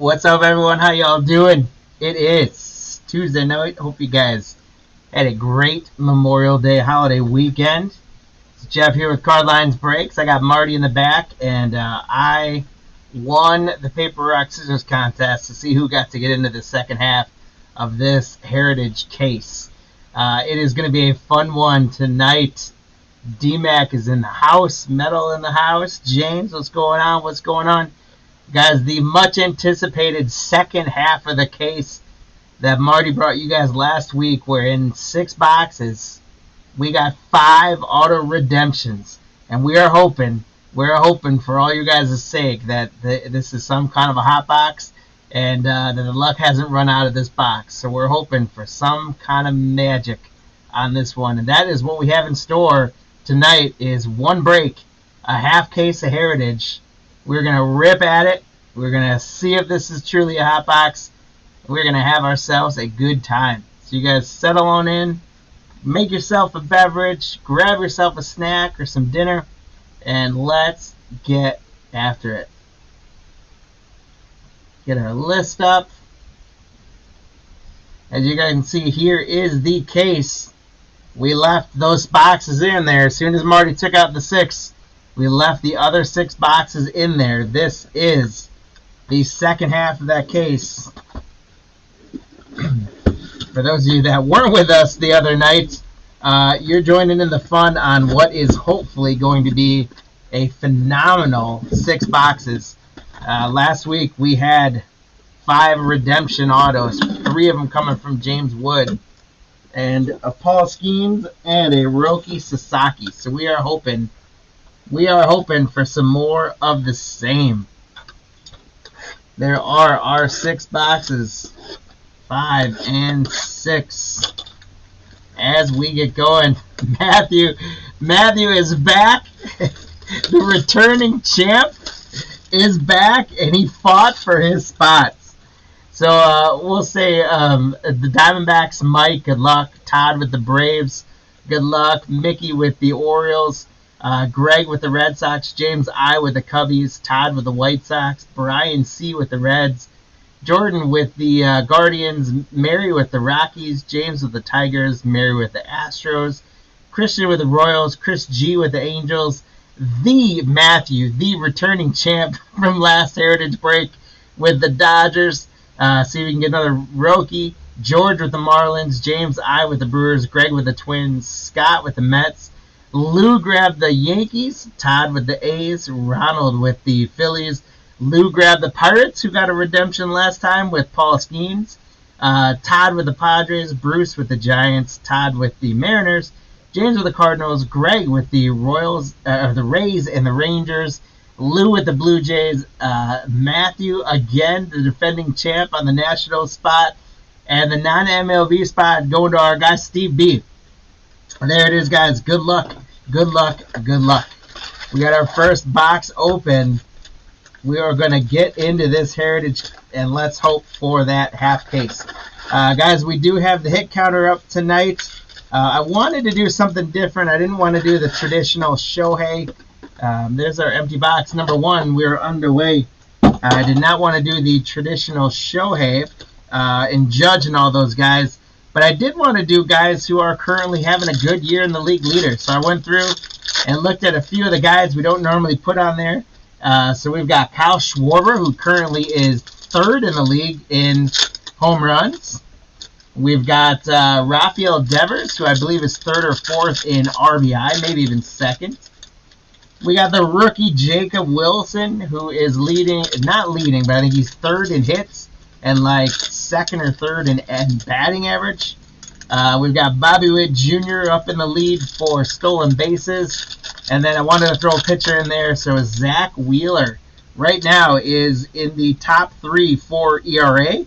What's up, everyone? How y'all doing? It is Tuesday night. Hope you guys had a great Memorial Day holiday weekend. It's Jeff here with Card Lines Breaks. I got Marty in the back, and I won the paper, rock, scissors contest to see who got to get into the second half of this Heritage case. It is going to be a fun one tonight. D-Mac is in the house, Metal in the house. James, what's going on? What's going on? Guys, the much anticipated second half of the case that Marty brought you guys last week, where in 6 boxes we got 5 auto redemptions, and we're hoping for all you guys' sake that this is some kind of a hot box, and that the luck hasn't run out of this box. So we're hoping for some kind of magic on this one, and that is what we have in store tonight. Is one break, a half case of Heritage. We're going to rip at it. We're going to see if this is truly a hot box. We're going to have ourselves a good time. So you guys settle on in, make yourself a beverage, grab yourself a snack or some dinner, and let's get after it. Get our list up. As you guys can see, here is the case. We left those boxes in there. As soon as Marty took out the 6, we left the other 6 boxes in there. This is the second half of that case. For those of you that weren't with us the other night, you're joining in the fun on what is hopefully going to be a phenomenal 6 boxes. Last week we had 5 redemption autos, 3 of them coming from James Wood, and a Paul Skeens and a Roki Sasaki. So we are hoping for some more of the same. There are our 6 boxes, 5 and 6. As we get going, Matthew is back. The returning champ is back, and he fought for his spots. So we'll say the Diamondbacks, Mike, good luck. Todd with the Braves, good luck. Mickey with the Orioles. Greg with the Red Sox, James I with the Cubbies, Todd with the White Sox, Brian C with the Reds, Jordan with the Guardians, Mary with the Rockies, James with the Tigers, Mary with the Astros, Christian with the Royals, Chris G with the Angels, the Matthew, the returning champ from last Heritage break with the Dodgers. See if we can get another Roki. George with the Marlins, James I with the Brewers, Greg with the Twins, Scott with the Mets, Lou grabbed the Yankees, Todd with the A's, Ronald with the Phillies. Lou grabbed the Pirates, who got a redemption last time with Paul Skeens. Todd with the Padres, Bruce with the Giants, Todd with the Mariners, James with the Cardinals, Greg with the Royals, the Rays and the Rangers, Lou with the Blue Jays, Matthew again, the defending champ on the National spot, and the non-MLB spot going to our guy Steve B. There it is, guys. Good luck. Good luck. Good luck. We got our first box open. We are going to get into this Heritage, and let's hope for that half case. Guys, we do have the hit counter up tonight. I wanted to do something different. I didn't want to do the traditional Shohei. There's our empty box. Number 1, we're underway. I did not want to do the traditional Shohei and Judge and all those guys. But I did want to do guys who are currently having a good year in the league leader. So I went through and looked at a few of the guys we don't normally put on there. So we've got Kyle Schwarber, who currently is 3rd in the league in home runs. We've got Rafael Devers, who I believe is 3rd or 4th in RBI, maybe even 2nd. We got the rookie Jacob Wilson, who is not leading, but I think he's 3rd in hits and like 2nd or 3rd in batting average. We've got Bobby Witt Jr. up in the lead for stolen bases. And then I wanted to throw a pitcher in there. So Zach Wheeler right now is in the top 3 for ERA.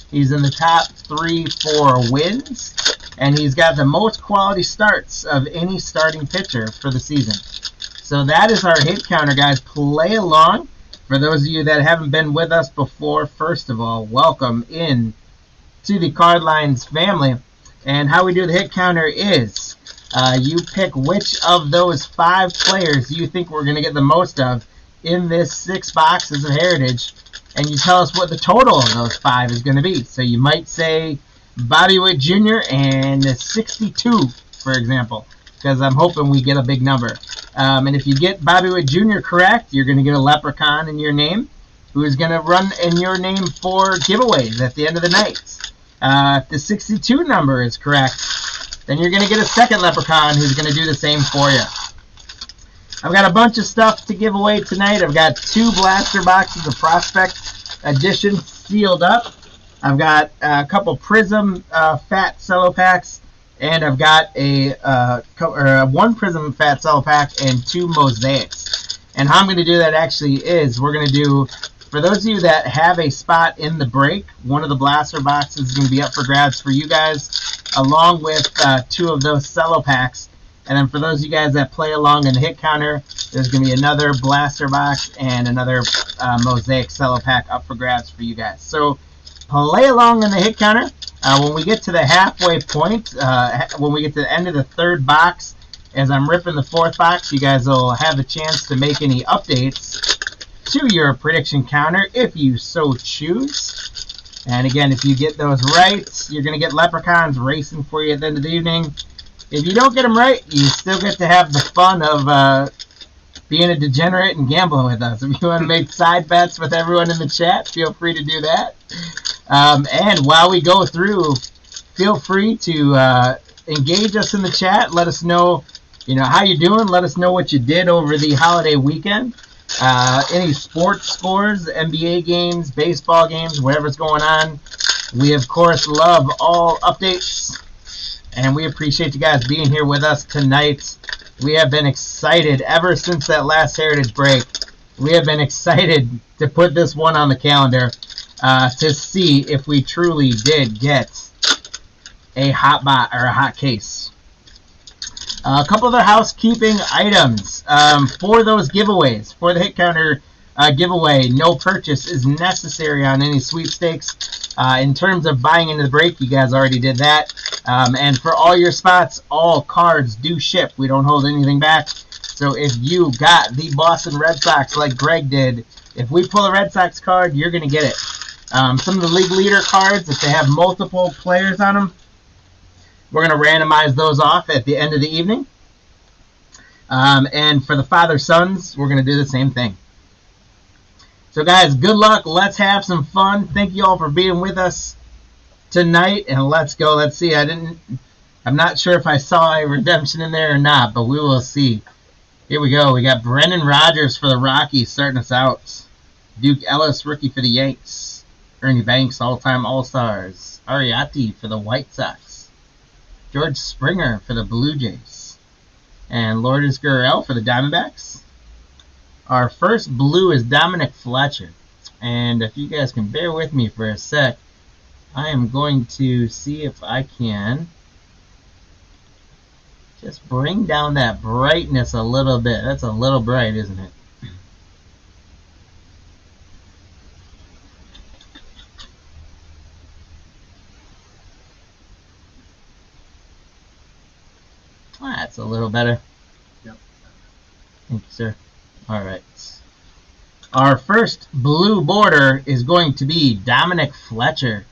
He's in the top 3 for wins. And he's got the most quality starts of any starting pitcher for the season. So that is our hit counter, guys. Play along. For those of you that haven't been with us before, first of all, welcome in to the Card Lines family. And how we do the hit counter is you pick which of those 5 players you think we're going to get the most of in this 6 boxes of Heritage. and you tell us what the total of those 5 is going to be. So you might say Bobby Witt Jr. and 62, for example, because I'm hoping we get a big number. And if you get Bobby Witt Jr. correct, you're going to get a leprechaun in your name who is going to run in your name for giveaways at the end of the night. If the 62 number is correct, then you're going to get a second leprechaun who's going to do the same for you. I've got a bunch of stuff to give away tonight. I've got 2 blaster boxes of Prospect Edition sealed up. I've got a couple Prism Fat Cello Packs, and I've got a 1 Prism Fat Cello Pack and 2 Mosaics. And how I'm going to do that actually is we're going to do, for those of you that have a spot in the break, one of the blaster boxes is going to be up for grabs for you guys, along with 2 of those cello packs. And then for those of you guys that play along in the hit counter, there's going to be another blaster box and another Mosaic cello pack up for grabs for you guys. So play along in the hit counter. When we get to the halfway point, when we get to the end of the 3rd box, as I'm ripping the 4th box, you guys will have a chance to make any updates to your prediction counter if you so choose. And again, if you get those right, you're going to get leprechauns racing for you at the end of the evening. If you don't get them right, you still get to have the fun of being a degenerate and gambling with us. If you want to make side bets with everyone in the chat, feel free to do that. And while we go through, feel free to engage us in the chat. Let us know, how you're doing. Let us know what you did over the holiday weekend. Any sports scores, NBA games, baseball games, whatever's going on. We, of course, love all updates. And we appreciate you guys being here with us tonight. We have been excited ever since that last Heritage break. We have been excited to put this one on the calendar to see if we truly did get a hot bot or a hot case. A couple other housekeeping items for those giveaways. For the hit counter giveaway, no purchase is necessary on any sweepstakes. In terms of buying into the break, you guys already did that. And for all your spots, all cards do ship. We don't hold anything back. So if you got the Boston Red Sox like Greg did, if we pull a Red Sox card, you're going to get it. Some of the league leader cards, if they have multiple players on them, we're going to randomize those off at the end of the evening. And for the father-sons, we're going to do the same thing. So guys, good luck. Let's have some fun. Thank you all for being with us tonight, and let's go. Let's see. I'm not sure if I saw a redemption in there or not, but we will see. Here we go. We got Brendan Rodgers for the Rockies starting us out. Duke Ellis, rookie for the Yanks. Ernie Banks, all-time All-Stars. Ariati for the White Sox. George Springer for the Blue Jays. And Lourdes Gurriel for the Diamondbacks. Our first blue is Dominic Fletcher. And if you guys can bear with me for a sec, I am going to see if I can just bring down that brightness a little bit. That's a little bright, isn't it? That's a little better. Yep. Thank you, sir. All right. Our first blue border is going to be Dominic Fletcher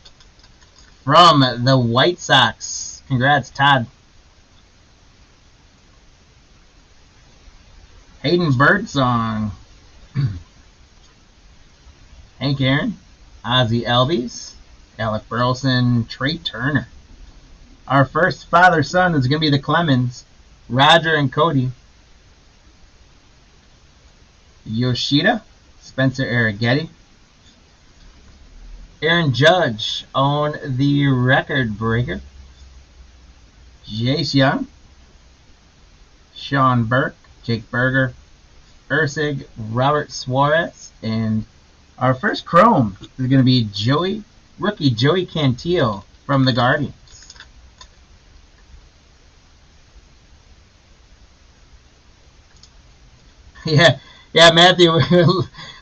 from the White Sox. Congrats, Todd. Hayden Birdsong. Hank Aaron. Ozzie Albies. Alec Burleson. Trey Turner. Our first father-son is going to be the Clemens. Roger and Cody. Yoshida. Spencer Arrighetti. Aaron Judge on the record breaker. Jace Young. Sean Burke. Jake Berger. Ursig. Robert Suarez. And our first chrome is going to be rookie Joey Cantillo from the Guardians. Yeah, Matthew,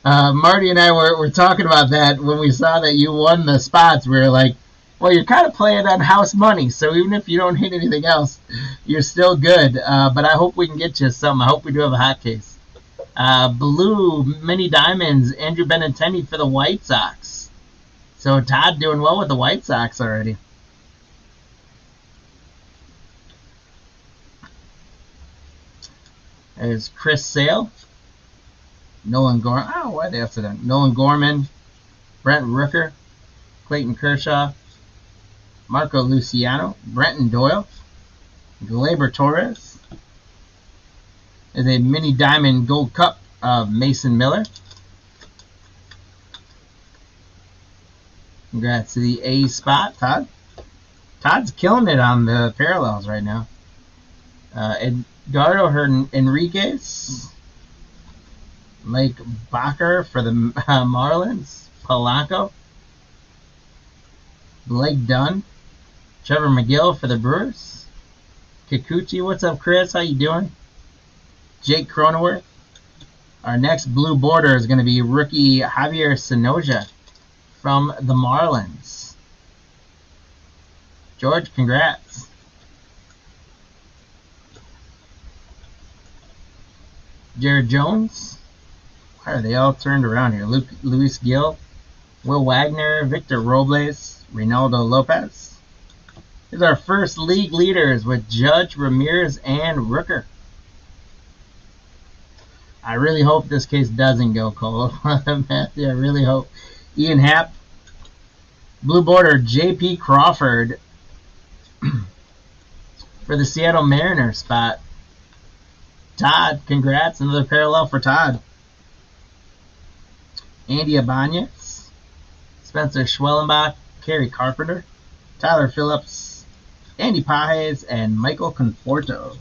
Marty and I were talking about that when we saw that you won the spots. We were like, well, you're kind of playing on house money, so even if you don't hit anything else, you're still good. But I hope we can get you something. I hope we do have a hot case. Blue mini diamonds, Andrew Benintendi for the White Sox. So Todd doing well with the White Sox already. There's Chris Sale, Nolan Gorman. Oh, why they have to done? Nolan Gorman, Brent Rooker, Clayton Kershaw, Marco Luciano, Brenton Doyle, Gleyber Torres. There's a mini diamond gold cup of Mason Miller. Congrats to the A spot, Todd. Todd's killing it on the parallels right now. Edgardo Enriquez, Mike Bacher for the Marlins, Polanco, Blake Dunn, Trevor McGill for the Brewers, Kikuchi, what's up, Chris? How you doing? Jake Cronenworth. Our next blue border is going to be rookie Javier Sonoja from the Marlins. George, congrats. Jared Jones. Why are they all turned around here? Luis Gil, Will Wagner, Victor Robles, Reynaldo Lopez. Here's our first league leaders with Judge, Ramirez, and Rooker. I really hope this case doesn't go cold. Matthew, I really hope. Ian Happ. Blue border, J.P. Crawford for the Seattle Mariners spot. Todd, congrats. Another parallel for Todd. Andy Ibanez, Spencer Schwellenbach, Kerry Carpenter, Tyler Phillips, Andy Pajes, and Michael Conforto.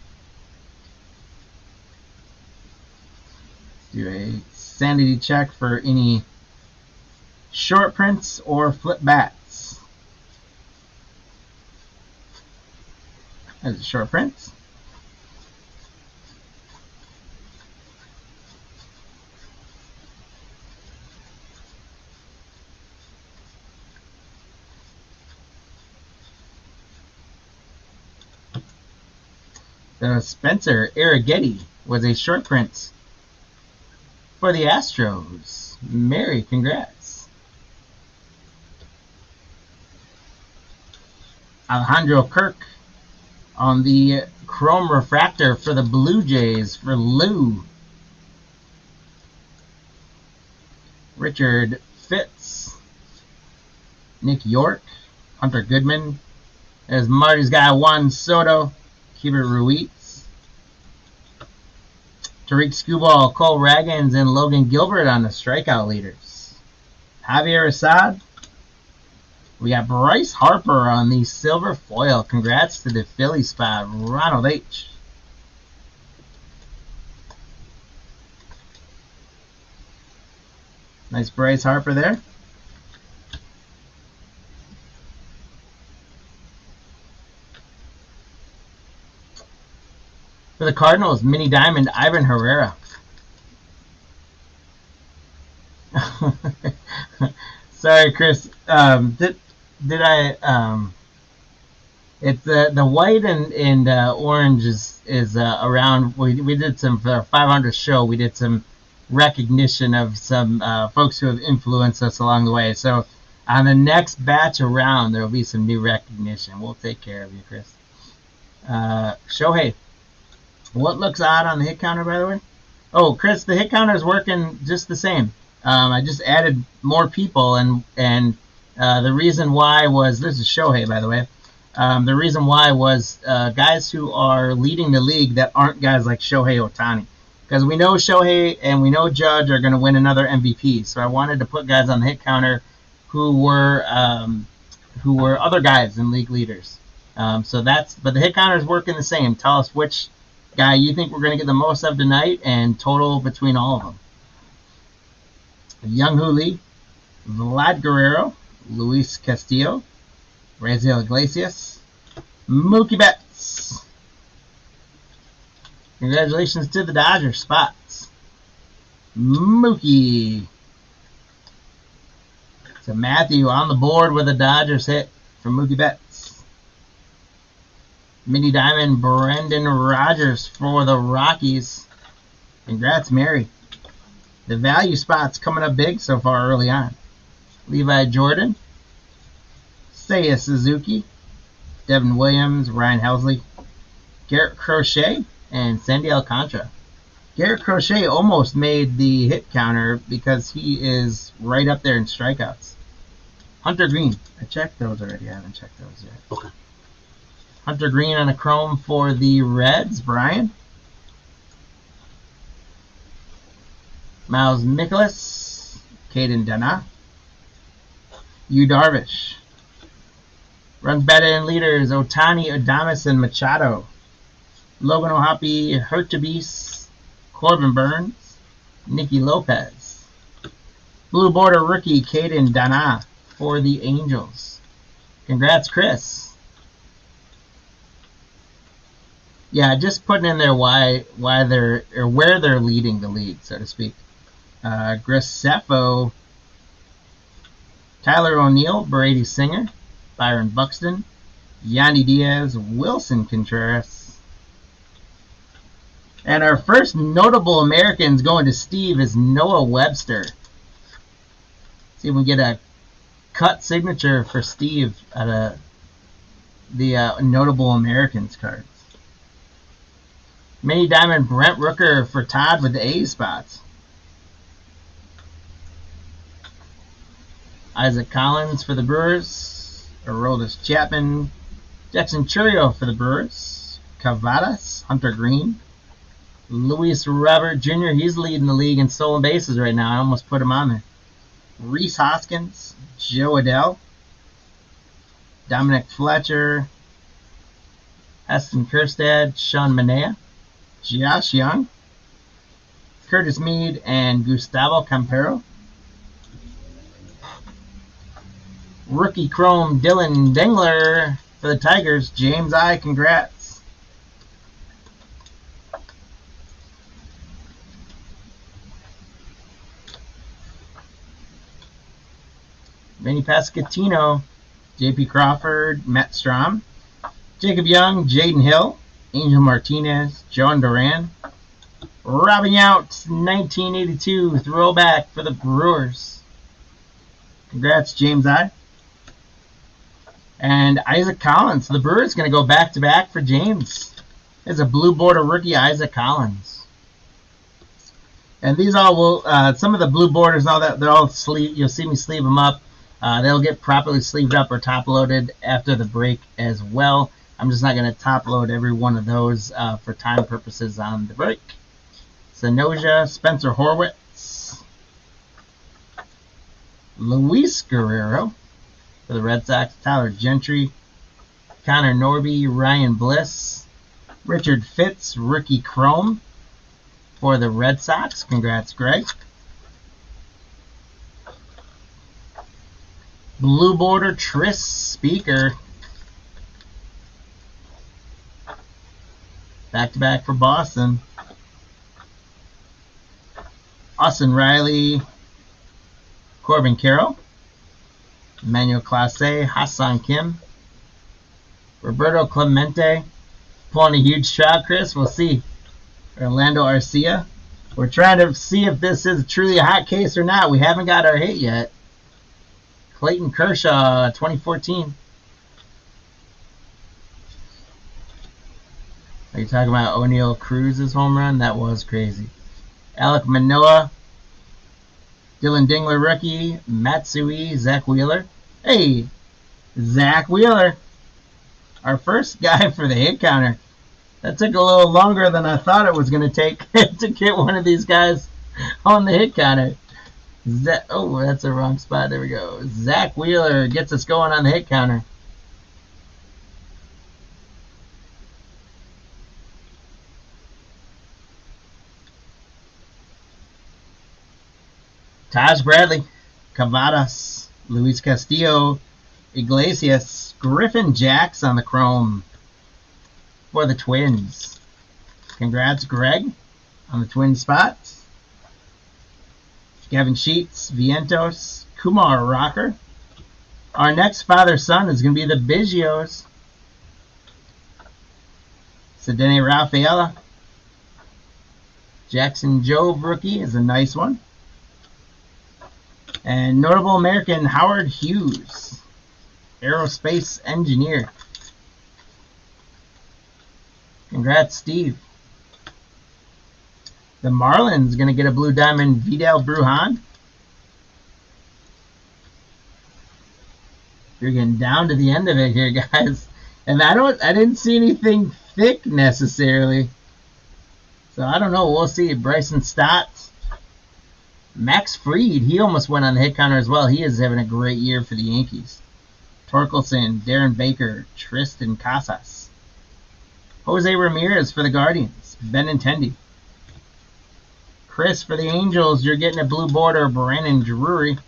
Do a sanity check for any short prints or flip bats. That's a short print. Spencer Arrighetti was a short print for the Astros. Mary, congrats. Alejandro Kirk on the chrome refractor for the Blue Jays for Lou. Richard Fitz, Nick York, Hunter Goodman. There's Marty's guy Juan Soto, Hubert Ruiz, Tariq Skubal, Cole Ragans, and Logan Gilbert on the strikeout leaders. Javier Assad. We got Bryce Harper on the silver foil. Congrats to the Philly spot, Ronald H. Nice Bryce Harper there. For the Cardinals, mini diamond, Ivan Herrera. Sorry, Chris. Did I? It's the white and orange is around. We did some for our 500 show. We did some recognition of some folks who have influenced us along the way. So on the next batch around, there will be some new recognition. We'll take care of you, Chris. Shohei. What looks odd on the hit counter, by the way? Oh, Chris, the hit counter is working just the same. I just added more people, and the reason why was, this is Shohei, by the way. The reason why was guys who are leading the league that aren't guys like Shohei Ohtani. Because we know Shohei and we know Judge are going to win another MVP. So I wanted to put guys on the hit counter who were other guys and league leaders. But the hit counter is working the same. Tell us which guy you think we're going to get the most of tonight and total between all of them. Young Hoo Lee, Vlad Guerrero, Luis Castillo, Raziel Iglesias, Mookie Betts. Congratulations to the Dodgers spots. Mookie. So Matthew on the board with a Dodgers hit from Mookie Betts. Mini Diamond, Brendan Rodgers for the Rockies. Congrats, Mary. The value spot's coming up big so far early on. Levi Jordan, Seiya Suzuki, Devin Williams, Ryan Helsley, Garrett Crochet, and Sandy Alcantara. Garrett Crochet almost made the hit counter because he is right up there in strikeouts. Hunter Green. I checked those already. I haven't checked those yet. Okay. Hunter Green on a chrome for the Reds. Brian. Miles Mikolas. Caden Dana. Yu Darvish. Runs batted in leaders. Otani, Adames, and Machado. Logan O'Hoppe, Hurtubise, Corbin Burns, Nicky Lopez. Blue border rookie Caden Dana for the Angels. Congrats, Chris. Yeah, just putting in there why they're or where they're leading the league, so to speak. Graceffo, Tyler O'Neill, Brady Singer, Byron Buxton, Yandy Diaz, Wilson Contreras. And our first notable Americans going to Steve is Noah Webster. See if we can get a cut signature for Steve out of the notable Americans cards. Mini Diamond Brent Rooker for Todd with the A spots. Isaac Collins for the Brewers. Aroldis Chapman. Jackson Churio for the Brewers. Cavadas. Hunter Green. Luis Robert Jr. He's leading the league in stolen bases right now. I almost put him on there. Reese Hoskins. Joe Adell. Dominic Fletcher. Heston Kjerstad. Sean Manaea. Josh Young. Curtis Mead. And Gustavo Campero. Rookie Chrome Dylan Dingler for the Tigers. James I. Congrats. Vinny Pasquantino, J.P. Crawford, Matt Strom, Jacob Young, Jaden Hill, Angel Martinez, John Duran, Robin Yount, 1982 throwback for the Brewers. Congrats, James I. And Isaac Collins. The Brewers going to go back-to-back for James. There's a blue border rookie, Isaac Collins. And these all will, some of the blue borders and all that, they're all sleeve. You'll see me sleeve them up. They'll get properly sleeved up or top-loaded after the break as well. I'm just not going to top-load every one of those for time purposes on the break. Sanoja, Spencer Horwitz, Luis Guerrero for the Red Sox, Tyler Gentry, Connor Norby, Ryan Bliss, Richard Fitz, rookie Chrome for the Red Sox. Congrats, Greg. Blue border Tris Speaker. Back-to-back for Boston. Austin Riley, Corbin Carroll, Emmanuel Clase, Hassan Kim, Roberto Clemente, pulling a huge shot, Chris. We'll see. Orlando Arcia. We're trying to see if this is truly a hot case or not. We haven't got our hit yet. Clayton Kershaw, 2014. Are you talking about O'Neal Cruz's home run? That was crazy. Alek Manoah, Dylan Dingler rookie, Matsui, Zach Wheeler. Hey, Zach Wheeler, our first guy for the hit counter. That took a little longer than I thought it was going to take to get one of these guys on the hit counter. Oh, that's a wrong spot. There we go. Zach Wheeler gets us going on the hit counter. Taj Bradley, Cavadas, Luis Castillo, Iglesias, Griffin Jacks on the chrome for the Twins. Congrats, Greg, on the Twin spots. Kevin Sheets, Vientos, Kumar Rocker. Our next father-son is going to be the Biggios. Cedene Rafaela. Jackson Jove rookie is a nice one. And notable American Howard Hughes, aerospace engineer. Congrats, Steve. The Marlins going to get a blue diamond, Vidal Brujan. You're getting down to the end of it here, guys. And I didn't see anything thick necessarily. So I don't know. We'll see. Bryson Stott. Max Fried, he almost went on the hit counter as well. He is having a great year for the Yankees. Torkelson, Darren Baker, Tristan Casas. Jose Ramirez for the Guardians. Benintendi. Chris for the Angels, you're getting a blue border, Brandon Drury.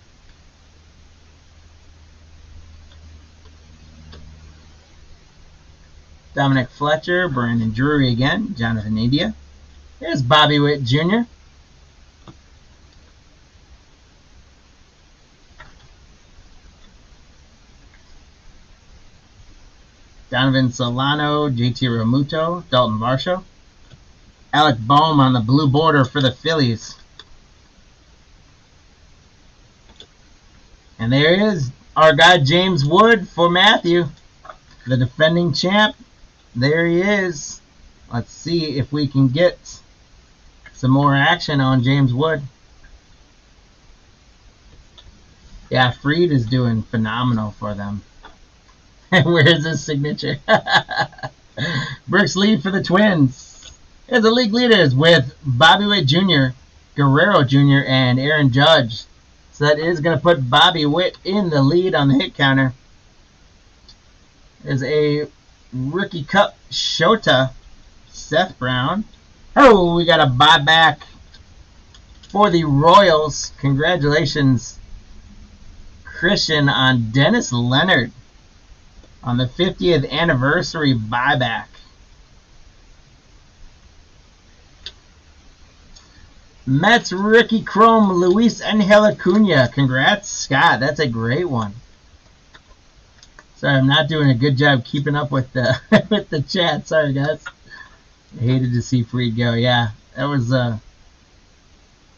Dominic Fletcher, Brandon Drury again, Jonathan India. There's Bobby Witt Jr. Donovan Solano, JT Realmuto, Dalton Varsho. Alec Boehm on the blue border for the Phillies. And there he is, our guy James Wood for Matthew, the defending champ. There he is. Let's see if we can get some more action on James Wood. Yeah, Fried is doing phenomenal for them. Where's his signature? Brooks Lee for the Twins. Here's the league leaders with Bobby Witt Jr., Guerrero Jr., and Aaron Judge. So that is going to put Bobby Witt in the lead on the hit counter. There's a Rookie Cup Shota, Seth Brown. Oh, we got a buyback for the Royals. Congratulations, Christian, on Dennis Leonard on the 50th anniversary buyback. Mets rookie chrome, Luis Angel Acuna. Congrats, Scott. That's a great one. Sorry, I'm not doing a good job keeping up with the with the chat. Sorry, guys. I hated to see Fried go. Yeah, that was.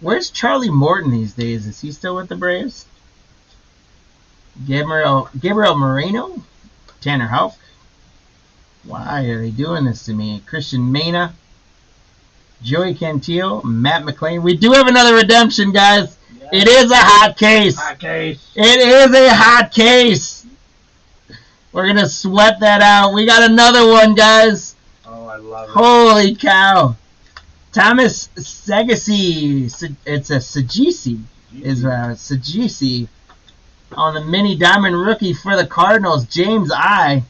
Where's Charlie Morton these days? Is he still with the Braves? Gabriel Moreno, Tanner Houck. Why are they doing this to me? Christian Mena, Joey Cantillo, Matt McClain. We do have another redemption, guys. Yeah. It is a hot case. Hot case. It is a hot case. We're going to sweat that out. We got another one, guys. Oh, I love it. Holy cow. Thomas Sagasi. It's a Sagisi. Sagisi. On the mini diamond rookie for the Cardinals, James I.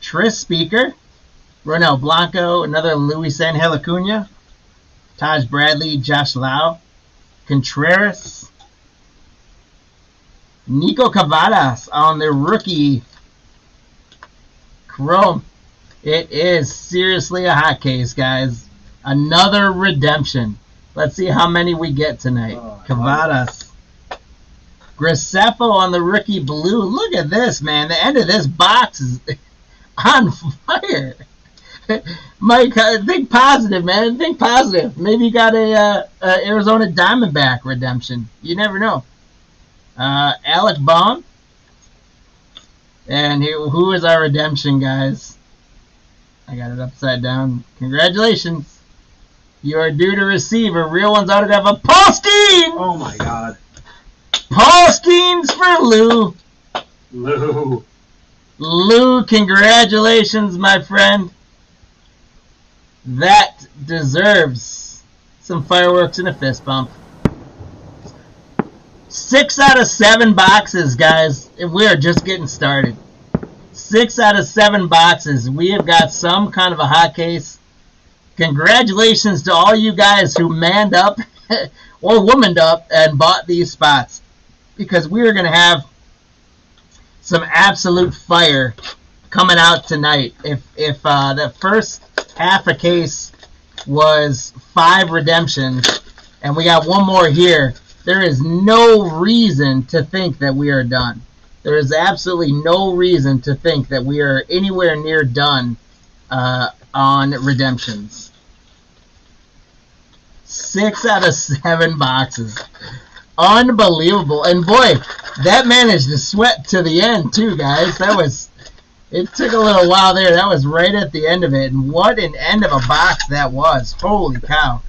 Tris Speaker. Ronel Blanco. Another Luis Angel Acuna. Taj Bradley. Josh Lau. Contreras. Nico Cavadas on the rookie chrome. It is seriously a hot case, guys. Another redemption. Let's see how many we get tonight. Cavadas. Graceffa on the rookie blue. Look at this, man. The end of this box is on fire. Mike, think positive, man. Think positive. Maybe you got a Arizona Diamondback redemption. You never know. Alec Baum. And who is our redemption, guys? I got it upside down. Congratulations. You are due to receive a real one's autograph of Paul Skeens! Oh my god. Paul Skeens for Lou. Lou, congratulations, my friend. That deserves some fireworks and a fist bump. 6 out of 7 boxes, guys. We are just getting started. 6 out of 7 boxes. We have got some kind of a hot case. Congratulations to all you guys who manned up or womaned up and bought these spots, because we are going to have some absolute fire coming out tonight. If the first half a case was 5 redemptions and we got one more here, there is no reason to think that we are done. There is absolutely no reason to think that we are anywhere near done on redemptions. 6 out of 7 boxes. Unbelievable. And boy, that managed to sweat to the end too, guys. It took a little while there. That was right at the end of it. And what an end of a box that was. Holy cow.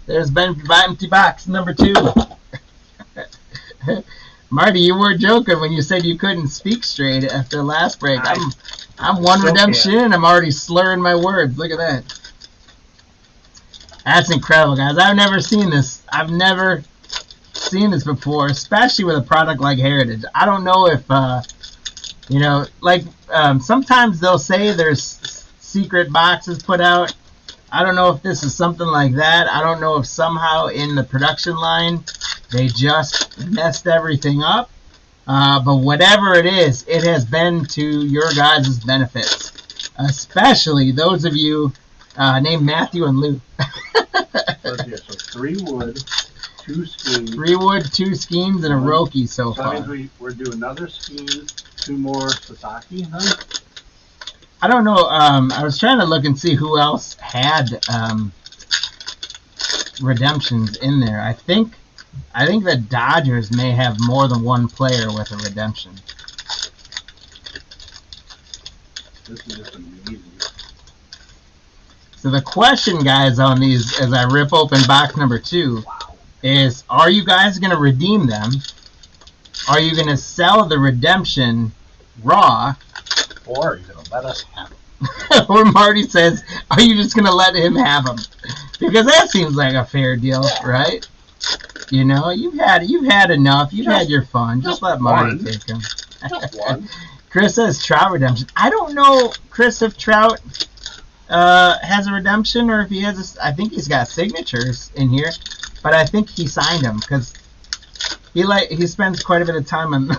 There's been empty box number 2. Marty, you were joking when you said you couldn't speak straight after the last break. I'm one redemption in. I'm already slurring my words. Look at that. That's incredible, guys. I've never seen this. I've never seen this before, especially with a product like Heritage. I don't know if, sometimes they'll say there's secret boxes put out. I don't know if this is something like that. I don't know if somehow in the production line they just messed everything up. But whatever it is, it has been to your guys' benefits. Especially those of you named Matthew and Lou. So 3 wood, 2 skeins. 3 wood, 2 skeins, and a Roki so far. That means we're doing another skein, 2 more Sasaki, huh? I don't know. I was trying to look and see who else had redemptions in there. I think the Dodgers may have more than one player with a redemption. This is just amazing. So the question, guys, on these, as I rip open box number 2, is: are you guys going to redeem them? Are you going to sell the redemption raw? Or are you going to let us have them? Or Marty says, are you just going to let him have them? Because that seems like a fair deal, right? You know, you've had enough. You've had your fun. Just let Marty take them. Just one. Chris says Trout redemption. I don't know, Chris, if Trout has a redemption or if he has I think he's got signatures in here, but I think he signed them because he spends quite a bit of time on the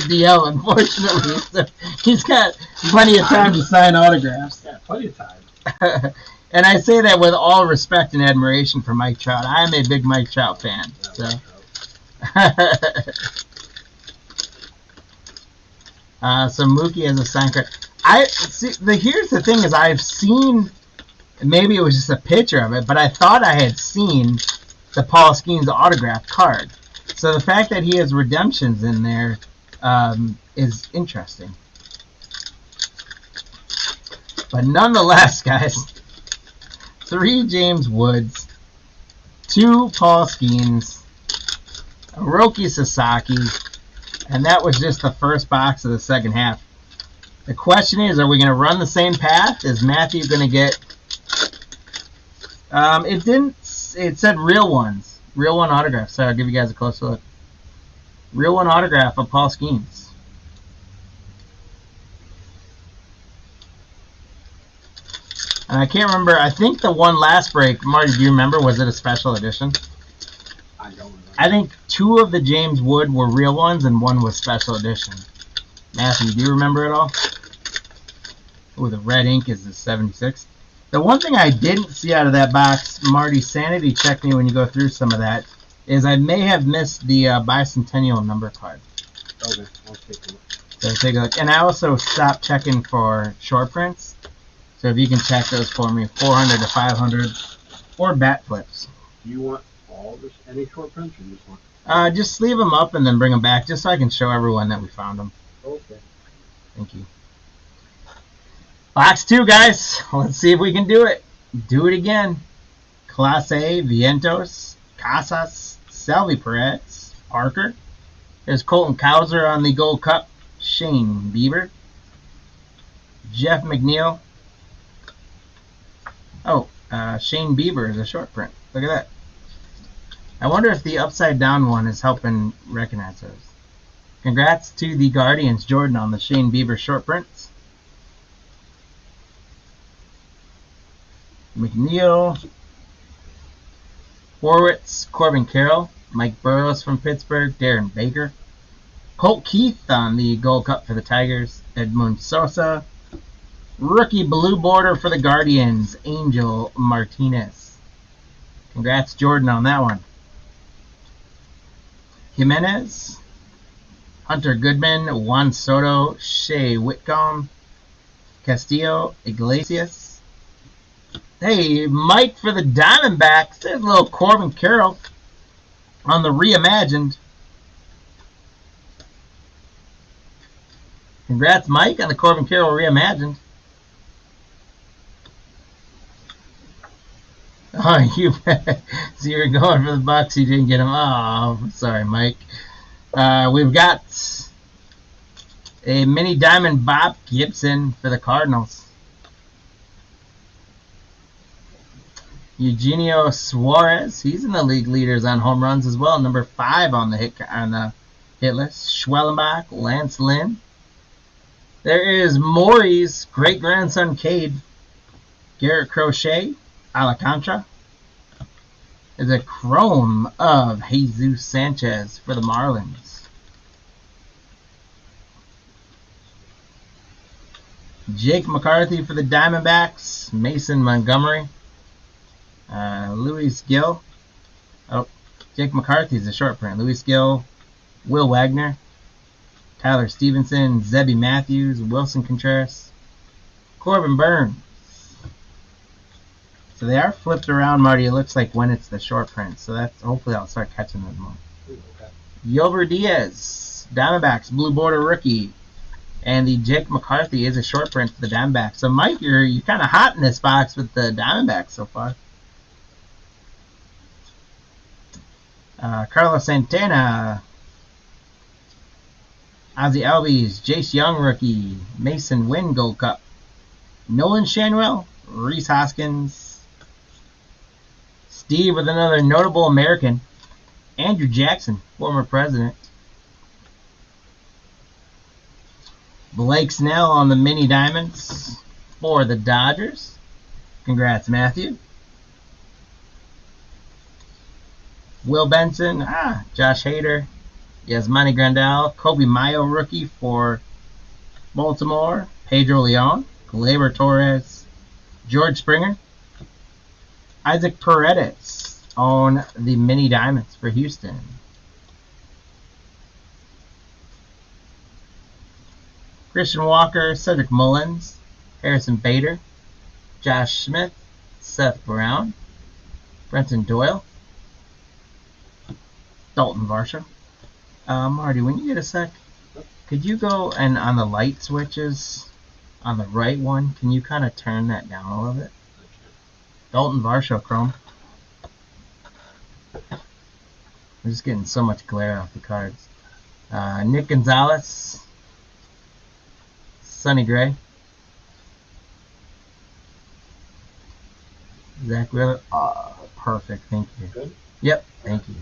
DL, unfortunately. So he's got plenty of time to sign autographs. Yeah, plenty of time. And I say that with all respect and admiration for Mike Trout. I am a big Mike Trout fan. So. So Mookie has a sign card. Here's the thing: is I've seen, maybe it was just a picture of it, but I thought I had seen the Paul Skeens autographed card. So the fact that he has redemptions in there is interesting. But nonetheless, guys, 3 James Woods, 2 Paul Skeens, a Roki Sasaki, and that was just the first box of the second half. The question is, are we going to run the same path? Is Matthew going to get... It said real ones. Real one autograph. So I'll give you guys a close look. Real one autograph of Paul Skeens. And I can't remember. I think the one last break, Marty, do you remember? Was it a special edition? I don't remember. I think 2 of the James Wood were real ones and 1 was special edition. Matthew, do you remember it all? Oh, the red ink is the 76. The one thing I didn't see out of that box, Marty, sanity check me when you go through some of that, is I may have missed the bicentennial number card. Okay, I'll take a look. So take a look. And I also stopped checking for short prints. So if you can check those for me, 400 to 500, or bat flips. Do you want any short prints, or you just want? Just leave them up and then bring them back, just so I can show everyone that we found them. Okay. Thank you. Box 2, guys. Let's see if we can do it. Do it again. Class A, Vientos, Casas, Salvi Perez, Parker. There's Colton Cowser on the Gold Cup. Shane Bieber. Jeff McNeil. Oh, Shane Bieber is a short print. Look at that. I wonder if the upside down one is helping recognize those. Congrats to the Guardians, Jordan, on the Shane Bieber short prints. McNeil, Horwitz, Corbin Carroll, Mike Burrows from Pittsburgh, Darren Baker, Colt Keith on the Gold Cup for the Tigers, Edmund Sosa, rookie blue border for the Guardians, Angel Martinez. Congrats, Jordan, on that one. Jimenez, Hunter Goodman, Juan Soto, Shea Whitcomb, Castillo, Iglesias. Hey, Mike for the Diamondbacks. There's a little Corbin Carroll on the reimagined. Congrats, Mike, on the Corbin Carroll reimagined. Oh, you so you were going for the Bucks, you didn't get him. Oh, sorry, Mike. We've got a mini diamond Bob Gibson for the Cardinals. Eugenio Suarez, he's in the league leaders on home runs as well. Number 5 on the hit list. Schwellenbach, Lance Lynn. There is Maury's great grandson Cade. Garrett Crochet, Alcantara. There's a chrome of Jesus Sanchez for the Marlins. Jake McCarthy for the Diamondbacks. Mason Montgomery. Luis Gill. Oh, Jake McCarthy is a short print. Luis Gill. Will Wagner. Tyler Stevenson. Zebby Matthews. Wilson Contreras. Corbin Burns. So they are flipped around, Marty, it looks like, when it's the short print. So that's hopefully I'll start catching them more. Okay. Yolver Diaz, Diamondbacks, blue border rookie. And the Jake McCarthy is a short print for the Diamondbacks. So, Mike, you're kind of hot in this box with the Diamondbacks so far. Carlos Santana. Ozzie Albies, Jace Young rookie. Mason Wynn Gold Cup. Nolan Shanwell, Reese Hoskins. Steve with another notable American. Andrew Jackson, former president. Blake Snell on the mini diamonds for the Dodgers. Congrats, Matthew. Will Benson, Josh Hader, Yasmani Grandal, Kobe Mayo rookie for Baltimore. Pedro Leon, Gleyber Torres, George Springer. Isaac Paredes on the mini diamonds for Houston. Christian Walker, Cedric Mullins, Harrison Bader, Josh Smith, Seth Brown, Brenton Doyle, Dalton Varsho. Marty, when you get a sec, could you go and on the light switches on the right one, can you kind of turn that down a little bit? Dalton Varsho Chrome. I'm just getting so much glare off the cards. Nick Gonzalez. Sonny Gray. Zach Wheeler. Perfect. Thank you. Good? Yep. Thank you.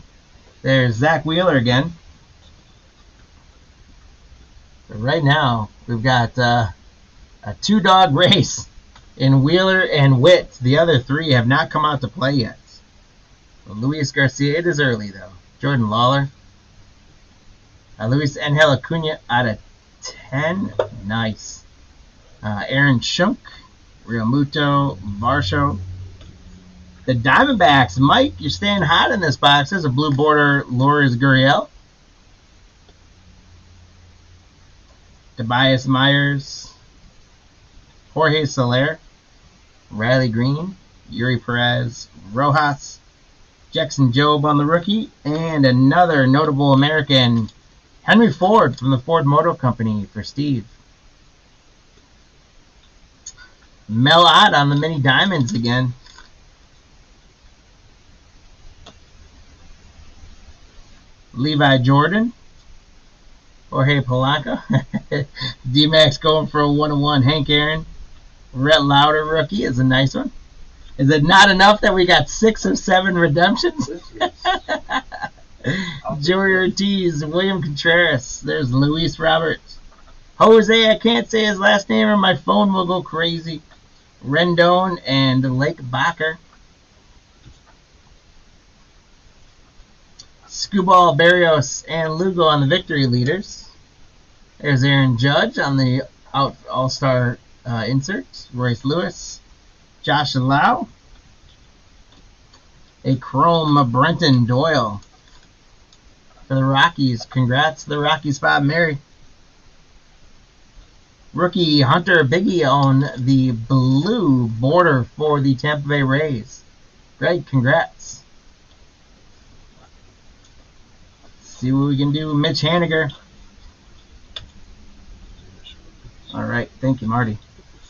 There's Zach Wheeler again. So right now, we've got a 2-dog race in Wheeler and Witt. The other 3 have not come out to play yet. So Luis Garcia, it is early though. Jordan Lawler. Luis Angel Acuna out of 10. Nice. Aaron Schunk. Real Muto. Varsho. The Diamondbacks. Mike, you're staying hot in this box. There's a blue border Lourdes Gurriel. Tobias Myers. Jorge Soler. Riley Green. Yuri Perez. Rojas. Jackson Jobe on the rookie. And another notable American, Henry Ford from the Ford Motor Company for Steve. Mel Ott on the mini diamonds again. Levi Jordan. Jorge Polanco. D-Max going for a 1-1. Hank Aaron. Rhett Lauder rookie is a nice one. Is it not enough that we got 6 of 7 redemptions? Joey Ortiz, William Contreras. There's Luis Roberts. Jose, I can't say his last name or my phone will go crazy. Rendon and Lake Bacher. Scubal, Barrios, and Lugo on the victory leaders. There's Aaron Judge on the All-Star inserts. Royce Lewis. Josh Lau. A chrome of Brenton Doyle for the Rockies. Congrats to the Rockies, Bob Mary. Rookie Hunter Biggie on the blue border for the Tampa Bay Rays. Greg, congrats. See what we can do. Mitch Haniger. All right, thank you, Marty.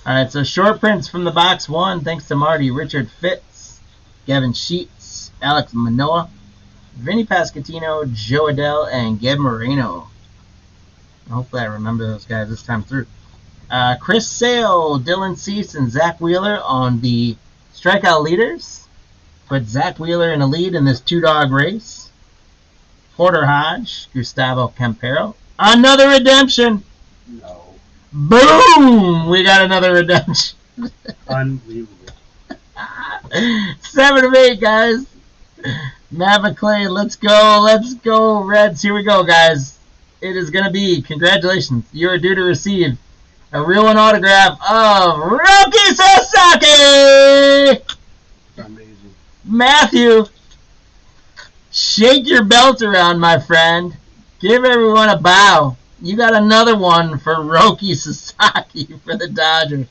All right, so short prints from the box one. Thanks to Marty. Richard Fitz, Gavin Sheets, Alex Manoah, Vinny Pasquantino, Joe Adell, and Gabe Moreno. Hopefully I remember those guys this time through. Chris Sale, Dylan Cease, and Zach Wheeler on the strikeout leaders. Put Zach Wheeler in the lead in this two-dog race. Porter Hodge, Gustavo Campero. Another redemption. No. Boom! We got another redemption. Unbelievable. 7 of 8, guys. Matt McClain, let's go. Let's go, Reds. Here we go, guys. It is going to be, congratulations, you are due to receive a real one autograph of Roki Sasaki! Amazing. Matthew, shake your belt around, my friend. Give everyone a bow. You got another one for Roki Sasaki for the Dodgers.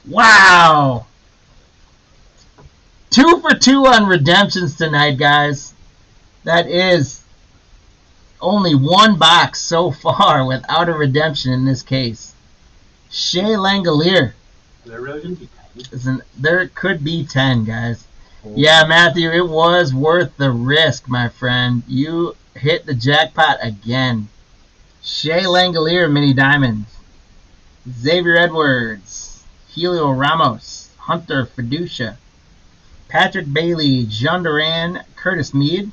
Wow. 2 for 2 on redemptions tonight, guys. That is only one box so far without a redemption in this case. Shea Langolier. There really going to be 10? There could be 10, guys. Oh. Yeah, Matthew, it was worth the risk, my friend. You hit the jackpot again. Shea Langolier, Mini Diamonds. Xavier Edwards. Helio Ramos. Hunter Fiducia. Patrick Bailey. John Duran. Curtis Mead.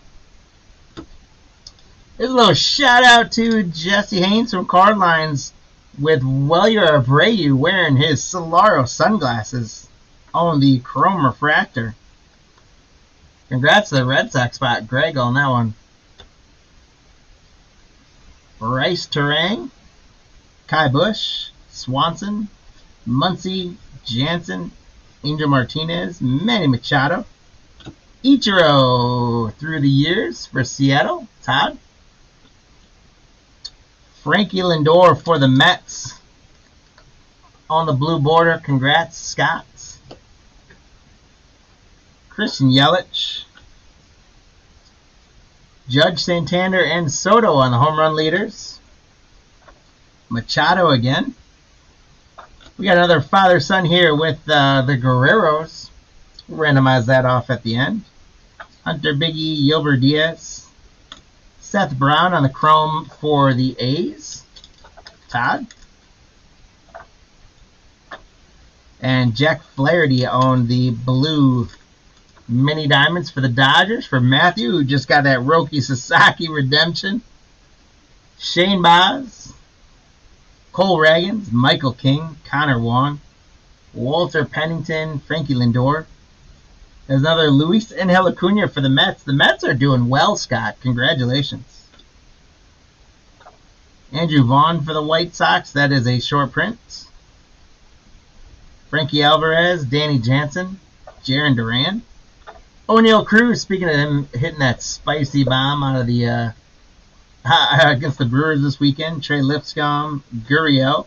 There's a little shout out to Jesse Haynes from Cardlines with Wellier Abreu wearing his Solaro sunglasses on the chrome refractor. Congrats to the Red Sox spot, Greg, on that one. Bryce Terang, Kai Bush, Swanson, Muncy, Jansen, Angel Martinez, Manny Machado, Ichiro through the years for Seattle, Todd. Frankie Lindor for the Mets on the blue border. Congrats, Scott. Christian Yelich. Judge, Santander, and Soto on the home run leaders. Machado again. We got another father-son here with the Guerreros. We'll randomize that off at the end. Hunter Biggie, Yilber Diaz. Seth Brown on the chrome for the A's. Todd. And Jack Flaherty on the blue Mini Diamonds for the Dodgers for Matthew, who just got that Roki Sasaki redemption. Shane Baz. Cole Ragans. Michael King. Connor Wong. Walter Pennington. Frankie Lindor. There's another Luis Angel Acuna for the Mets. The Mets are doing well, Scott. Congratulations. Andrew Vaughn for the White Sox. That is a short print. Frankie Alvarez. Danny Jansen. Jarren Duran. O'Neal Cruz, speaking of him hitting that spicy bomb out of the against the Brewers this weekend. Trey Lipscomb. Gurriel.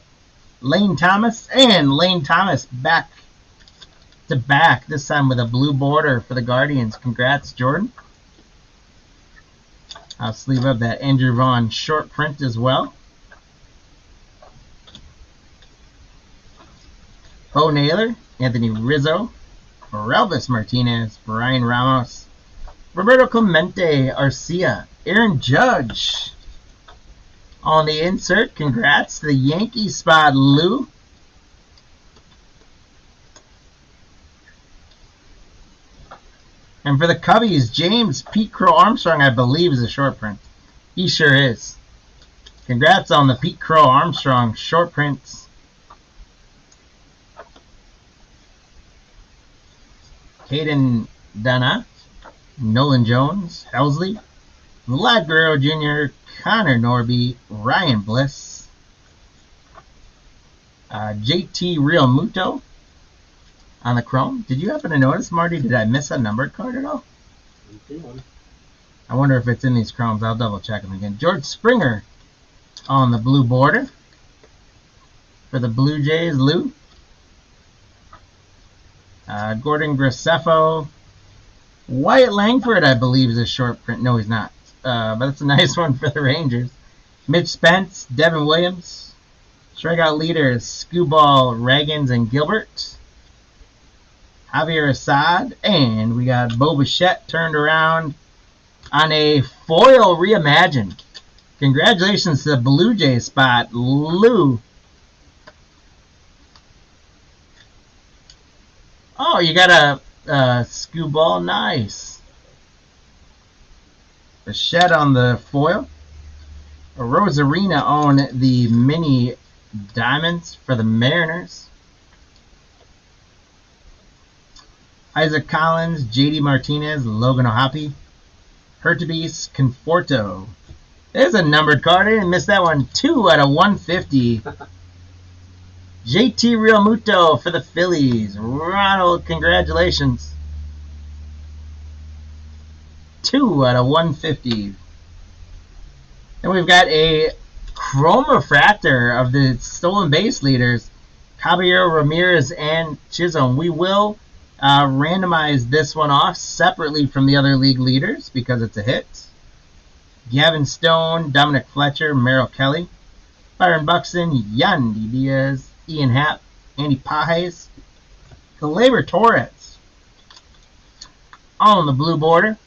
Lane Thomas. And Lane Thomas back to back, this time with a blue border for the Guardians. Congrats, Jordan. I'll sleeve up that Andrew Vaughn short print as well. Bo Naylor, Anthony Rizzo, Relvis Martinez, Brian Ramos, Roberto Clemente, Arcia, Aaron Judge on the insert. Congrats to the Yankee spot, Lou. And for the Cubbies, James Pete Crow Armstrong, I believe, is a short print. He sure is. Congrats on the Pete Crow Armstrong short prints. Caden Dana, Nolan Jones, Helsley, Vlad Guerrero Jr., Connor Norby, Ryan Bliss, JT Real Muto on the chrome. Did you happen to notice, Marty, did I miss a numbered card at all? I wonder if it's in these chromes. I'll double check them again. George Springer on the blue border. for the Blue Jays, Lou. Gordon Graceffo. Wyatt Langford, I believe, is a short print. No, he's not. But it's a nice one for the Rangers. Mitch Spence, Devin Williams. Strikeout leaders, Skubal, Reagans, and Gilbert. Javier Assad. And we got Bo Bichette turned around on a foil reimagined. Congratulations to the Blue Jays spot, Lou. Oh, you got a Skubal, nice. Bichette on the foil. Rosarina on the mini diamonds for the Mariners. Isaac Collins, JD Martinez, Logan O'Hoppe. Hurtubise, Conforto. There's a numbered card. I didn't miss that one. 2 out of 150. JT Realmuto for the Phillies. Ronald, congratulations. 2 out of 150. And we've got a chrome refractor of the stolen base leaders, Caballero, Ramirez, and Chisholm. We will randomize this one off separately from the other league leaders because it's a hit. Gavin Stone, Dominic Fletcher, Merrill Kelly, Byron Buxton, Yandy Diaz, Ian Happ, Andy Pajes, Gleyber Torres. On the blue border,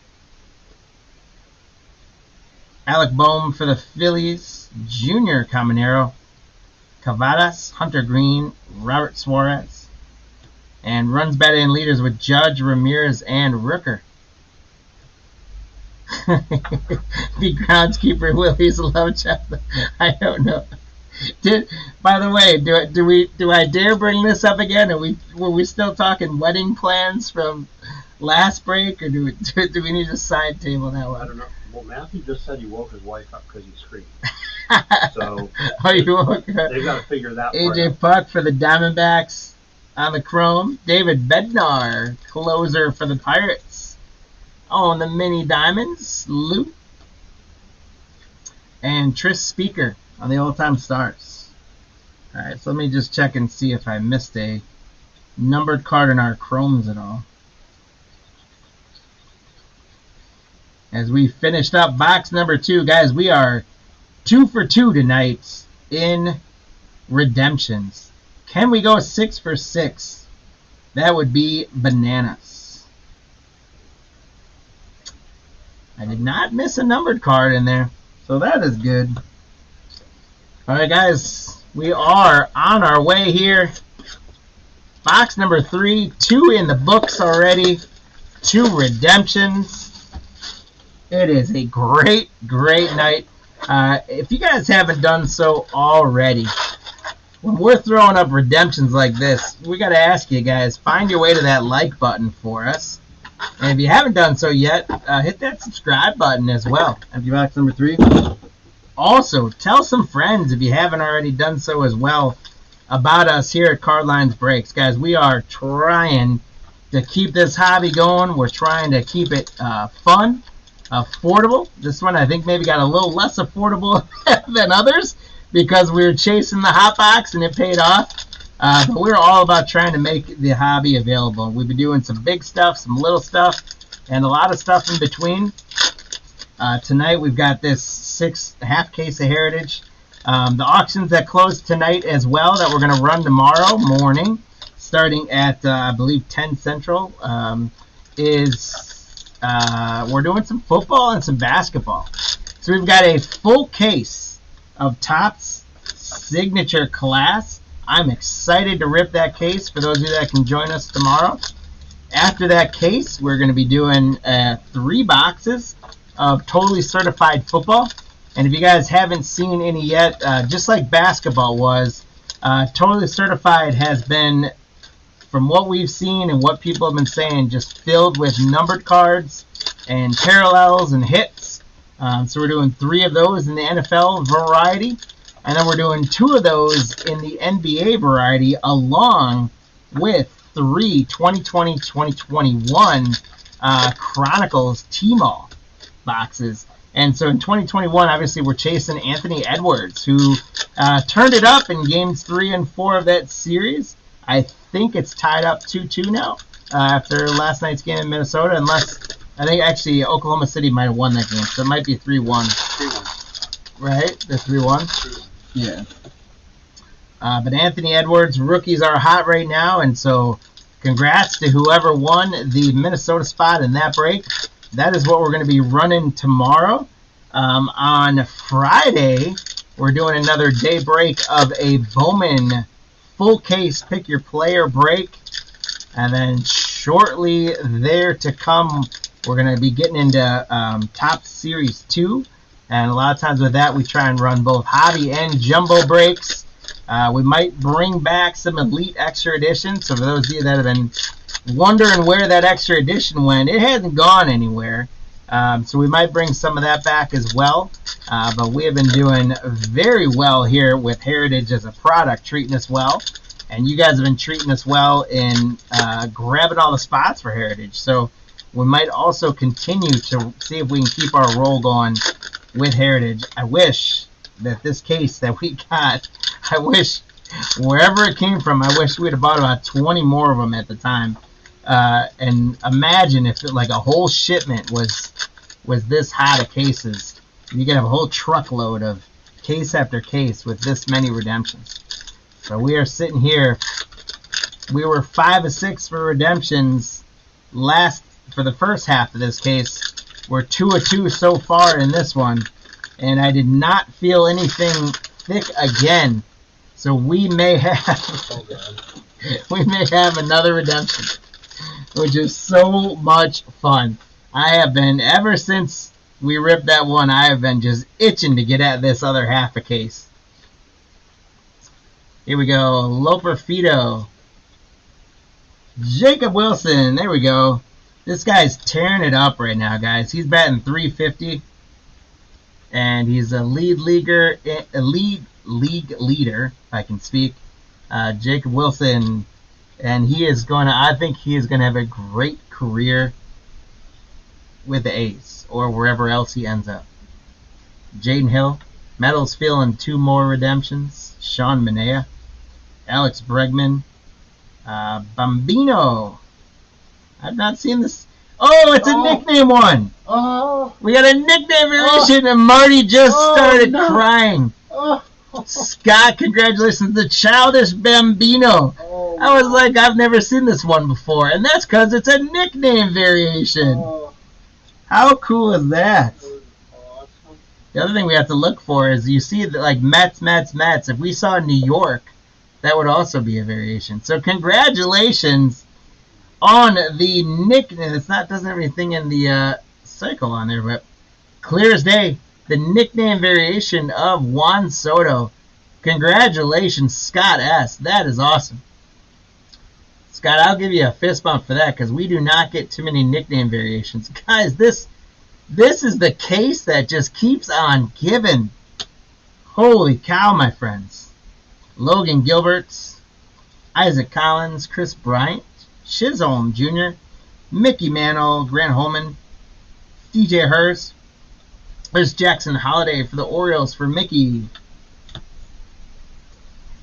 Alec Boehm for the Phillies, Junior Caminero, Cavadas, Hunter Green, Robert Suarez, and runs batted in leaders with Judge, Ramirez, and Rooker. Be groundskeeper Willie's love chapter. I don't know. By the way, do I dare bring this up again? Were we still talking wedding plans from last break, or do we need to side table that one? I don't know. Well, Matthew just said he woke his wife up because he screamed. So you woke her. They've got to figure that part AJ out. Puck for the Diamondbacks on the chrome. David Bednar, closer for the Pirates. On the mini diamonds, Lou. And Tris Speaker on the all-time stars. Alright, so let me just check and see if I missed a numbered card in our chromes at all. As we finished up box number 2, guys, we are 2 for 2 tonight in redemptions. Can we go 6 for 6? That would be bananas. I did not miss a numbered card in there, so that is good. Alright, guys, we are on our way here. Box number 3, 2 in the books already, 2 redemptions. It is a great, great night. If you guys haven't done so already, when we're throwing up redemptions like this, we got to ask you guys, find your way to that like button for us. And if you haven't done so yet, hit that subscribe button as well. Empty box number 3. Also, tell some friends if you haven't already done so as well about us here at Card Lines Breaks. Guys, we are trying to keep this hobby going. We're trying to keep it fun, affordable. This one I think maybe got a little less affordable than others because we were chasing the hot box and it paid off. But we're all about trying to make the hobby available. We've been doing some big stuff, some little stuff, and a lot of stuff in between. Tonight we've got this half case of Heritage. The auctions that close tonight as well that we're going to run tomorrow morning, starting at I believe 10 Central, is we're doing some football and some basketball. So we've got a full case of Topps signature class. I'm excited to rip that case for those of you that can join us tomorrow. After that case, we're going to be doing 3 boxes of totally certified football. And if you guys haven't seen any yet, just like basketball was, totally certified has been, from what we've seen and what people have been saying, just filled with numbered cards and parallels and hits. So we're doing 3 of those in the NFL variety. And then we're doing 2 of those in the NBA variety, along with 3 2020-2021 Chronicles T-Mall boxes. And so in 2021, obviously, we're chasing Anthony Edwards, who turned it up in games 3 and 4 of that series. I think it's tied up 2-2 now after last night's game in Minnesota, unless I think actually Oklahoma City might have won that game, so it might be 3-1. 3-1. Right? The 3-1? Yeah. But Anthony Edwards, rookies are hot right now, and so congrats to whoever won the Minnesota spot in that break. That is what we're going to be running tomorrow. On Friday, we're doing another day break of a Bowman full case pick your player break. And then shortly there to come, we're going to be getting into Top Series 2. And a lot of times with that, we try and run both hobby and jumbo breaks. We might bring back some Elite Extra Edition. So for those of you that have been wondering where that Extra Edition went, it hasn't gone anywhere. So we might bring some of that back as well. But we have been doing very well here with Heritage as a product, treating us well. And you guys have been treating us well in grabbing all the spots for Heritage. So we might also continue to see if we can keep our roll going with Heritage. I wish that this case that we got, I wish wherever it came from, I wish we'd have bought about 20 more of them at the time. And imagine if like a whole shipment was this hot of cases. You could have a whole truckload of case after case with this many redemptions. So we are sitting here. We were 5 of 6 for redemptions for the first half of this case. We're 2 of 2 so far in this one, and I did not feel anything thick again. So we may have another redemption, which is so much fun. I have been, ever since we ripped that one, I have been just itching to get at this other half a case. Here we go, Loper Fido. Jacob Wilson, there we go. This guy's tearing it up right now, guys. He's batting .350, and he's a league leader, if I can speak. Jacob Wilson, and I think he is going to have a great career with the A's or wherever else he ends up. Jaden Hill, Metals feeling 2 more redemptions. Sean Manea, Alex Bregman, Bambino. I've not seen this. Oh, it's a nickname one. Oh. We got a nickname variation, and Marty just started crying. Scott, congratulations, the Childish Bambino. I was like, I've never seen this one before, and that's because it's a nickname variation. How cool is that? The other thing we have to look for is you see that like Mets. If we saw New York, that would also be a variation. So congratulations on the nickname. Doesn't have anything in the cycle on there, but clear as day, the nickname variation of Juan Soto. Congratulations, Scott S. That is awesome. Scott, I'll give you a fist bump for that because we do not get too many nickname variations. Guys, this is the case that just keeps on giving. Holy cow, my friends. Logan Gilberts, Isaac Collins, Chris Bryant, Chisholm Jr., Mickey Mantle, Grant Holman, DJ Hurst. There's Jackson Holiday for the Orioles for Mickey.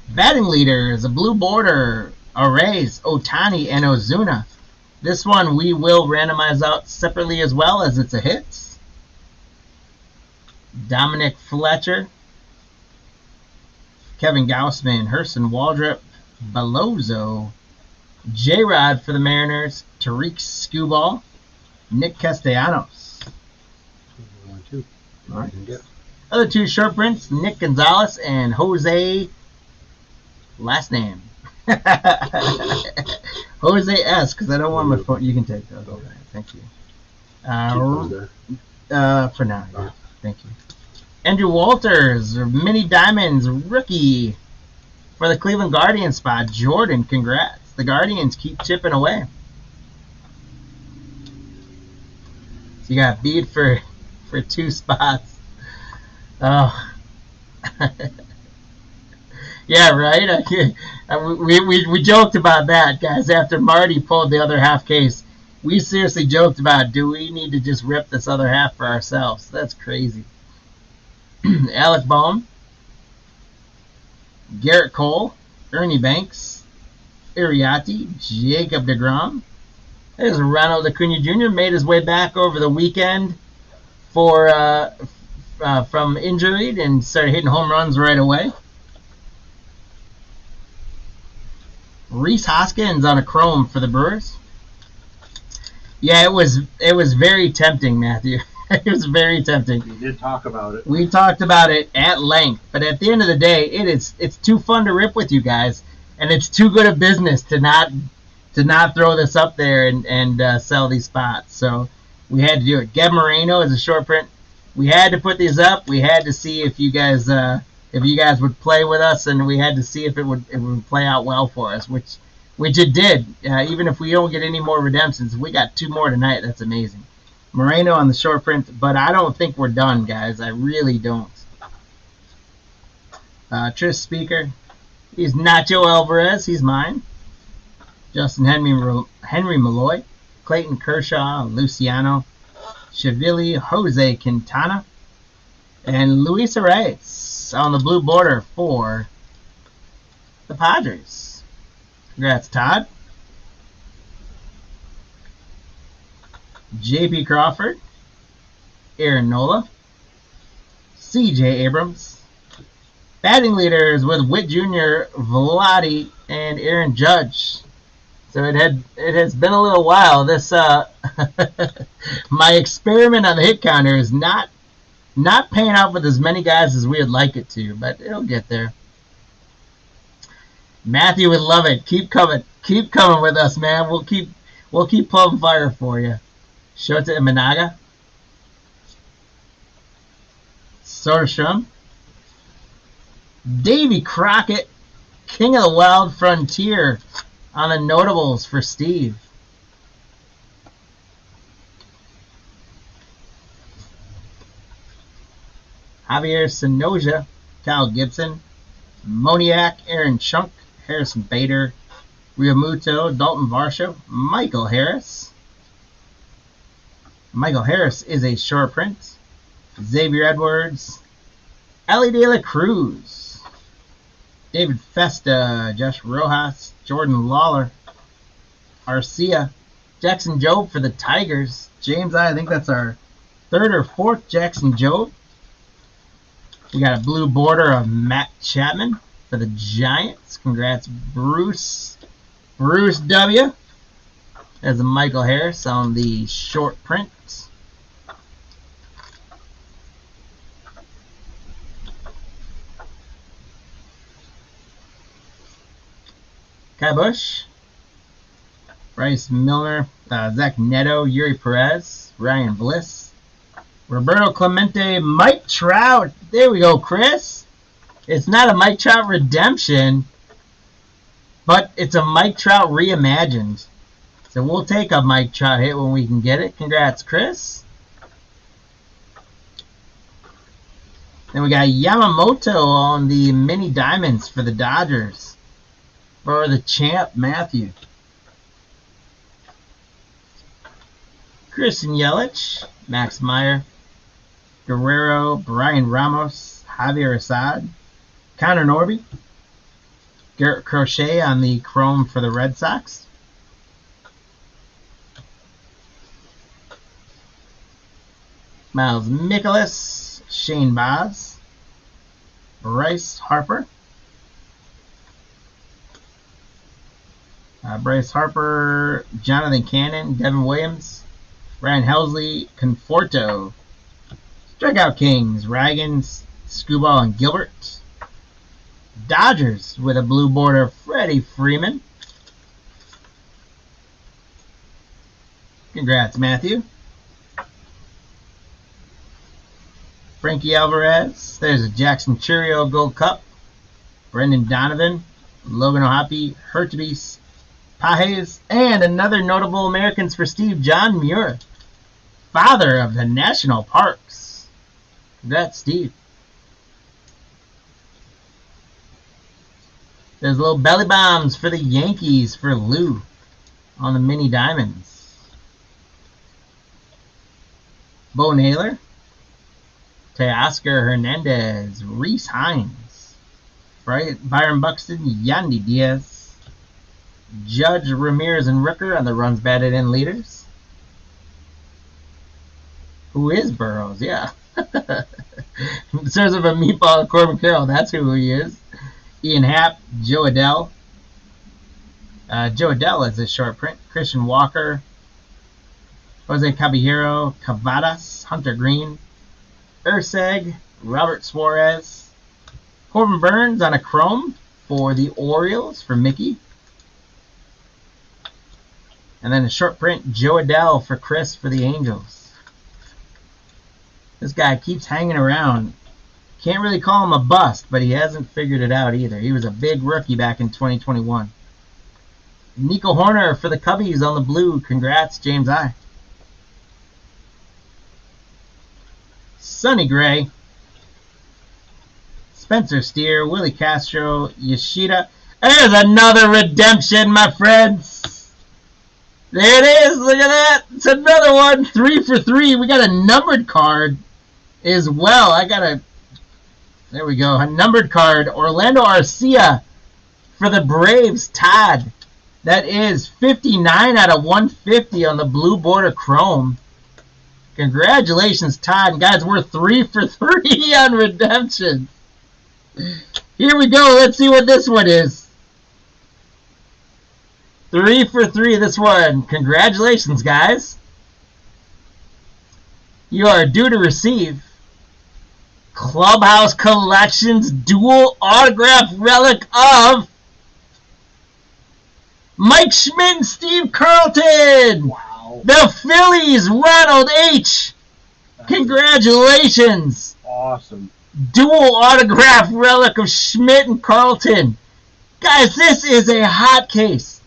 Batting leaders, a blue border, Arrays, Otani, and Ozuna. This one we will randomize out separately as well as it's a hit. Dominic Fletcher, Kevin Gausman, Hurston Waldrop, Belozo, J-Rod for the Mariners, Tariq Skubal, Nick Castellanos. All right. Other 2 short prints, Nick Gonzalez and Jose, last name. Jose S, because I don't want my phone. You can take those. Okay. Thank you. For now, yeah. Thank you. Andrew Walters, Mini Diamonds, rookie for the Cleveland Guardians spot. Jordan, congrats. The Guardians keep chipping away. So you got beat for 2 spots. Oh. Yeah, right? We joked about that, guys, after Marty pulled the other half case. We seriously joked about, do we need to just rip this other half for ourselves? That's crazy. Alec Bohm, Garrett Cole, Ernie Banks, Iriati, Jacob deGrom. There's Ronald Acuna Jr. made his way back over the weekend from injury and started hitting home runs right away. Rhys Hoskins on a chrome for the Brewers. Yeah, it was very tempting, Matthew. It was very tempting. We did talk about it. We talked about it at length, but at the end of the day, it's too fun to rip with you guys, and it's too good a business to not throw this up there and sell these spots. So we had to do it. Gab Moreno is a short print. We had to put these up. We had to see if you guys would play with us, and we had to see if it would play out well for us, which it did. Even if we don't get any more redemptions, we got 2 more tonight. That's amazing. Moreno on the short print, but I don't think we're done, guys. I really don't. Tris Speaker. He's Nacho Alvarez. He's mine. Justin Henry Malloy. Clayton Kershaw. Luciano. Chevili Jose Quintana. And Luis Reyes on the blue border for the Padres. Congrats, Todd. J.P. Crawford, Aaron Nola, C.J. Abrams. Batting leaders with Witt Jr., Vladi, and Aaron Judge. So it has been a little while. This my experiment on the hit counter is not paying out with as many guys as we would like it to, but it'll get there. Matthew would love it. Keep coming with us, man. We'll keep pumping fire for you. Shota Imanaga, Soderstrom, Davy Crockett, King of the Wild Frontier on the notables for Steve. Javier Sonoja, Kyle Gibson, Moniak, Aaron Chunk, Harrison Bader, Riomuto, Dalton Varsho, Michael Harris. Michael Harris is a short print. Xavier Edwards, Ellie De La Cruz, David Festa, Josh Rojas, Jordan Lawler, Arcia, Jackson Jobe for the Tigers. James, I think that's our 3rd or 4th Jackson Jobe. We got a blue border of Matt Chapman for the Giants. Congrats, Bruce W. There's a Michael Harris on the short print. Kai Bush, Bryce Milner, Zach Neto, Yuri Perez, Ryan Bliss, Roberto Clemente, Mike Trout. There we go, Chris. It's not a Mike Trout redemption, but it's a Mike Trout reimagined. So we'll take a Mike Trout hit when we can get it. Congrats, Chris. Then we got Yamamoto on the mini diamonds for the Dodgers. For the champ, Matthew. Christian Yelich, Max Meyer, Guerrero, Brian Ramos, Javier Assad, Connor Norby, Garrett Crochet on the chrome for the Red Sox. Miles Mikolas, Shane Baz, Bryce Harper, Jonathan Cannon, Devin Williams, Ryan Helsley, Conforto, Strikeout Kings, Ragans, Scuball, and Gilbert. Dodgers with a blue border, Freddie Freeman. Congrats, Matthew. Frankie Alvarez. There's a Jackson Churio Gold Cup. Brendan Donovan, Logan O'Hoppe, Hurtubise, Pajes, and another notable Americans for Steve, John Muir, father of the national parks. Congrats, Steve. There's little belly bombs for the Yankees for Lou on the mini diamonds. Bo Naylor, Teoscar Hernandez, Reese Hines, Byron Buxton, Yandy Diaz, Judge Ramirez and Rooker on the runs batted in leaders. Who is Burrows? Yeah. Serves of a meatball, Corbin Carroll. That's who he is. Ian Happ, Joe Adell. Joe Adell is a short print. Christian Walker, Jose Caballero, Cavadas, Hunter Green, Urseg, Robert Suarez, Corbin Burns on a chrome for the Orioles for Mickey. And then a short print, Joe Adell for Chris for the Angels. This guy keeps hanging around. Can't really call him a bust, but he hasn't figured it out either. He was a big rookie back in 2021. Nico Horner for the Cubbies on the blue. Congrats, James I. Sonny Gray, Spencer Steer, Willie Castro, Yoshida. There's another redemption, my friends. There it is. Look at that. It's another one. 3 for 3. We got a numbered card as well. There we go. A numbered card. Orlando Arcia for the Braves. Todd. That is 59 out of 150 on the blue border chrome. Congratulations, Todd. Guys, we're 3 for 3 on redemption. Here we go. Let's see what this one is. 3 for 3 this one. Congratulations, guys. You are due to receive Clubhouse Collections dual autograph relic of Mike Schmidt and Steve Carlton. Wow. The Phillies, Ronald H. Congratulations. Awesome. Dual autograph relic of Schmidt and Carlton. Guys, this is a hot case.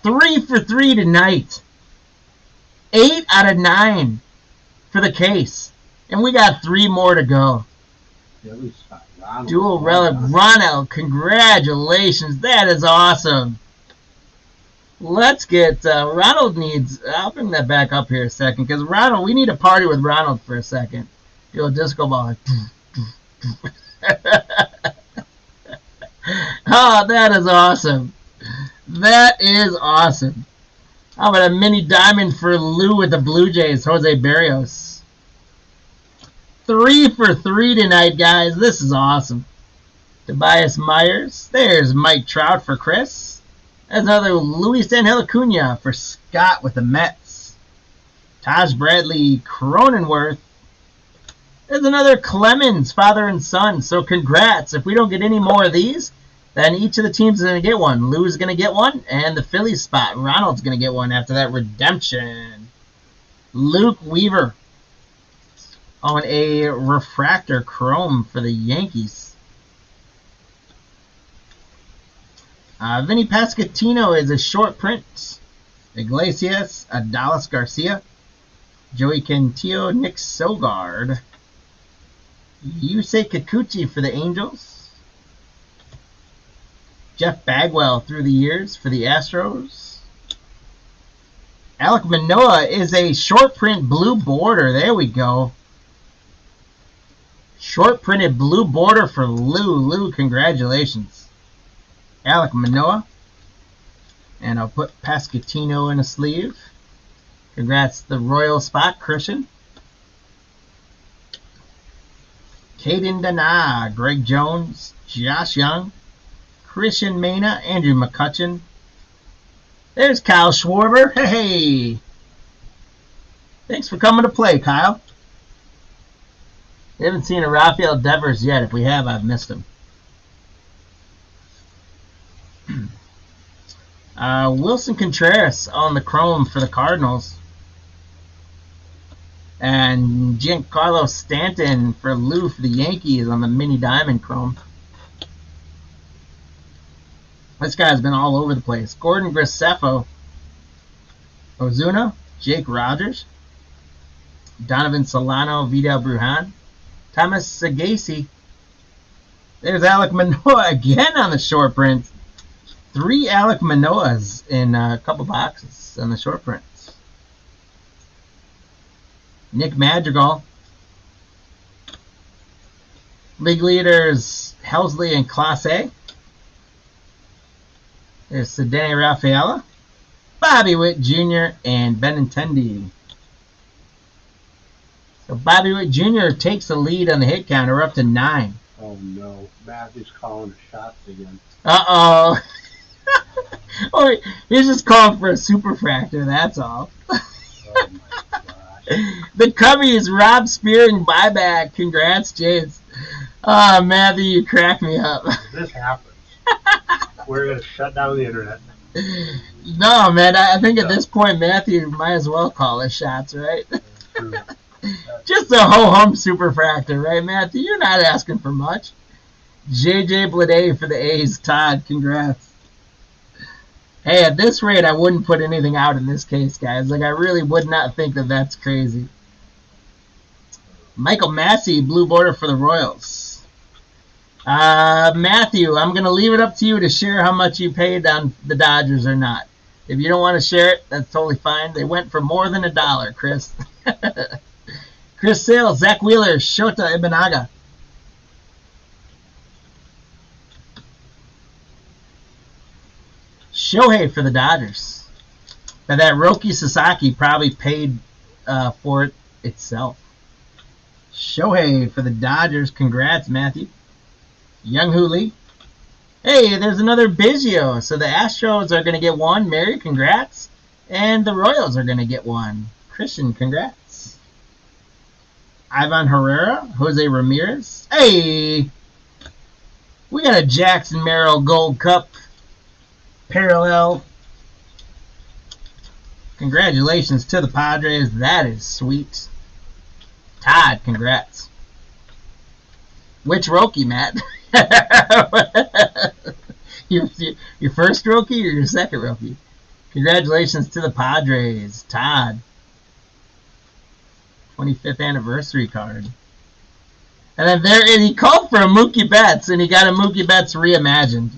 3 for 3 tonight. 8 out of 9 for the case. And we got 3 more to go. Dual relic. Ronald, congratulations. That is awesome. Let's get Ronald needs. I'll bring that back up here a second because Ronald, we need to party with Ronald for a second. Do a disco ball. Oh, that is awesome. That is awesome. How about a mini diamond for Lou with the Blue Jays, Jose Barrios. 3 for 3 tonight, guys. This is awesome. Tobias Myers. There's Mike Trout for Chris. There's another Luis Angel Acuna for Scott with the Mets. Taj Bradley Cronenworth. There's another Clemens, father and son. So congrats. If we don't get any more of these, then each of the teams is going to get one. Lou's going to get one, and the Phillies spot. Ronald's going to get one after that redemption. Luke Weaver on a refractor chrome for the Yankees. Vinny Pasquantino is a short print. Iglesias, Adalis Garcia, Joey Cantillo, Nick Sogard, Yusei Kikuchi for the Angels, Jeff Bagwell through the years for the Astros. Alek Manoah is a short print blue border. There we go. Short printed blue border for Lou. Lou, congratulations. Alek Manoah. And I'll put Pasquantino in a sleeve. Congrats to the Royal spot, Christian. Caden Dana, Greg Jones, Josh Young, Christian Mena, Andrew McCutcheon. There's Kyle Schwarber. Hey! Thanks for coming to play, Kyle. We haven't seen a Rafael Devers yet. If we have, I've missed him. Wilson Contreras on the chrome for the Cardinals. And Giancarlo Stanton for Lou for the Yankees on the mini diamond chrome. This guy's been all over the place. Gordon Graceffo, Ozuna, Jake Rogers, Donovan Solano, Vidal Brujan, Thomas Sagasi. There's Alek Manoah again on the short print. 3 Alek Manoahs in a couple boxes on the short prints. Nick Madrigal. League leaders Helsley and Clase. There's Cedene Rafaela, Bobby Witt Jr., and Benintendi. So Bobby Witt Jr. takes the lead on the hit counter. We're up to 9. Oh no, Matthew's calling the shots again. Uh-oh. Oh, he's just calling for a superfractor, that's all. Oh my gosh. The Cubbies, Rob Spearing buyback. Congrats, James. Oh, Matthew, you crack me up. If this happens, we're going to shut down the internet. No, man, I think at this point, Matthew might as well call his shots, right? Just a ho-hum superfractor, right, Matthew? You're not asking for much. JJ Bleday for the A's. Todd, congrats. Hey, at this rate, I wouldn't put anything out in this case, guys. Like, I really would not think that that's crazy. Michael Massey, blue border for the Royals. Matthew, I'm going to leave it up to you to share how much you paid on the Dodgers or not. If you don't want to share it, that's totally fine. They went for more than $1, Chris. Chris Sale, Zach Wheeler, Shota Ibanaga. Shohei for the Dodgers. Now that Roki Sasaki probably paid for it itself. Shohei for the Dodgers. Congrats, Matthew. Young Lee. Hey, there's another Biggio. So the Astros are going to get one. Mary, congrats. And the Royals are going to get one. Christian, congrats. Ivan Herrera. Jose Ramirez. Hey! We got a Jackson Merrill Gold Cup parallel. Congratulations to the Padres. That is sweet. Todd, congrats. Which Roki, Matt? your first Roki or your second Roki? Congratulations to the Padres. Todd. 25th anniversary card. And then he called for a Mookie Betts, and he got a Mookie Betts reimagined.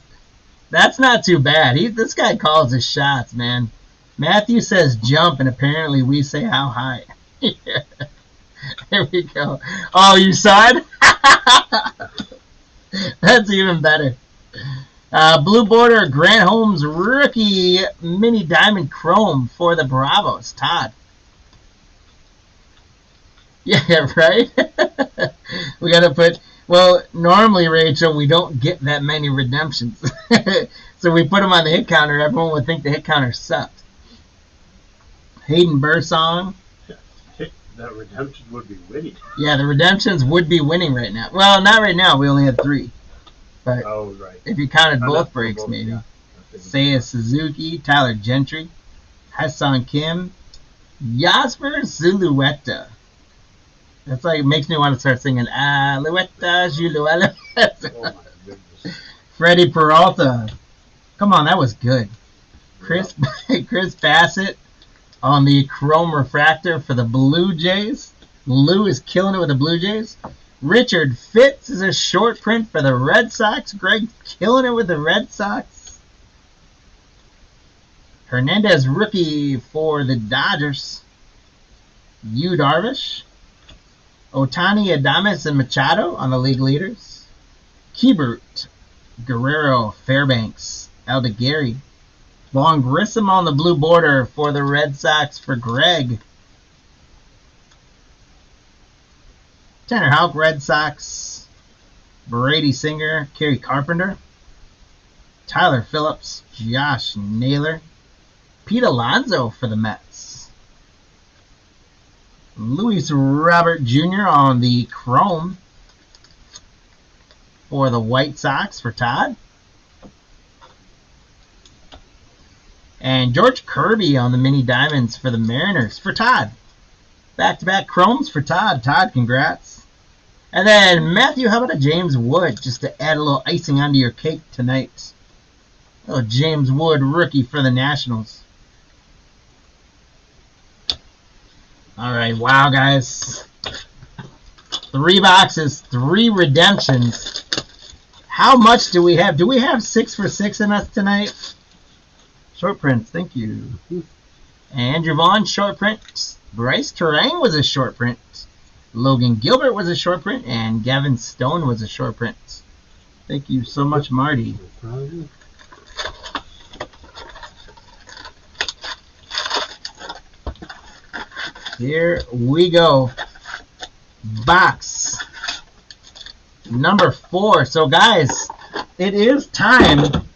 That's not too bad. This guy calls his shots, man. Matthew says jump, and apparently we say how high. There we go. Oh, you saw it? That's even better. Blue border, Grant Holmes rookie mini diamond chrome for the Bravos. Todd. Yeah, right? We got to put... Well, normally, Rachel, we don't get that many redemptions. So we put them on the hit counter. Everyone would think the hit counter sucked. Hayden Bursong. That redemption would be winning. Yeah, the redemptions would be winning right now. Well, not right now. We only had 3. But right. If you counted both breaks, maybe. Yeah. Seiya Suzuki, Tyler Gentry, Hassan Kim, Yasper Zulueta. That's like, it makes me want to start singing Alouetta, Zulueta. Oh my goodness. Freddie Peralta. Come on, that was good. Chris Bassett on the Chrome Refractor for the Blue Jays. Lou is killing it with the Blue Jays. Richard Fitz is a short print for the Red Sox. Greg killing it with the Red Sox. Hernandez rookie for the Dodgers. Yu Darvish. Otani, Adames, and Machado on the league leaders. Keibert, Guerrero, Fairbanks, Aldegary. Long Grissom on the blue border for the Red Sox for Greg. Tanner Houck, Red Sox. Brady Singer, Kerry Carpenter. Tyler Phillips, Josh Naylor. Pete Alonso for the Mets. Luis Robert Jr. on the Chrome for the White Sox for Todd. And George Kirby on the Mini Diamonds for the Mariners for Todd. Back-to-back Chromes for Todd. Todd, congrats. And then, Matthew, how about a James Wood, just to add a little icing onto your cake tonight? A little James Wood rookie for the Nationals. All right, wow, guys. 3 boxes, 3 redemptions. How much do we have? Do we have 6 for 6 in us tonight? Short prints, thank you. Andrew Vaughn, short prints. Bryce Terang was a short print. Logan Gilbert was a short print, and Gavin Stone was a short print. Thank you so much, Marty. Here we go. Box number 4. So, guys, it is time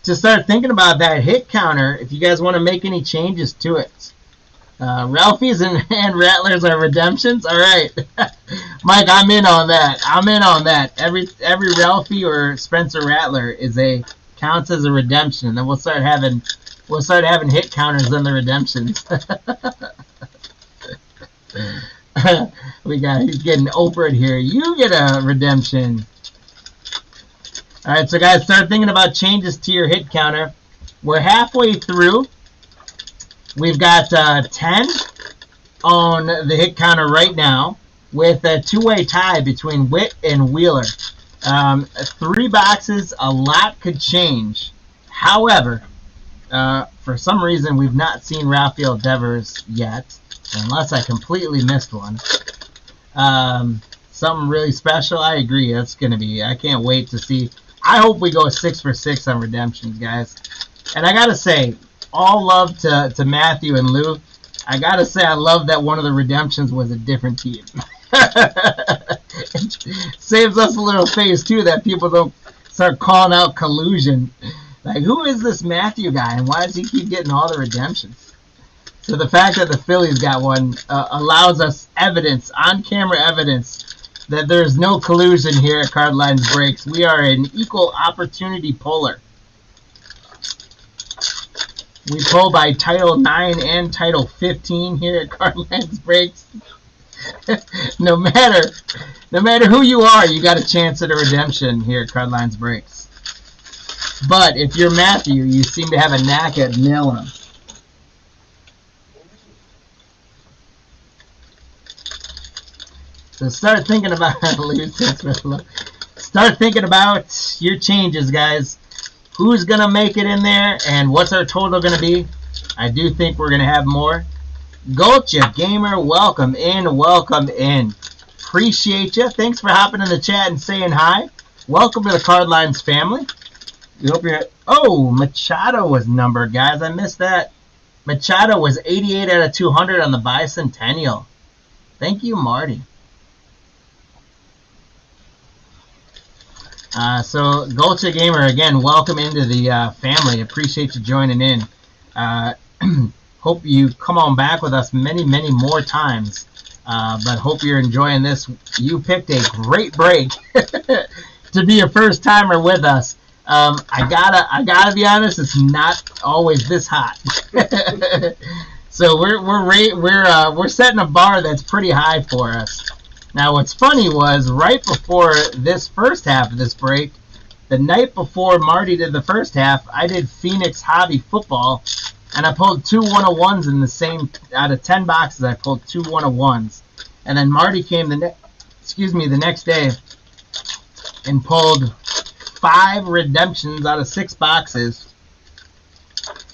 to start thinking about that hit counter if you guys want to make any changes to it. Ralphie's and Rattlers are redemptions. All right, Mike, I'm in on that. Every Ralphie or Spencer Rattler counts as a redemption, and then we'll start having hit counters on the redemptions. He's getting Oprah here. You get a redemption. All right, so guys, start thinking about changes to your hit counter. We're halfway through. We've got 10 on the hit counter right now, with a two-way tie between Witt and Wheeler. 3 boxes, a lot could change. However, for some reason, we've not seen Rafael Devers yet, unless I completely missed one. Something really special. I agree. That's going to be. I can't wait to see. I hope we go 6 for 6 on redemptions, guys. And I gotta say, all love to Matthew and Lou. I gotta say, I love that one of the redemptions was a different team. Saves us a little face too, that people don't start calling out collusion. Like, who is this Matthew guy, and why does he keep getting all the redemptions? So the fact that the Phillies got one allows us evidence, on-camera evidence, that there's no collusion here at Card Lines Breaks. We are an equal opportunity puller. We pull by Title 9 and Title 15 here at Card Lines Breaks. no matter who you are, you got a chance at a redemption here at Card Lines Breaks. But if you're Matthew, you seem to have a knack at nailing them. So start thinking about your changes, guys. Who's going to make it in there, and what's our total going to be? I do think we're going to have more. Gotcha Gamer, welcome in. Appreciate you. Thanks for hopping in the chat and saying hi. Welcome to the Card Lines family. We hope you're... Oh, Machado was numbered, guys. I missed that. Machado was 88 out of 200 on the Bicentennial. Thank you, Marty. So, Gotcha Gamer, again, welcome into the family. Appreciate you joining in. Hope you come on back with us many, many more times. But hope you're enjoying this. You picked a great break to be a first timer with us. I gotta be honest, it's not always this hot. So we're setting a bar that's pretty high for us. Now, what's funny was, right before this first half of this break, the night before Marty did the first half, I did Phoenix Hobby Football, and I pulled 2 101s in the same, out of 10 boxes, I pulled 2 101s. And then Marty came the next day and pulled 5 redemptions out of 6 boxes.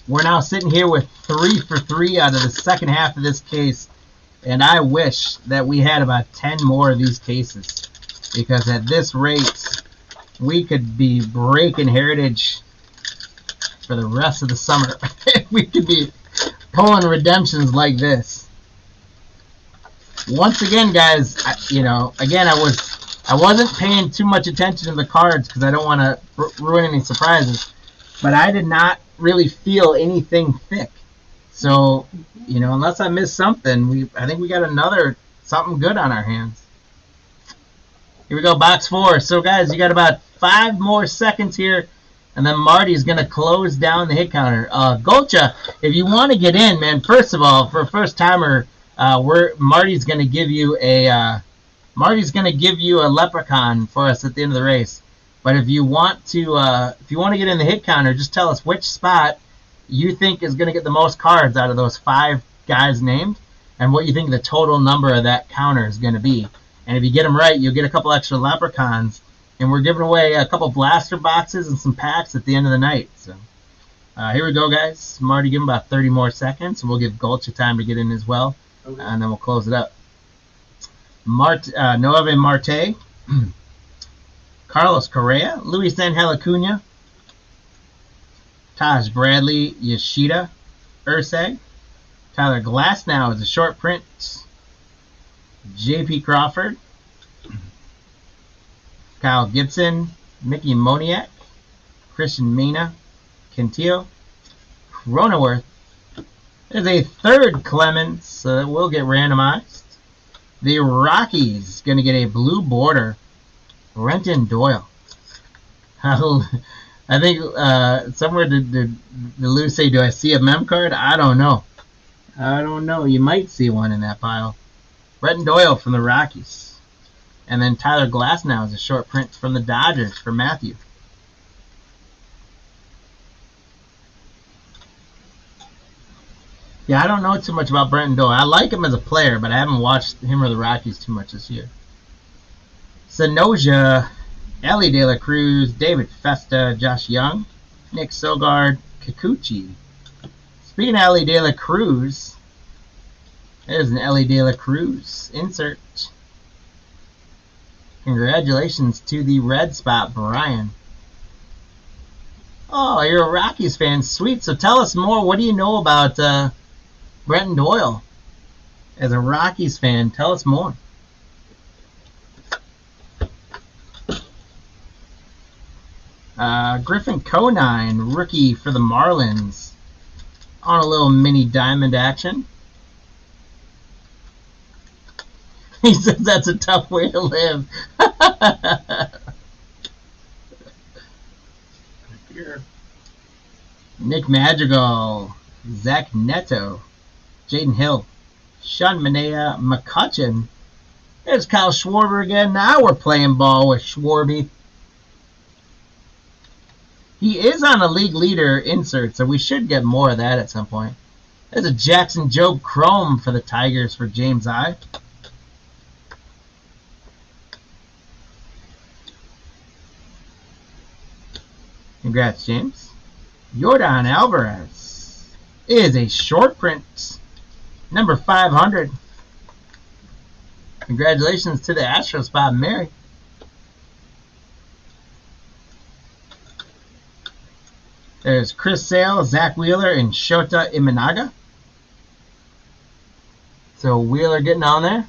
We're now sitting here with 3 for 3 out of the second half of this case. And I wish that we had about 10 more of these cases, because at this rate, we could be breaking Heritage for the rest of the summer. We could be pulling redemptions like this. Once again, guys, I wasn't paying too much attention to the cards because I don't want to ruin any surprises, but I did not really feel anything thick. So, unless I missed something, I think we got something good on our hands. Here we go, box 4. So, guys, you got about 5 more seconds here, and then Marty's going to close down the hit counter. Gotcha, if you want to get in, man, first of all, for a first-timer, Marty's going to give you a leprechaun for us at the end of the race. But if you want to get in the hit counter, just tell us which spot you think is going to get the most cards out of those 5 guys named, and what you think the total number of that counter is going to be. And if you get them right, you'll get a couple extra leprechauns, and we're giving away a couple blaster boxes and some packs at the end of the night. So Here we go, guys. Marty, give him about 30 more seconds, and we'll give Gulch a time to get in as well, Okay. and then we'll close it up. Noeve Marte, Carlos Correa, Luis Angel Acuna, Taj Bradley, Yoshida, Urseg, Tyler Glasnow is a short print, J.P. Crawford, Kyle Gibson, Mickey Moniak, Christian Mena, Quintillo, Cronenworth. There's a third Clemens, so that will get randomized. The Rockies going to get a blue border, Renton Doyle. I think somewhere did Lou say, do I see a mem card? I don't know. You might see one in that pile. Renton Doyle from the Rockies. And then Tyler Glasnow is a short print from the Dodgers for Matthew. Yeah, I don't know too much about Brenton Doyle. I like him as a player, but I haven't watched him or the Rockies too much this year. Sanoja, Ellie De La Cruz, David Festa, Josh Young, Nick Sogard, Kikuchi. Speaking of Ellie De La Cruz, there's an Ellie De La Cruz insert. Congratulations to the red spot, Brian. Oh, you're a Rockies fan. Sweet. So tell us more. What do you know about Brenton Doyle? As a Rockies fan, tell us more. Griffin Conine, rookie for the Marlins, on a little mini diamond action. He says that's a tough way to live. Nick Madrigal, Zach Neto, Jaden Hill, Sean Manea, McCutcheon. There's Kyle Schwarber again. Now we're playing ball with Schwarby. He is on a league leader insert, so we should get more of that at some point. There's a Jackson Jobe Chrome for the Tigers for James I. Congrats, James. Yordan Alvarez is a short print, number 500. Congratulations to the Astros, Bob Mary. There's Chris Sale, Zach Wheeler, and Shota Imanaga. So Wheeler getting on there.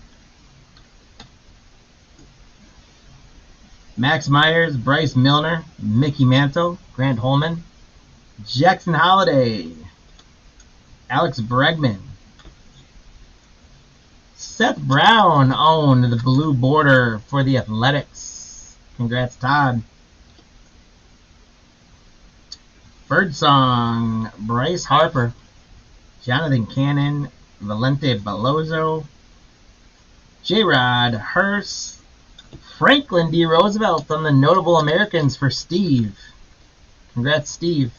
Max Myers, Bryce Milner, Mickey Mantle, Grant Holman, Jackson Holiday, Alex Bregman. Seth Brown owned the blue border for the Athletics. Congrats, Todd. Birdsong, Bryce Harper, Jonathan Cannon, Valente Belozo, J-Rod, Hurst, Franklin D. Roosevelt on the Notable Americans for Steve. Congrats, Steve.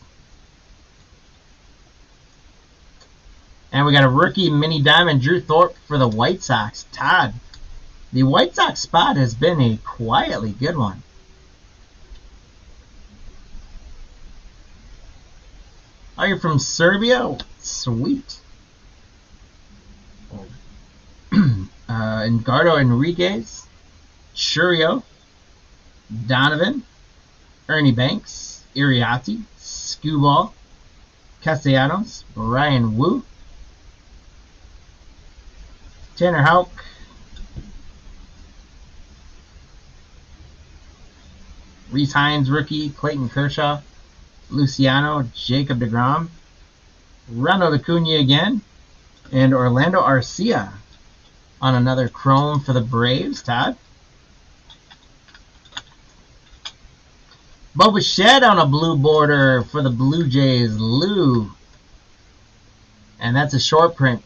And we got a rookie mini diamond, Drew Thorpe for the White Sox. Todd, the White Sox spot has been a quietly good one. Oh, you're from Serbia? Sweet. Edgardo Enriquez, Churio, Donovan, Ernie Banks, Iriati, Skewball, Castellanos, Ryan Wu, Tanner Houck, Reese Hines rookie, Clayton Kershaw, Luciano, Jacob deGrom, Ronald Acuna again, and Orlando Arcia on another chrome for the Braves. Todd. Bo Bichette on a blue border for the Blue Jays. Lou. And that's a short print.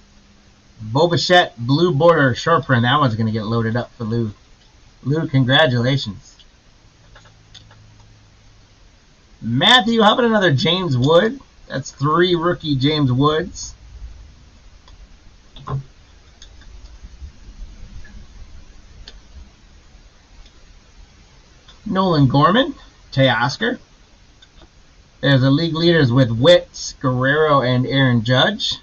Bo Bichette, blue border, short print. That one's going to get loaded up for Lou. Lou, congratulations. Matthew, how about another James Wood? That's 3 rookie James Woods. Nolan Gorman, Teoscar, There's the league leaders with Witt, Guerrero, and Aaron Judge.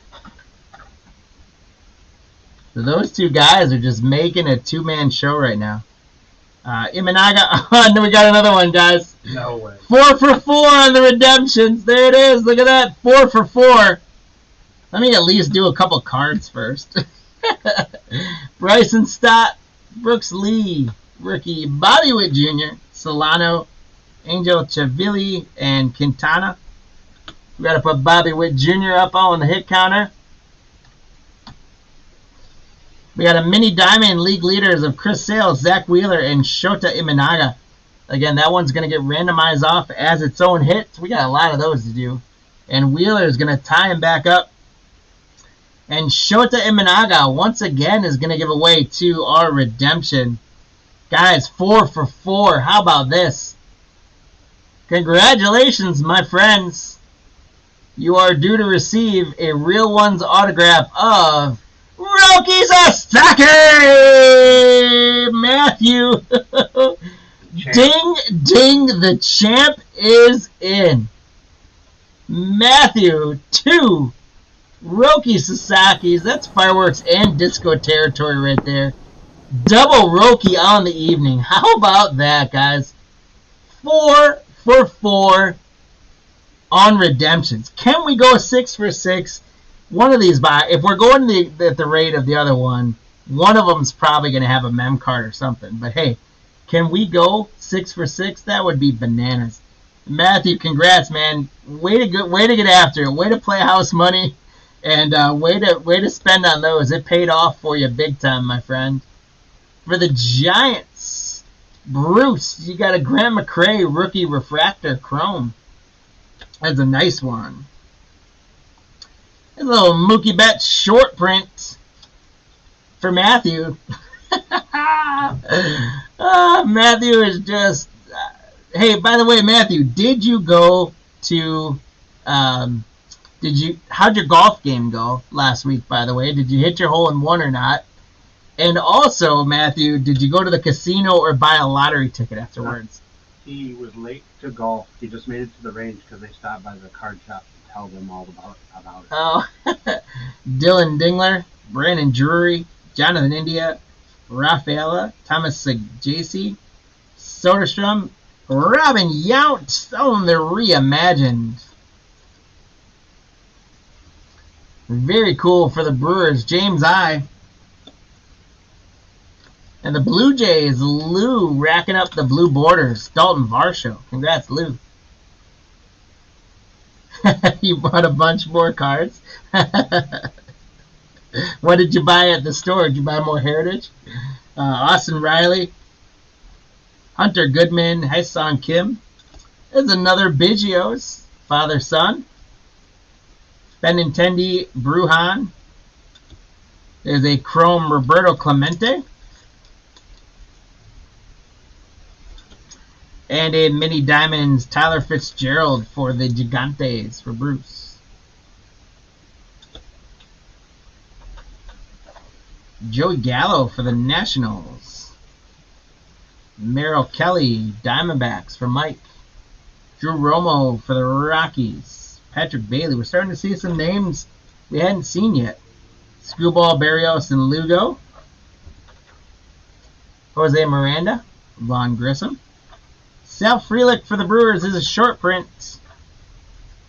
So those two guys are just making a two-man show right now. Imanaga, and then we got another one, guys. No way. 4 for 4 on the redemptions. There it is. Look at that. 4 for 4. Let me at least do a couple cards first. Bryson Stott, Brooks Lee, rookie Bobby Witt Jr., Solano, Angel Chavilli, and Quintana. We got to put Bobby Witt Jr. up on the hit counter. We got a mini diamond league leaders of Chris Sales, Zach Wheeler, and Shota Imanaga. Again, that one's going to get randomized off as its own hit. We got a lot of those to do. And Wheeler is going to tie him back up. And Shota Imanaga, once again, is going to give away to our redemption. Guys, 4 for 4. How about this? Congratulations, my friends. You are due to receive a Real Ones autograph of Roki Sasaki! Matthew! Ding, ding, the champ is in. Matthew, 2 Roki Sasaki's. That's fireworks and disco territory right there. Double Roki on the evening. How about that, guys? 4 for 4 on redemptions. Can we go 6 for 6? One of these, if we're going at the rate of the other one of them's probably going to have a mem card or something. But hey, can we go 6 for 6? That would be bananas. Matthew, congrats, man. Way to get after it. Way to play house money, and way to spend on those. It paid off for you big time, my friend. For the Giants, Bruce, you got a Grant McCray rookie refractor chrome. That's a nice one. A little Mookie Betts short print for Matthew. Matthew is just... hey, by the way, Matthew, did you go to... how'd your golf game go last week, by the way? Did you hit your hole-in-one or not? And also, Matthew, did you go to the casino or buy a lottery ticket afterwards? He was late to golf. He just made it to the range because they stopped by the card shop to tell them all about it. Oh, Dylan Dingler, Brandon Drury, Jonathan India, Rafaela, Thomas Sagasi, Soderstrom, Robin Yount. Some of them they're reimagined. Very cool for the Brewers. James I. And the Blue Jays, Lou, racking up the blue borders. Dalton Varsho. Congrats, Lou. You bought a bunch more cards? What did you buy at the store? Did you buy more Heritage? Austin Riley. Hunter Goodman. Haesung Kim. There's another Biggio's. Father-son. Benintendi Brujan. There's a Chrome Roberto Clemente. And a Mini Diamonds Tyler Fitzgerald for the Gigantes for Bruce. Joey Gallo for the Nationals. Merrill Kelly, Diamondbacks for Mike. Drew Romo for the Rockies. Patrick Bailey. We're starting to see some names we hadn't seen yet. Screwball, Barrios, and Lugo. Jose Miranda, Vaughn Grissom. Sal Frelick for the Brewers is a short print.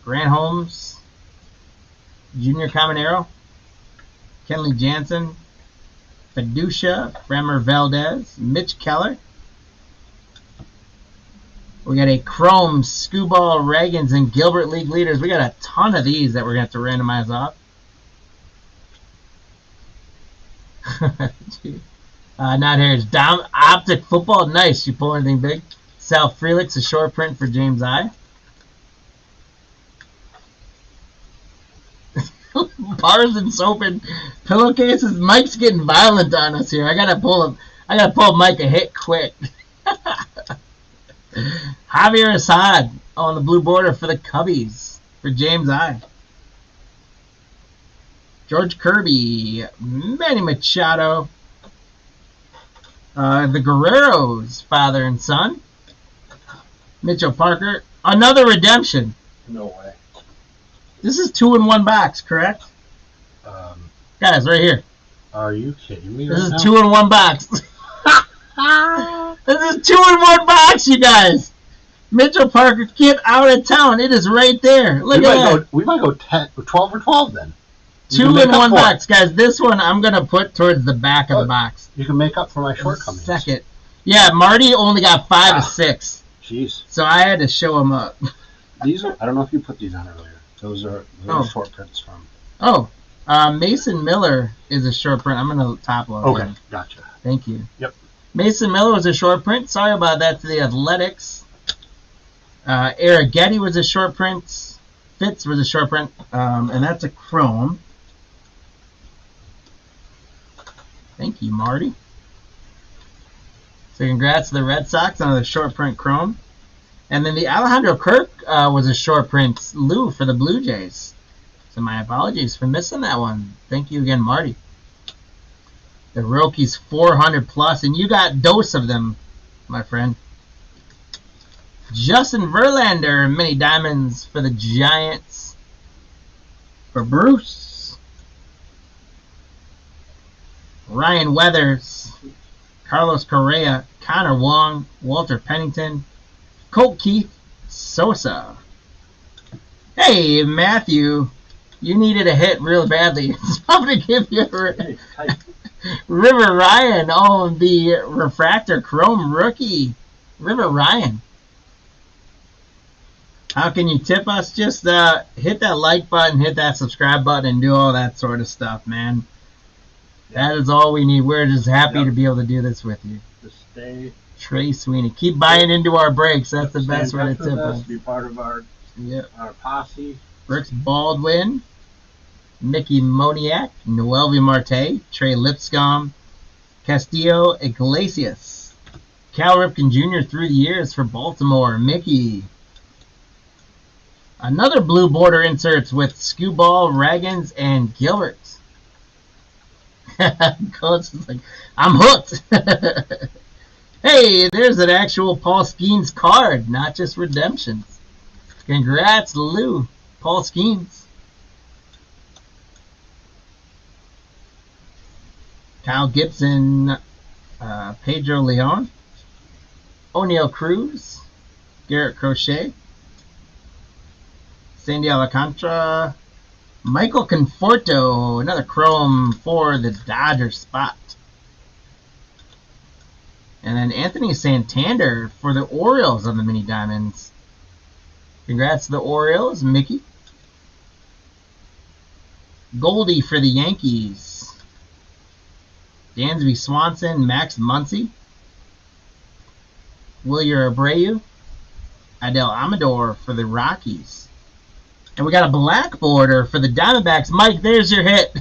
Grant Holmes. Junior Caminero. Kenley Jansen. Fiducia. Framber Valdez. Mitch Keller. We got a Chrome, Screwball, Reagans, and Gilbert League leaders. We got a ton of these that we're going to have to randomize off. Not here. It's Optic Football. Nice. You pull anything big? Sal Frelick's a short print for James I. Bars and soap and pillowcases. Mike's getting violent on us here. I gotta pull Mike a hit quick. Javier Assad on the blue border for the Cubbies for James I. George Kirby, Manny Machado, the Guerreros, father and son. Mitchell Parker, another redemption. No way. This is 2 in 1 box, correct? Guys, right here. Are you kidding me? This is 2 in 1 box. This is 2 in 1 box, you guys. Mitchell Parker, get out of town. It is right there. Look at that. We might go 12 or 12 then. 2 in 1 box, guys. This one I'm gonna put towards the back of the box. You can make up for my shortcomings. Second. Yeah, Marty only got 5 of 6. Jeez. So I had to show him up. These are. I don't know if you put these on earlier. Those are short prints from. Oh, Mason Miller is a short print. I'm gonna top load. Okay, him. gotcha. Thank you. Yep. Mason Miller was a short print. Sorry about that to the Athletics. Eric Getty was a short print. Fitz was a short print, and that's a chrome. Thank you, Marty. So congrats to the Red Sox on the short print chrome. And then the Alejandro Kirk was a short print Lou for the Blue Jays. So my apologies for missing that one. Thank you again, Marty. The Rockies 400 plus, and you got dose of them, my friend. Justin Verlander, mini diamonds for the Giants. For Bruce. Ryan Weathers. Carlos Correa. Connor Wong. Walter Pennington. Colt Keith. Sosa. Hey, Matthew. You needed a hit real badly. So I'm going to give you a River Ryan. Oh, the Refractor Chrome rookie. River Ryan. How can you tip us? Just hit that like button, hit that subscribe button, and do all that sort of stuff, man. That is all we need. We're just happy to be able to do this with you. Just stay. Trey Sweeney. Keep buying into our breaks. That's the best way to tip us. Be part of our posse. Brooks Baldwin. Mickey Moniak. Noelvi Marte. Trey Lipscomb. Castillo Iglesias. Cal Ripken Jr. through the years for Baltimore. Mickey. Another blue border inserts with Skewball, Raggins, and Gilbert. Coach is like, I'm hooked. Hey, there's an actual Paul Skeens card, not just redemptions. Congrats, Lou. Paul Skeens. Kyle Gibson, Pedro Leon. O'Neal Cruz. Garrett Crochet. Sandy Alcantara. Michael Conforto, another chrome for the Dodgers spot. And then Anthony Santander for the Orioles on the mini diamonds. Congrats to the Orioles, Mickey. Goldie for the Yankees. Dansby Swanson, Max Muncy. Wilyer Abreu. Adel Amador for the Rockies. And we got a black border for the Diamondbacks. Mike, there's your hit.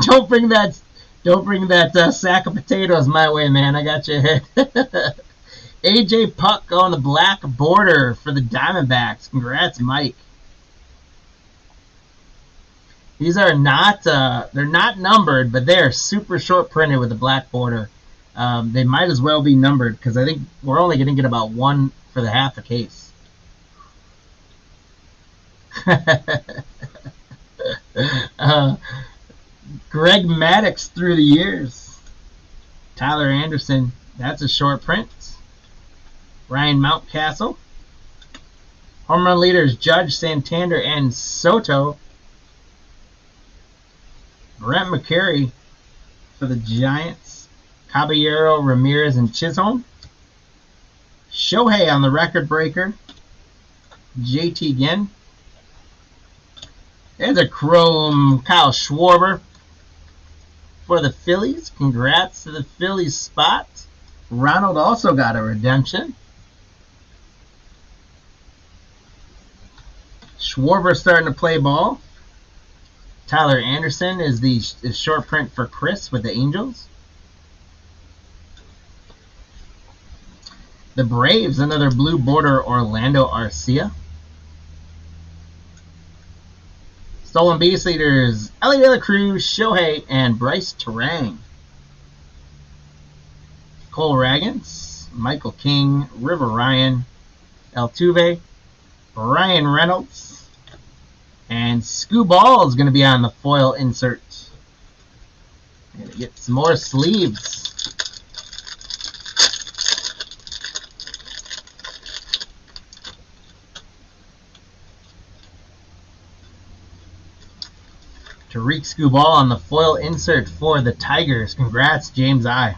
Don't bring that sack of potatoes my way, man. I got your hit. AJ Puck on the black border for the Diamondbacks. Congrats, Mike. These are not they're not numbered, but they are super short printed with a black border. They might as well be numbered because I think we're only going to get about one for the half a case. Greg Maddux through the years. Tyler Anderson, that's a short print. Ryan Mountcastle. Home run leaders Judge, Santander, and Soto. Brent McCary for the Giants. Caballero, Ramirez, and Chisholm. Shohei on the record breaker. JT again. There's a chrome Kyle Schwarber for the Phillies. Congrats to the Phillies spot. Ronald also got a redemption. Schwarber starting to play ball. Tyler Anderson is the short print for Chris with the Angels. The Braves, another blue border, Orlando Arcia. Stolen base leaders, Ellie De La Cruz, Shohei, and Bryce Terang. Cole Raggins, Michael King, River Ryan, Altuve, Ryan Reynolds. And Scooball is going to be on the foil insert. Going to get some more sleeves. Tariq Scooball on the foil insert for the Tigers. Congrats, James I.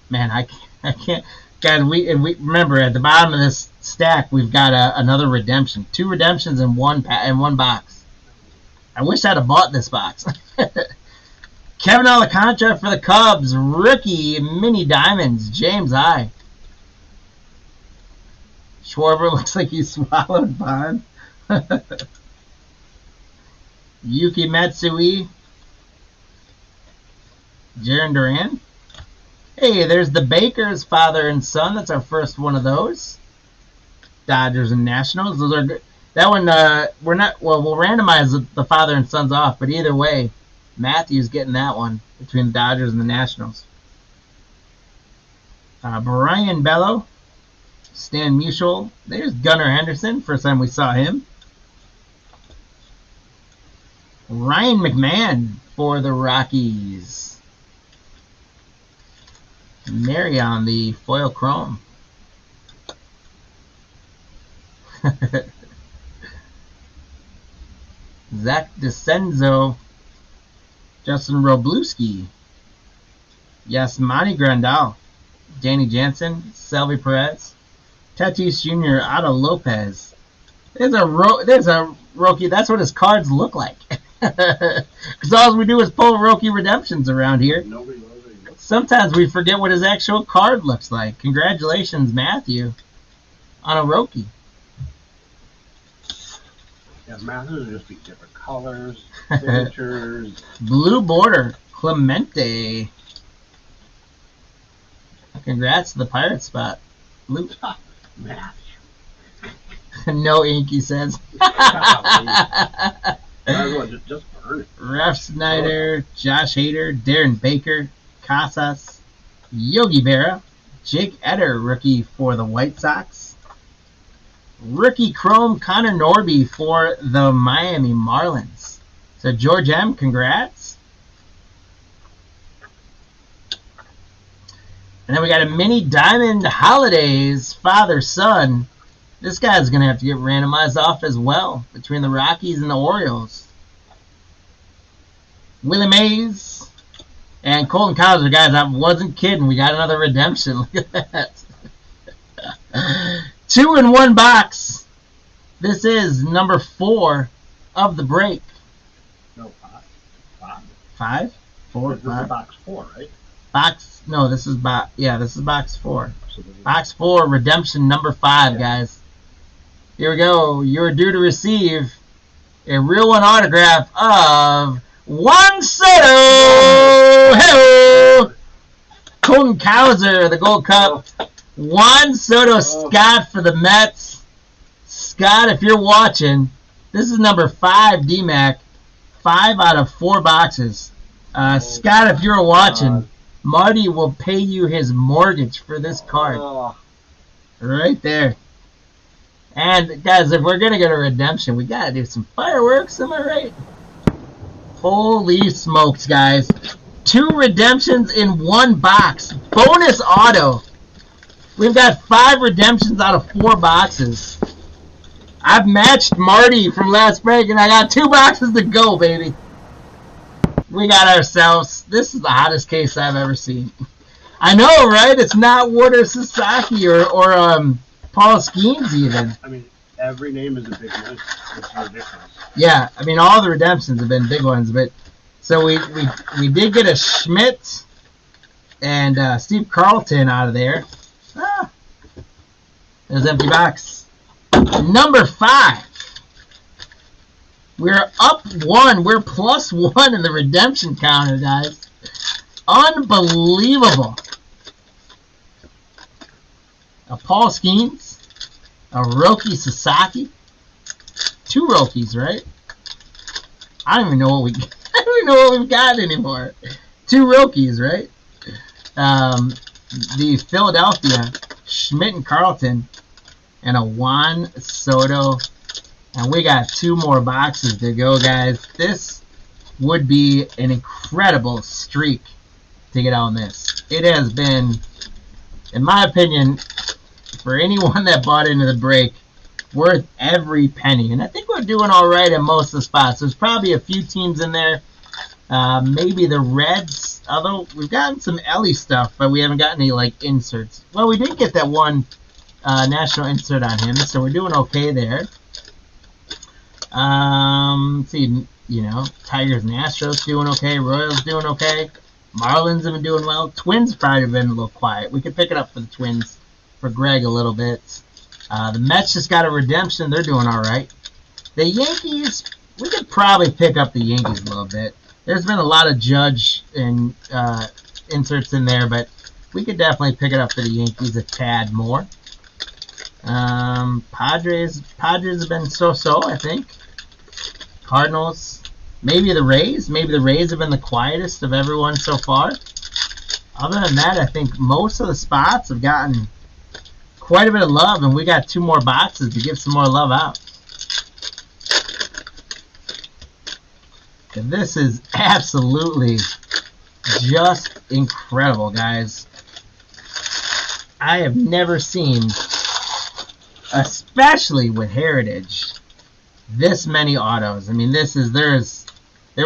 Man, I can't. Guys, we remember at the bottom of this stack we've got another redemption. 2 redemptions in one box. I wish I'd have bought this box. Kevin Alcantara for the Cubs. Rookie mini diamonds. James I. Schwarber looks like he swallowed Bond. Yuki Matsui. Jarren Duran. Hey, there's the Bakers, father and son. That's our first one of those. Dodgers and Nationals. Those are good. That one, we're not. Well, we'll randomize the father and sons off, but either way, Matthew's getting that one between the Dodgers and the Nationals. Brian Bello, Stan Musial. There's Gunnar Henderson. First time we saw him. Ryan McMahon for the Rockies. Mary on the foil chrome. Zach DeCenzo. Justin Robluski. Yasmani Grandal. Danny Jansen. Selvi Perez. Tatis Jr. Otto Lopez. There's a Roki. That's what his cards look like. Because all we do is pull Roki redemptions around here. Sometimes we forget what his actual card looks like. Congratulations, Matthew, on a Roki. Yeah, Matthews will just be different colors, signatures. Blue border, Clemente. Congrats to the Pirate spot. Luke. Matthew. No ink, he says. Just burn it. Ref Snyder, Josh Hader, Darren Baker, Casas, Yogi Berra, Jake Eder, rookie for the White Sox. Rookie Chrome Connor Norby for the Miami Marlins. So George M., congrats. And then we got a mini Diamond Holidays father-son. This guy's going to have to get randomized off as well between the Rockies and the Orioles. Willie Mays and Colton Cowser. Guys, I wasn't kidding. We got another redemption. Look at that. 2 in 1 box. This is number 4 of the break. No, 5. 5? 4? This is box 4, right? This is box 4. Box 4, redemption number 5, guys. Here we go. You're due to receive a real one autograph of Juan Soto. Hello, Colton Cowser, the Gold Cup. Juan Soto Scott for the Mets. Scott, if you're watching, this is number 5 DMAC. 5 out of 4 boxes. Scott, if you're watching, Marty will pay you his mortgage for this card. Right there. And, guys, if we're going to get a redemption, we got to do some fireworks, am I right? Holy smokes, guys. 2 redemptions in 1 box. Bonus auto. We've got 5 redemptions out of 4 boxes. I've matched Marty from last break, and I got 2 boxes to go, baby. We got ourselves. This is the hottest case I've ever seen. I know, right? It's not Wood or Sasaki or Paul Skeens even. I mean, every name is a big one. It's ridiculous. Yeah, I mean, all the redemptions have been big ones, but so we did get a Schmidt and Steve Carlton out of there. There's an empty box. Number 5. We're up 1. We're plus 1 in the redemption counter, guys. Unbelievable. A Paul Skeens, a Roki Sasaki, 2 Rokis, right? I don't even know what we've got anymore. 2 Rokis, right? The Philadelphia Schmidt and Carlton, and a Juan Soto. And we got 2 more boxes to go, guys. This would be an incredible streak to get on this. It has been, in my opinion, for anyone that bought into the break, worth every penny. And I think we're doing all right in most of the spots. There's probably a few teams in there. Maybe the Reds, although we've gotten some Ellie stuff, but we haven't gotten any like inserts. Well, we did get that one national insert on him, so we're doing okay there. Let's see, you know, Tigers and Astros doing okay, Royals doing okay, Marlins have been doing well. Twins probably have been a little quiet. We could pick it up for the Twins, for Greg a little bit. The Mets just got a redemption. They're doing all right. The Yankees, we could probably pick up the Yankees a little bit. There's been a lot of Judge and inserts in there, but we could definitely pick it up for the Yankees a tad more. Padres have been so-so, I think. Cardinals, maybe the Rays. Maybe the Rays have been the quietest of everyone so far. Other than that, I think most of the spots have gotten quite a bit of love, and we got 2 more boxes to give some more love out. And this is absolutely just incredible, guys. I have never seen, especially with Heritage, this many autos. I mean, there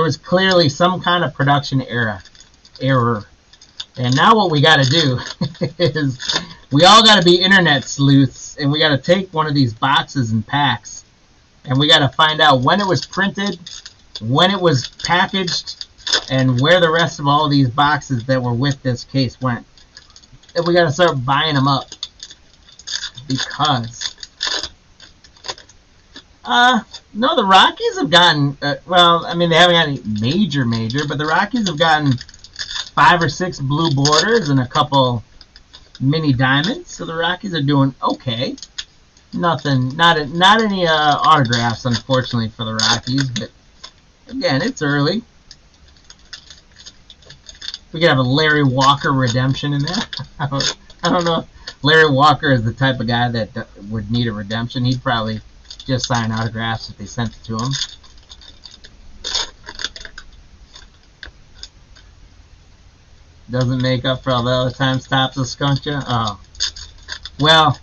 was clearly some kind of production error. And now what we got to do is we all got to be internet sleuths, and we got to take one of these boxes and packs, and we got to find out when it was printed, when it was packaged, and where the rest of all these boxes that were with this case went. And we got to start buying them up, because no, the Rockies have gotten well, I mean, they haven't got any major, but the Rockies have gotten 5 or 6 blue borders and a couple mini diamonds, so the Rockies are doing okay. Not any autographs, unfortunately, for the Rockies, but again, it's early. We could have a Larry Walker redemption in there. I don't know if Larry Walker is the type of guy that would need a redemption. He'd probably just sign autographs if they sent it to him. Doesn't make up for all the other times Tops will skunk you. Oh, well,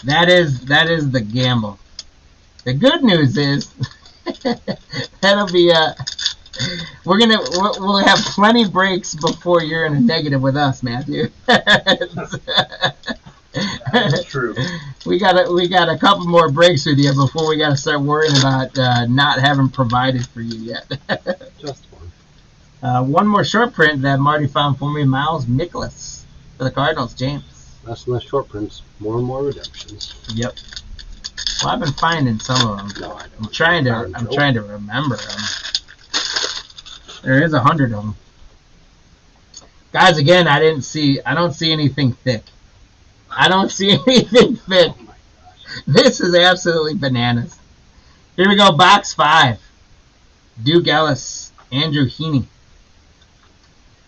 that is the gamble. The good news is that'll be we'll have plenty breaks before you're in a negative with us, Matthew. That's true. We got a couple more breaks with you before we got to start worrying about not having provided for you yet. Just one. One more short print that Marty found for me, Miles Mikolas for the Cardinals, James. Less and less short prints, more and more redemptions. Yep. Well, I've been finding some of them. No, I don't. I'm trying to remember them. There is 100 of them. Guys, again, I don't see anything thick. I don't see anything thick. Oh my gosh. This is absolutely bananas. Here we go, box 5. Duke Ellis, Andrew Heaney.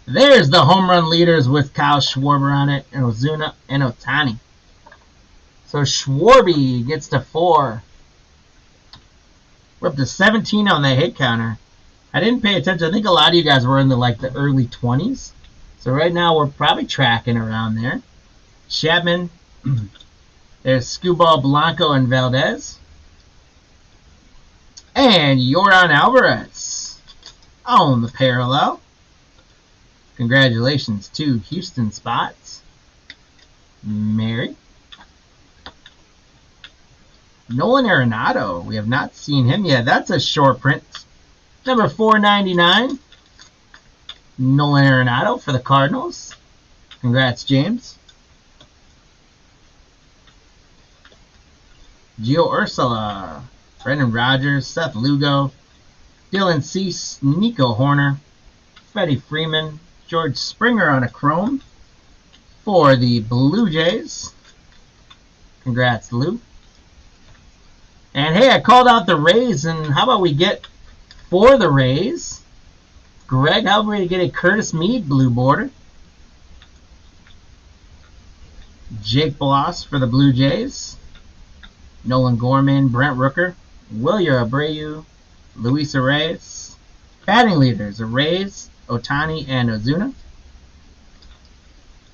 There's the home run leaders with Kyle Schwarber on it, and Ozuna and Ohtani. So Schwarby gets to 4. We're up to 17 on that hit counter. I didn't pay attention. I think a lot of you guys were in the early 20s. So right now we're probably tracking around there. Chapman. There's Scubal, Blanco, and Valdez. And Yordan Alvarez on the parallel. Congratulations to Houston spots. Mary. Nolan Arenado. We have not seen him yet. That's a short print. Number 499. Nolan Arenado for the Cardinals. Congrats, James. Gio Ursula. Brendan Rodgers. Seth Lugo. Dylan Cease. Nico Horner. Freddie Freeman. George Springer on a chrome for the Blue Jays. Congrats, Lou. And hey, I called out the Rays, and how about we get for the Rays? Greg, how about we get a Curtis Mead blue border? Jake Bloss for the Blue Jays. Nolan Gorman, Brent Rooker, Wilyer Abreu, Luis Reyes. Batting leaders, Reyes, Otani, and Ozuna.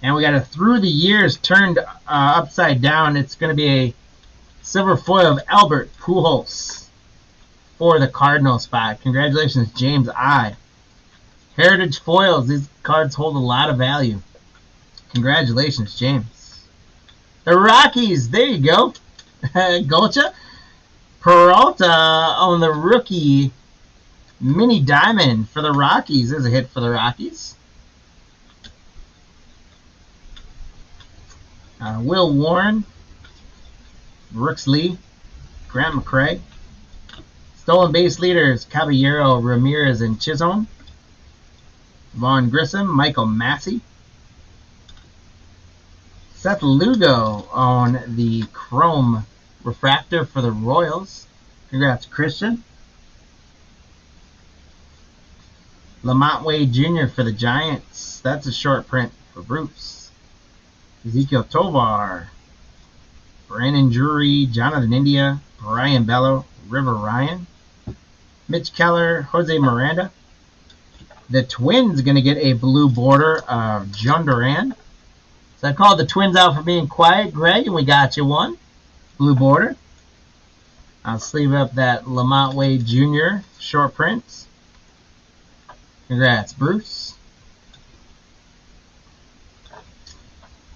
And we got a through the years turned upside down. It's going to be a silver foil of Albert Pujols for the Cardinal spot. Congratulations, James I. Heritage foils. These cards hold a lot of value. Congratulations, James. The Rockies. There you go. Golcha. Peralta on the rookie mini diamond for the Rockies. There's a hit for the Rockies. Will Warren. Brooks Lee. Grant McCray. Stolen base leaders, Caballero, Ramirez, and Chisholm. Vaughn Grissom, Michael Massey. Seth Lugo on the chrome refractor for the Royals. Congrats, Christian. Lamont Wade Jr. for the Giants. That's a short print for Bruce. Ezekiel Tovar. Brandon Drury, Jonathan India, Brian Bello, River Ryan. Mitch Keller, Jose Miranda. The Twins are going to get a blue border of John Duran. So I called the Twins out for being quiet, Greg, and we got you one. Blue border. I'll sleeve up that Lamont Wade Jr. short print. Congrats, Bruce.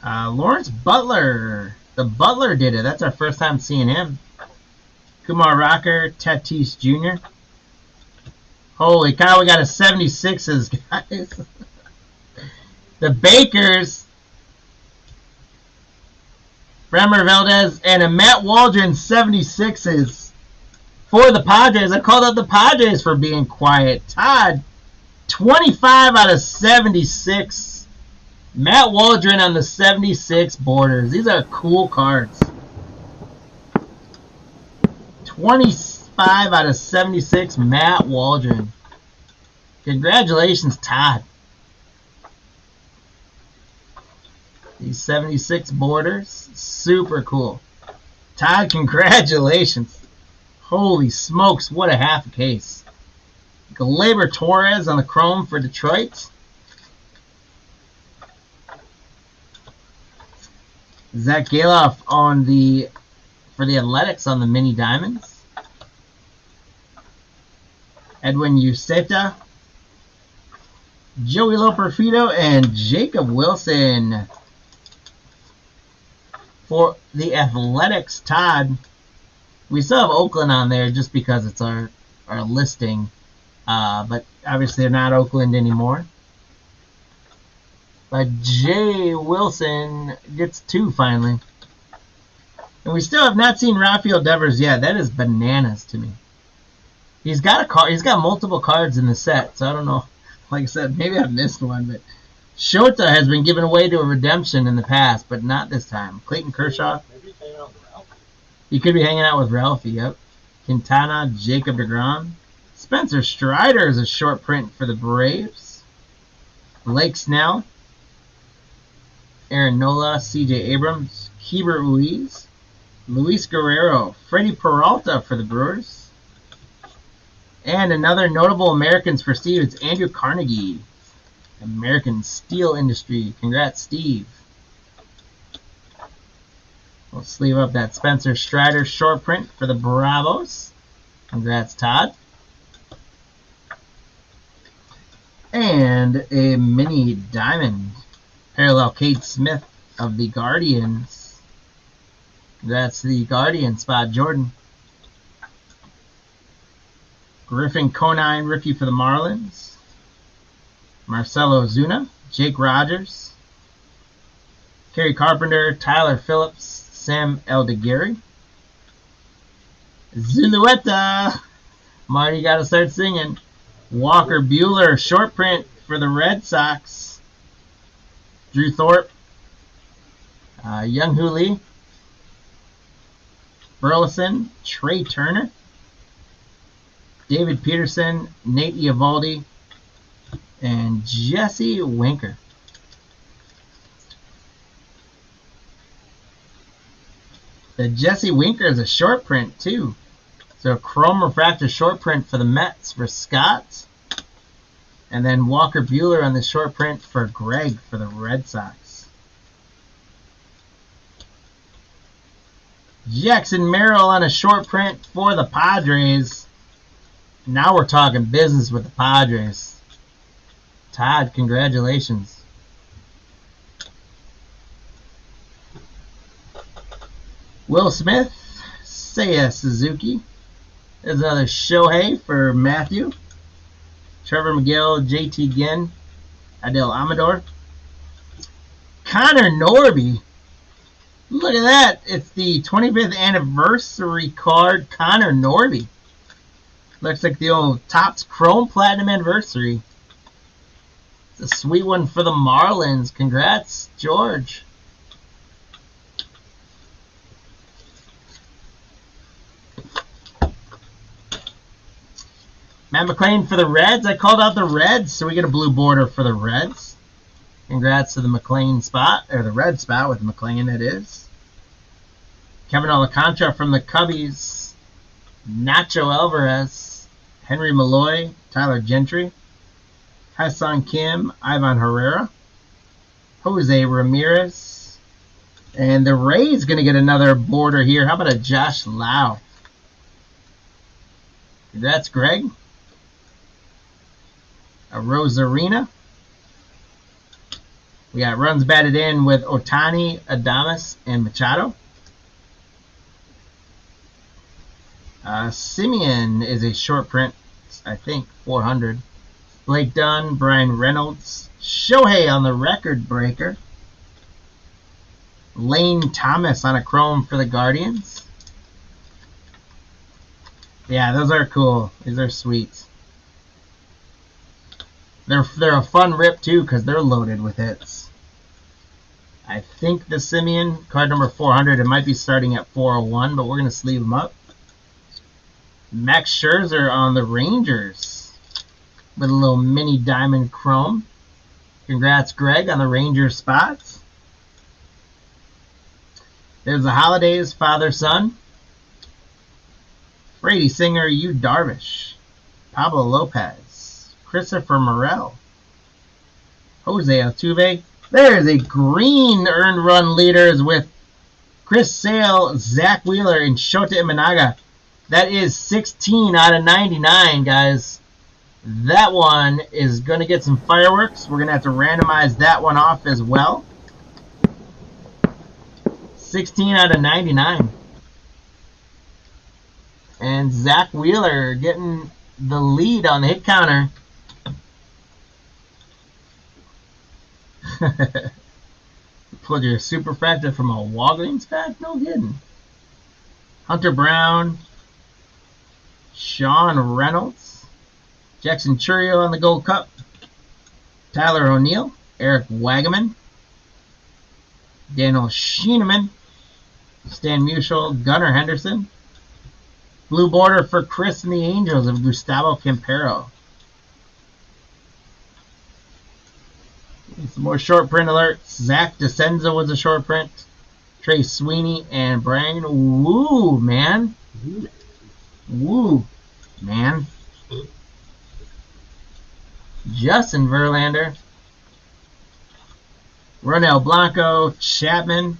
Lawrence Butler. The Butler did it. That's our first time seeing him. Kumar Rocker, Tatis Jr. Holy cow, we got a 76s, guys. The Bakers. Framber Valdez and a Matt Waldron 76s for the Padres. I called out the Padres for being quiet. Todd, 25 out of 76. Matt Waldron on the 76 borders. These are cool cards. 25 out of 76, Matt Waldron. Congratulations, Todd. These 76 borders, super cool. Todd, congratulations. Holy smokes, what a half a case. Gleyber Torres on the chrome for Detroit. Zach Galoff on for the Athletics on the mini diamonds. Edwin Uceta, Joey Loperfido, and Jacob Wilson for the Athletics. Todd, we still have Oakland on there just because it's our listing, but obviously they're not Oakland anymore. But Jay Wilson gets 2 finally. And we still have not seen Rafael Devers yet. That is bananas to me. He's got a card. He's got multiple cards in the set, so I don't know. Like I said, maybe I've missed one, but Shota has been given away to a redemption in the past, but not this time. Clayton Kershaw. Maybe he's hanging out with Ralph. He could be hanging out with Ralphie, yep. Quintana, Jacob deGrom. Spencer Strider is a short print for the Braves. Blake Snell. Aaron Nola, C.J. Abrams, Keibert Ruiz, Luis Guerrero, Freddie Peralta for the Brewers, and another notable Americans for Steve. It's Andrew Carnegie, American Steel Industry. Congrats, Steve. We'll sleeve up that Spencer Strider short print for the Bravos. Congrats, Todd. And a mini diamond. Parallel Kate Smith of the Guardians. That's the Guardian spot, Jordan. Griffin Conine, rookie for the Marlins. Marcelo Ozuna, Jake Rogers, Kerry Carpenter, Tyler Phillips, Sam Eldeguerri. Zulueta. Marty got to start singing. Walker Buehler, short print for the Red Sox. Drew Thorpe, Young Hoo Lee, Burleson, Trey Turner, David Peterson, Nate Eovaldi, and Jesse Winker. The Jesse Winker is a short print, too. So chrome refractor short print for the Mets for Scott. And then Walker Buehler on the short print for Greg for the Red Sox. Jackson Merrill on a short print for the Padres. Now we're talking business with the Padres. Todd, congratulations. Will Smith, Seiya Suzuki. There's another Shohei for Matthew. Trevor McGill, JT Ginn, Adil Amador. Connor Norby. Look at that. It's the 25th anniversary card, Connor Norby. Looks like the old Topps Chrome Platinum anniversary. It's a sweet one for the Marlins. Congrats, George. Matt McLean for the Reds. I called out the Reds, so we get a blue border for the Reds. Congrats to the McLean spot, or the red spot with McLean, it is. Kevin Alcantara from the Cubbies. Nacho Alvarez. Henry Malloy. Tyler Gentry. Hassan Kim. Ivan Herrera. Jose Ramirez. And the Rays going to get another border here. How about a Josh Lau? That's Greg. A Rosarina. We got runs batted in with Otani, Adames, and Machado. Simeon is a short print, I think, 400. Blake Dunn, Brian Reynolds. Shohei on the record breaker. Lane Thomas on a chrome for the Guardians. Yeah, those are cool. These are sweet. They're a fun rip too because they're loaded with hits. I think the Simeon, card number 400, it might be starting at 401, but we're going to sleeve them up. Max Scherzer on the Rangers with a little mini diamond chrome. Congrats, Greg, on the Rangers spots. There's the Holidays, father-son. Brady Singer, Yu Darvish. Pablo Lopez. Christopher Morel. Jose Altuve. There is a green earned run leaders with Chris Sale, Zach Wheeler, and Shota Imanaga. That is 16 out of 99, guys. That one is going to get some fireworks. We're going to have to randomize that one off as well. 16 out of 99. And Zach Wheeler getting the lead on the hit counter. Pulled your superfractor from a Walgreens pack? No kidding. Hunter Brown. Sean Reynolds. Jackson Churio on the Gold Cup. Tyler O'Neill. Eric Wagaman. Daniel Schieneman. Stan Musial. Gunnar Henderson. Blue border for Chris and the Angels of Gustavo Campero. Some more short print alerts. Zach DeCenzo was a short print. Trey Sweeney and Brian Woo, man. Woo, man. Justin Verlander. Ronel Blanco. Chapman.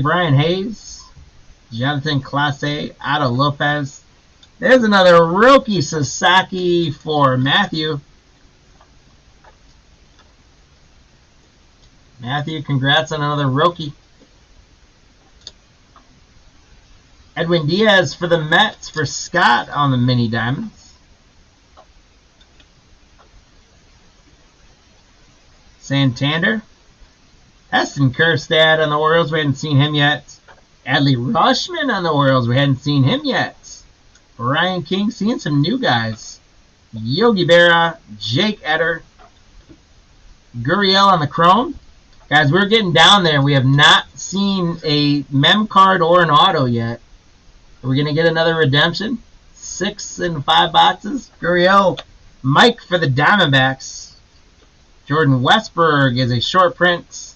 Brian Hayes. Jonathan Clase. Otto Lopez. There's another rookie Sasaki for Matthew. Matthew, congrats on another rookie. Edwin Diaz for the Mets for Scott on the mini diamonds. Santander. Heston Kjerstad on the Orioles. We hadn't seen him yet. Adley Rutschman on the Orioles. We hadn't seen him yet. Ryan King, seeing some new guys. Yogi Berra, Jake Eder. Gurriel on the chrome. Guys, we're getting down there. We have not seen a mem card or an auto yet. Are we going to get another redemption? 6 and 5 boxes. Gurriel. Mike for the Diamondbacks. Jordan Westberg is a short print.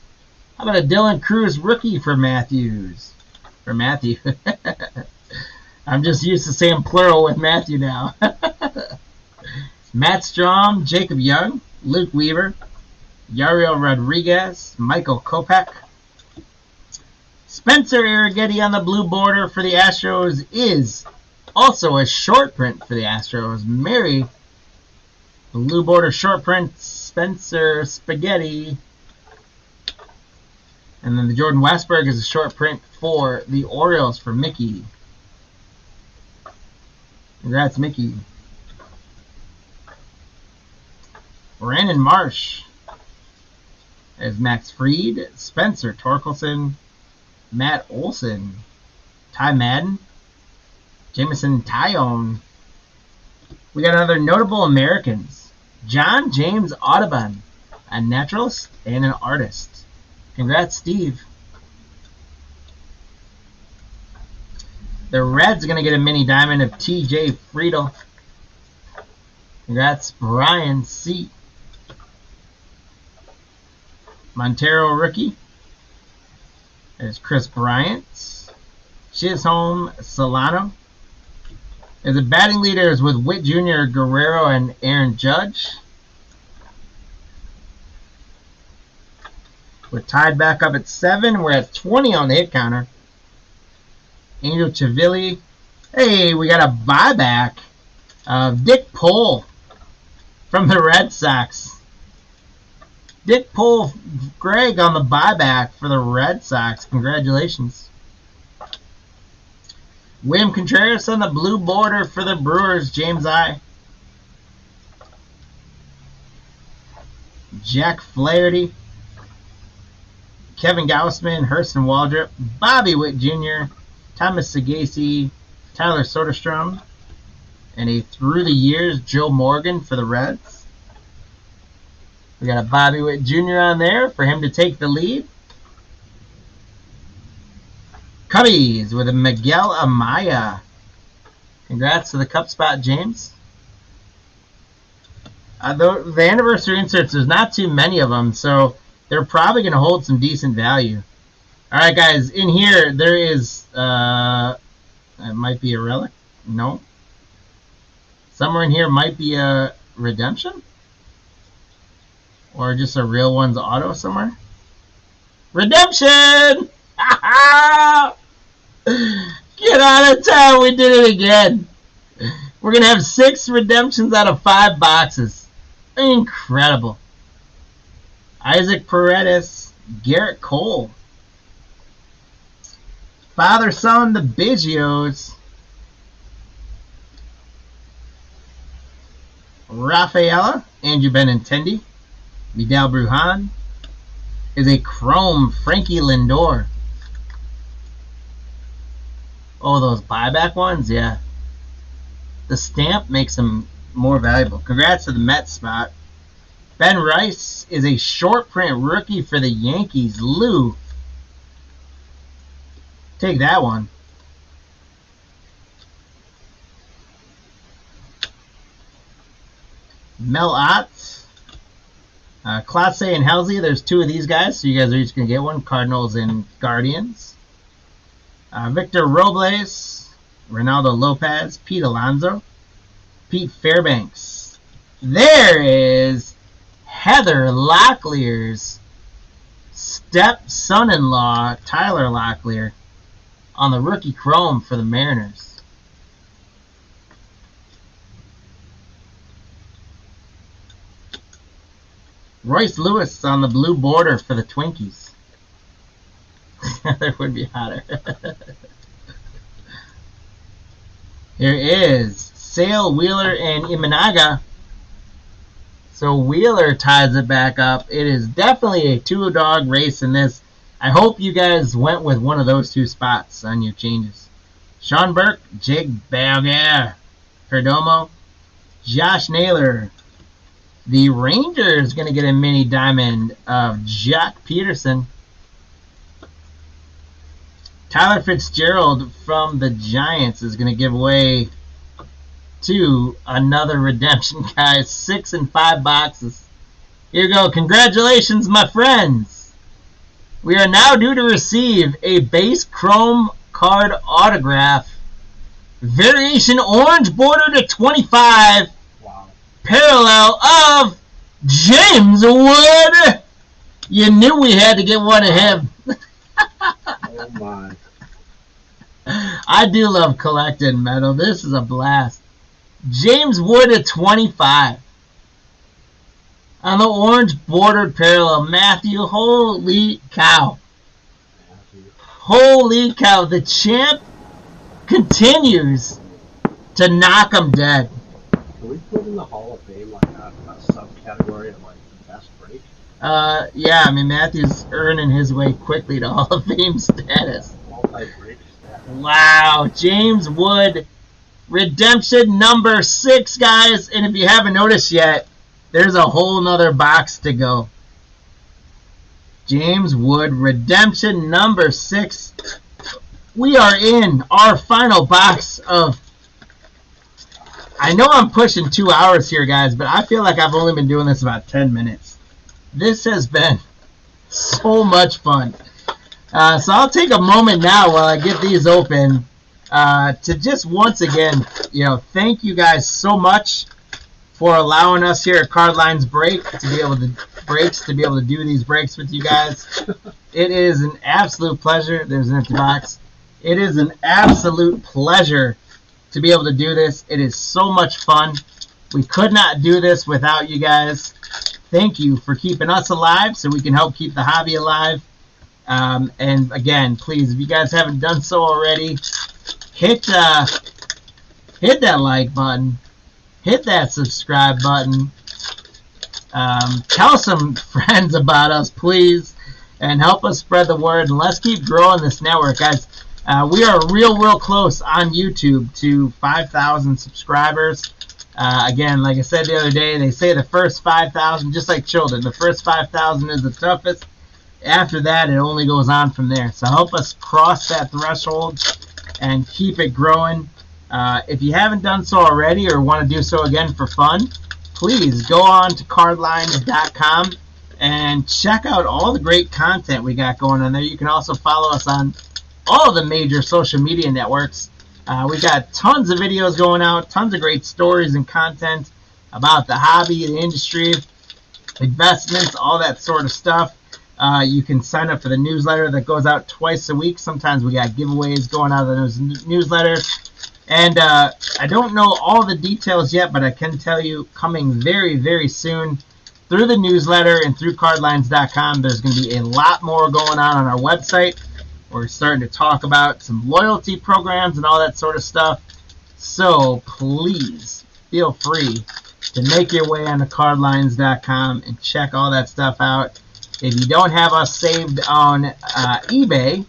How about a Dylan Cruz rookie for Matthews? for Matthew. I'm just used to saying plural with Matthew now. Matt Strom, Jacob Young, Luke Weaver, Yariel Rodriguez, Michael Kopech. Spencer Arrighetti on the blue border for the Astros is also a short print for the Astros. Mary, blue border short print, Spencer Spaghetti. And then the Jordan Westberg is a short print for the Orioles for Mickey. Congrats, Mickey. Brandon Marsh as Max Fried, Spencer Torkelson, Matt Olson, Ty Madden, Jameson Tyone. We got another notable Americans. John James Audubon, a naturalist and an artist. Congrats, Steve. The Reds are going to get a mini diamond of TJ Friedel. Congrats, Brian C. Montero rookie. There's Chris Bryant. Chisholm Solano. There's the batting leaders with Witt Jr., Guerrero, and Aaron Judge. We're tied back up at 7. We're at 20 on the hit counter. Angel Chavilli. Hey, we got a buyback of Dick Pohl from the Red Sox. Dick Pohl, Greg on the buyback for the Red Sox. Congratulations. William Contreras on the blue border for the Brewers. James I. Jack Flaherty. Kevin Gausman, Hurston Waldrop, Bobby Witt Jr., Thomas Sagasi, Tyler Soderstrom, and a through the years Joe Morgan for the Reds. We got a Bobby Witt Jr. on there for him to take the lead. Cubbies with a Miguel Amaya. Congrats to the Cup spot, James. The anniversary inserts, there's not too many of them, so they're probably going to hold some decent value. All right, guys, in here there is, it might be a relic. No. Somewhere in here might be a redemption? Or just a real one's auto somewhere? Redemption! Get out of town, we did it again. We're going to have 6 redemptions out of 5 boxes. Incredible. Isaac Paredes, Garrett Cole. Father-son, the Biggios. Rafaela, Andrew Benintendi. Vidal Brujan is a chrome Frankie Lindor. Oh, those buyback ones? Yeah. The stamp makes them more valuable. Congrats to the Mets spot. Ben Rice is a short print rookie for the Yankees. Lou. Take that one. Mel Ott. Clase and Halsey, there's 2 of these guys, so you guys are each going to get one. Cardinals and Guardians. Victor Robles, Ronaldo Lopez, Pete Alonso, Pete Fairbanks. There is Heather Locklear's step-son-in-law, Tyler Locklear, on the rookie chrome for the Mariners. Royce Lewis on the blue border for the Twinkies. That would be hotter. Here is Sale, Wheeler, and Imanaga. So Wheeler ties it back up. It is definitely a 2-dog race in this. I hope you guys went with one of those 2 spots on your changes. Sean Burke, Jake Berger, Perdomo, Josh Naylor. The Rangers going to get a mini diamond of Jack Peterson. Tyler Fitzgerald from the Giants is going to give away to another redemption, guys. 6 and 5 boxes. Here you go. Congratulations, my friends. We are now due to receive a base chrome card autograph. Variation orange border to 25. Wow. Parallel of James Wood. You knew we had to get one of him. Oh my. I do love collecting metal. This is a blast. James Wood at 25. On the orange bordered parallel, Matthew. Holy cow. Holy cow. The champ continues to knock him dead. Can we put in the Hall of Fame like a subcategory of like the best break? Yeah, I mean, Matthew's earning his way quickly to Hall of Fame status. Multi-break status. Wow, James Wood, redemption number 6, guys. And if you haven't noticed yet, there's a whole nother box to go. James Wood, redemption number 6. We are in our final box of... I know I'm pushing 2 hours here, guys, but I feel like I've only been doing this about 10 minutes. This has been so much fun. So I'll take a moment now while I get these open to just once again, thank you guys so much for allowing us here at Card Lines Break to be able to do these breaks with you guys. It is an absolute pleasure. There's an empty box. It is an absolute pleasure to be able to do this. It is so much fun. We could not do this without you guys. Thank you for keeping us alive so we can help keep the hobby alive. And again, please, if you guys haven't done so already, hit that like button. Hit that subscribe button. Tell some friends about us, please, and help us spread the word. And let's keep growing this network, guys. We are real close on YouTube to 5,000 subscribers. Again, like I said the other day, they say the first 5,000, just like children, the first 5,000 is the toughest. After that, it only goes on from there. So help us cross that threshold and keep it growing. If you haven't done so already or want to do so again for fun, please go on to cardlines.com and check out all the great content we got going on there. You can also follow us on all the major social media networks. We got tons of videos going out, tons of great stories and content about the hobby, the industry, investments, all that sort of stuff. You can sign up for the newsletter that goes out twice a week. Sometimes we got giveaways going out of those newsletters. And I don't know all the details yet, but I can tell you coming very soon through the newsletter and through cardlines.com, there's going to be a lot more going on our website. We're starting to talk about some loyalty programs and all that sort of stuff. So please feel free to make your way onto cardlines.com and check all that stuff out. If you don't have us saved on eBay,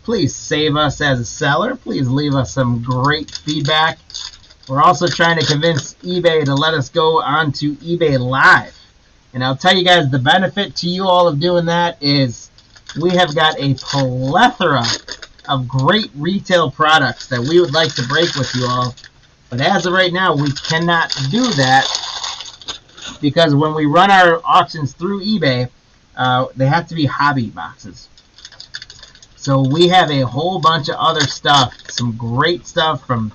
please save us as a seller. Please leave us some great feedback. We're also trying to convince eBay to let us go onto eBay Live. And I'll tell you guys, the benefit to you all of doing that is we have got a plethora of great retail products that we would like to break with you all. But as of right now, we cannot do that because when we run our auctions through eBay, they have to be hobby boxes. So we have a whole bunch of other stuff, some great stuff from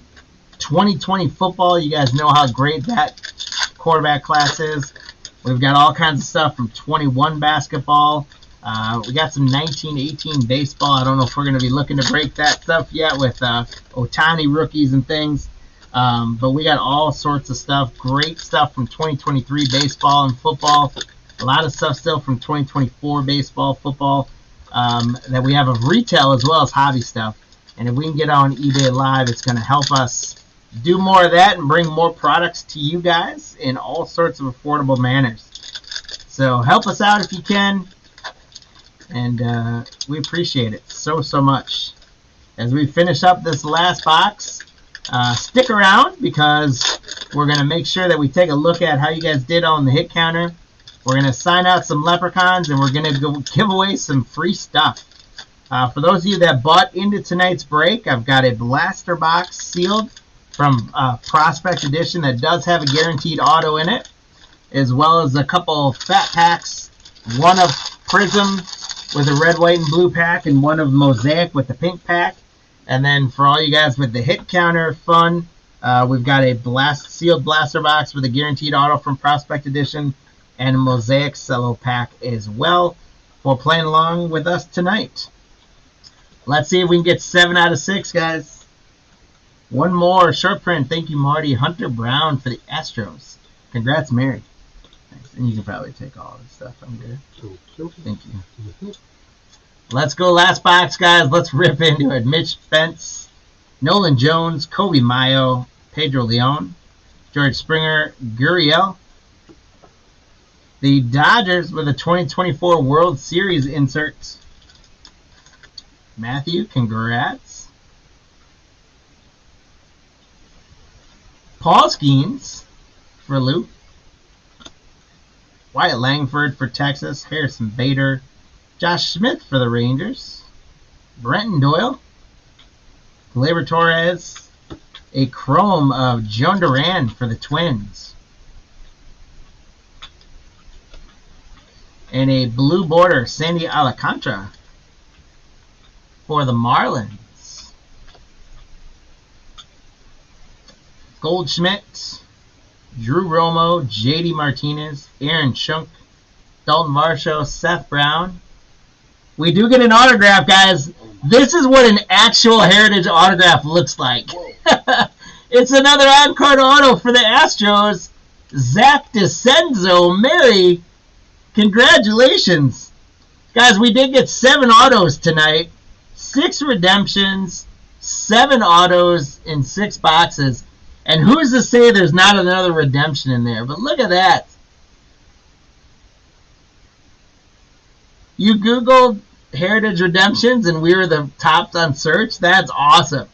2020 football. You guys know how great that quarterback class is. We've got all kinds of stuff from 21 basketball. We got some 1918 baseball. I don't know if we're going to be looking to break that stuff yet with Ohtani rookies and things. But we got all sorts of stuff. Great stuff from 2023 baseball and football. A lot of stuff still from 2024 baseball, football, that we have of retail as well as hobby stuff. And if we can get on eBay Live, it's going to help us do more of that and bring more products to you guys in all sorts of affordable manners. So help us out if you can. And we appreciate it so much. As we finish up this last box, stick around because we're going to make sure that we take a look at how you guys did on the hit counter. We're going to sign out some leprechauns, and we're going to go give away some free stuff. For those of you that bought into tonight's break, I've got a blaster box sealed from Prospect Edition that does have a guaranteed auto in it, as well as a couple fat packs, one of Prism with a red, white, and blue pack, and one of Mosaic with the pink pack. And then for all you guys with the hit counter fun, we've got a sealed blaster box with a guaranteed auto from Prospect Edition and a Mosaic Cello pack as well for playing along with us tonight. Let's see if we can get 7 out of 6, guys. One more short print. Thank you, Marty. Hunter Brown for the Astros. Congrats, Mary. Thanks. And you can probably take all this stuff. I'm good. Thank you. Let's go last box, guys. Let's rip into it. Mitch Spence, Nolan Jones, Kobe Mayo, Pedro Leon, George Springer, Gurriel. The Dodgers with a 2024 World Series insert. Matthew, congrats. Paul Skeens for Luke. Wyatt Langford for Texas. Harrison Bader. Josh Smith for the Rangers. Brenton Doyle. Gleyber Torres. A chrome of Joan Duran for the Twins. And a blue border Sandy Alcantara for the Marlins. Goldschmidt, Drew Romo, JD Martinez, Aaron Schunk, Dalton Varsho, Seth Brown. We do get an autograph, guys. This is what an actual Heritage autograph looks like. It's another on-card auto for the Astros. Zach DeCenzo, Mary. Congratulations. Guys, we did get 7 autos tonight. 6 redemptions, 7 autos in 6 boxes. And who's to say there's not another redemption in there? But look at that. You Googled Heritage Redemptions and we were the tops on search. That's awesome.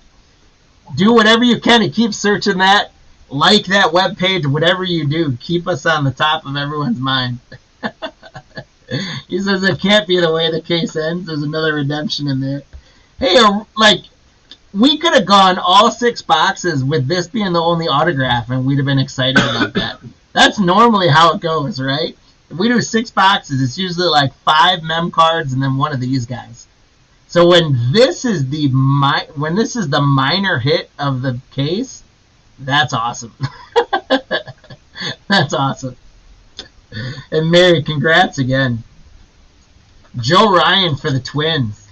Do whatever you can to keep searching that. Like that webpage, whatever you do. Keep us on the top of everyone's mind. He says it can't be the way the case ends. There's another redemption in there. Hey, like, we could have gone all 6 boxes with this being the only autograph, and we'd have been excited about that. That's normally how it goes, right? If we do 6 boxes, it's usually like 5 mem cards and then one of these guys. So when this is the minor hit of the case, that's awesome. That's awesome. And Mary, congrats again. Joe Ryan for the Twins.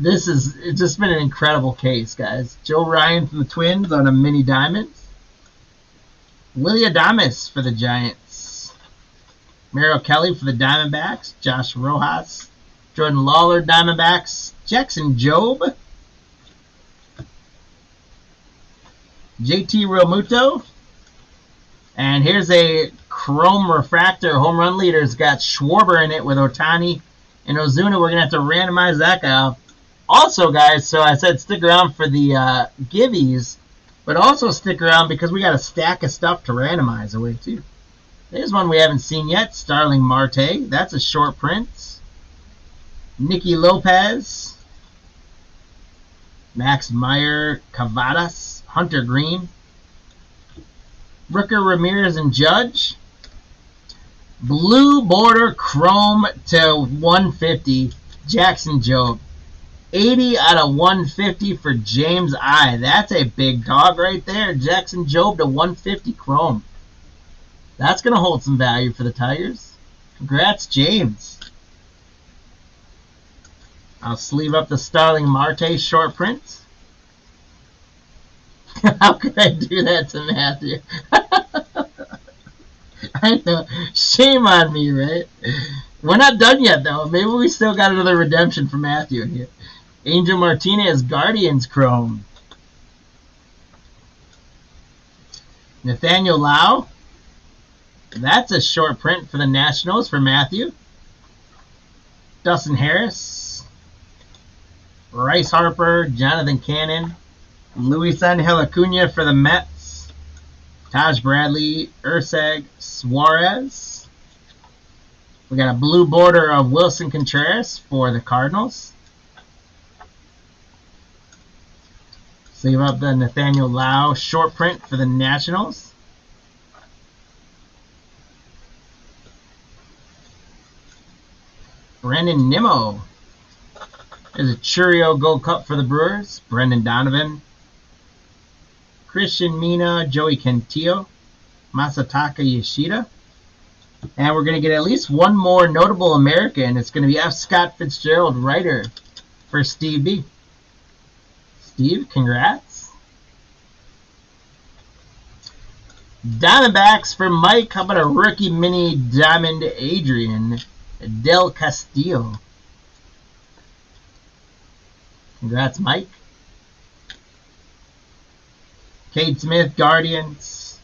It's just been an incredible case, guys. Joe Ryan from the Twins on a mini diamond. Willie Adames for the Giants. Merrill Kelly for the Diamondbacks. Josh Rojas. Jordan Lawler, Diamondbacks. Jackson Jobe. JT Realmuto. And here's a chrome refractor home run leader. It's got Schwarber in it with Ohtani and Ozuna. We're going to have to randomize that guy off. Also, guys, so I said stick around for the givvies, but also stick around because we got a stack of stuff to randomize away, too. There's one we haven't seen yet, Starling Marte. That's a short print. Nicky Lopez. Max Meyer Cavadas. Hunter Green. Rooker Ramirez and Judge. Blue border chrome to 150, Jackson Jobe. 80 out of 150 for James I. That's a big dog right there. Jackson Jobe to 150 chrome. That's going to hold some value for the Tigers. Congrats, James. I'll sleeve up the Starling Marte short print. How could I do that to Matthew? I know. Shame on me, right? We're not done yet, though. Maybe we still got another redemption for Matthew here. Angel Martinez, Guardians Chrome. Nathaniel Lau. That's a short print for the Nationals for Matthew. Dustin Harris. Bryce Harper, Jonathan Cannon. Luis Angel Acuna for the Mets. Taj Bradley, Urseg, Suarez. We got a blue border of Wilson Contreras for the Cardinals. Sleeve up the Nathaniel Lau short print for the Nationals. Brandon Nimmo. There's a Churio Gold Cup for the Brewers. Brendan Donovan. Christian Mina, Joey Cantillo, Masataka Yoshida. And we're going to get at least one more notable American. It's going to be F. Scott Fitzgerald, writer, for Steve B. Steve, congrats. Diamondbacks for Mike. How about a rookie mini diamond Adrian Del Castillo? Congrats, Mike. Cade Smith, Guardians.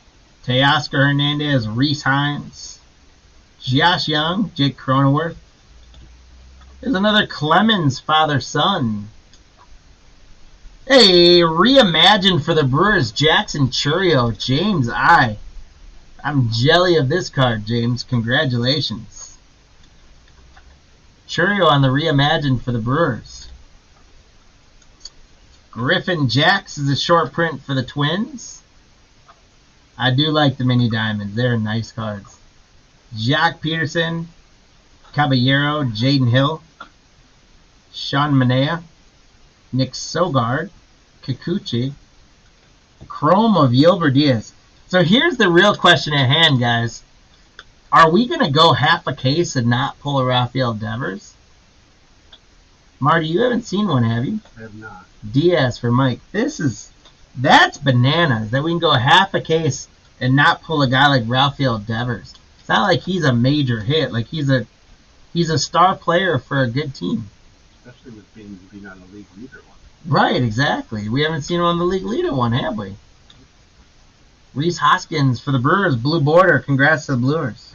Teoscar Hernandez, Reese Hines. Josh Young, Jake Cronenworth. There's another Clemens father-son. Hey, reimagined for the Brewers, Jackson Churio, James I. I'm jelly of this card, James. Congratulations. Churio on the reimagined for the Brewers. Griffin Jacks is a short print for the Twins. I do like the mini diamonds. They're nice cards. Jack Peterson, Caballero, Jaden Hill, Sean Manea, Nick Sogard, Kikuchi, Chrome of Yilber Diaz. So here's the real question at hand, guys. Are we going to go half a case and not pull a Rafael Devers? Marty, you haven't seen one, have you? I have not. Diaz for Mike. That's bananas that we can go half a case and not pull a guy like Rafael Devers. It's not like he's a major hit. Like he's a star player for a good team. Especially with being on the league leader one. Right, exactly. We haven't seen him on the league leader one, have we? Reese Hoskins for the Brewers, blue border. Congrats to the Brewers.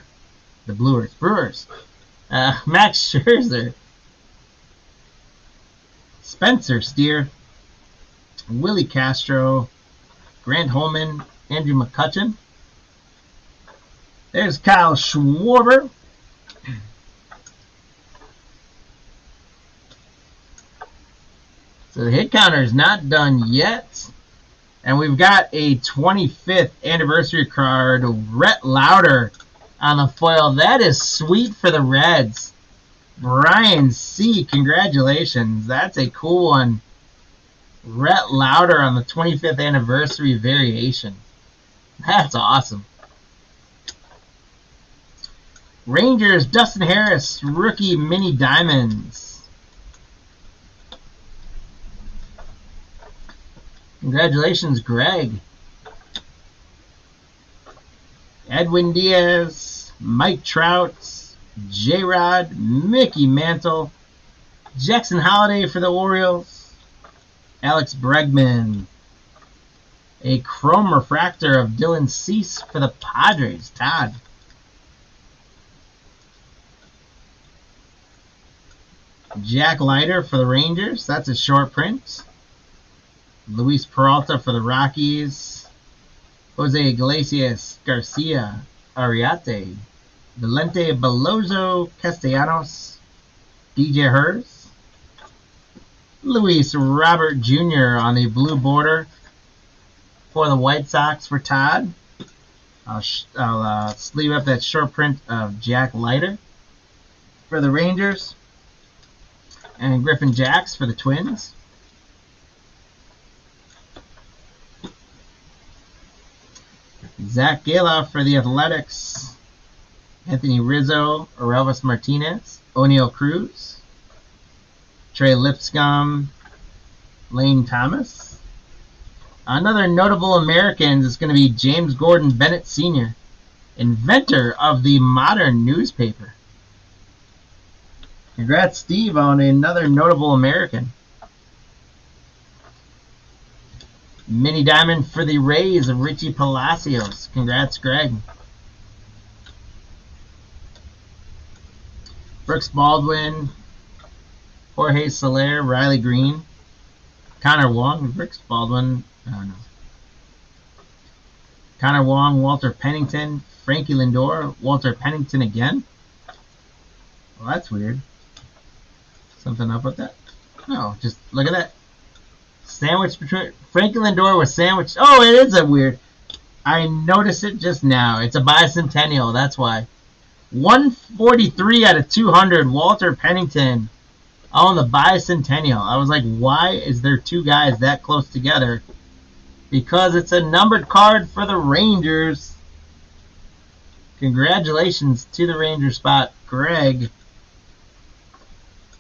The Brewers. Max Scherzer. Spencer Steer. Willie Castro. Grant Holman. Andrew McCutcheon. There's Kyle Schwarber. So the hit counter is not done yet. And we've got a 25th anniversary card, Rhett Lauder, on the foil. That is sweet for the Reds. Brian C., congratulations. That's a cool one. Rhett Lauder on the 25th anniversary variation. That's awesome. Rangers, Dustin Harris, rookie mini diamonds. Congratulations, Greg. Edwin Diaz, Mike Trout, J-Rod, Mickey Mantle, Jackson Holiday for the Orioles, Alex Bregman, a chrome refractor of Dylan Cease for the Padres, Todd. Jack Leiter for the Rangers, that's a short print. Luis Peralta for the Rockies. Jose Iglesias, Garcia, Ariete, Valente Belozo, Castellanos, DJ Hers. Luis Robert Jr. on the blue border for the White Sox for Todd. I'll sleeve up that short print of Jack Leiter for the Rangers. And Griffin Jacks for the Twins. Zach Galoff for the Athletics. Anthony Rizzo, Orelvis Martinez, O'Neal Cruz, Trey Lipscomb, Lane Thomas. Another notable American is going to be James Gordon Bennett Sr., inventor of the modern newspaper. Congrats, Steve, on another notable American. Mini diamond for the Rays of Richie Palacios. Congrats, Greg. Brooks Baldwin, Jorge Soler, Riley Green, Connor Wong, Brooks Baldwin, I don't know. Connor Wong, Walter Pennington, Frankie Lindor, Walter Pennington again. Well, that's weird. Something up with that? No, just look at that. Sandwich between Frankie Lindor was sandwiched. Oh, it is a weird. I noticed it just now. It's a bicentennial, that's why. 143 out of 200, Walter Pennington On the bicentennial. I was like, why is there two guys that close together? Because it's a numbered card for the Rangers. Congratulations to the Ranger spot, Greg.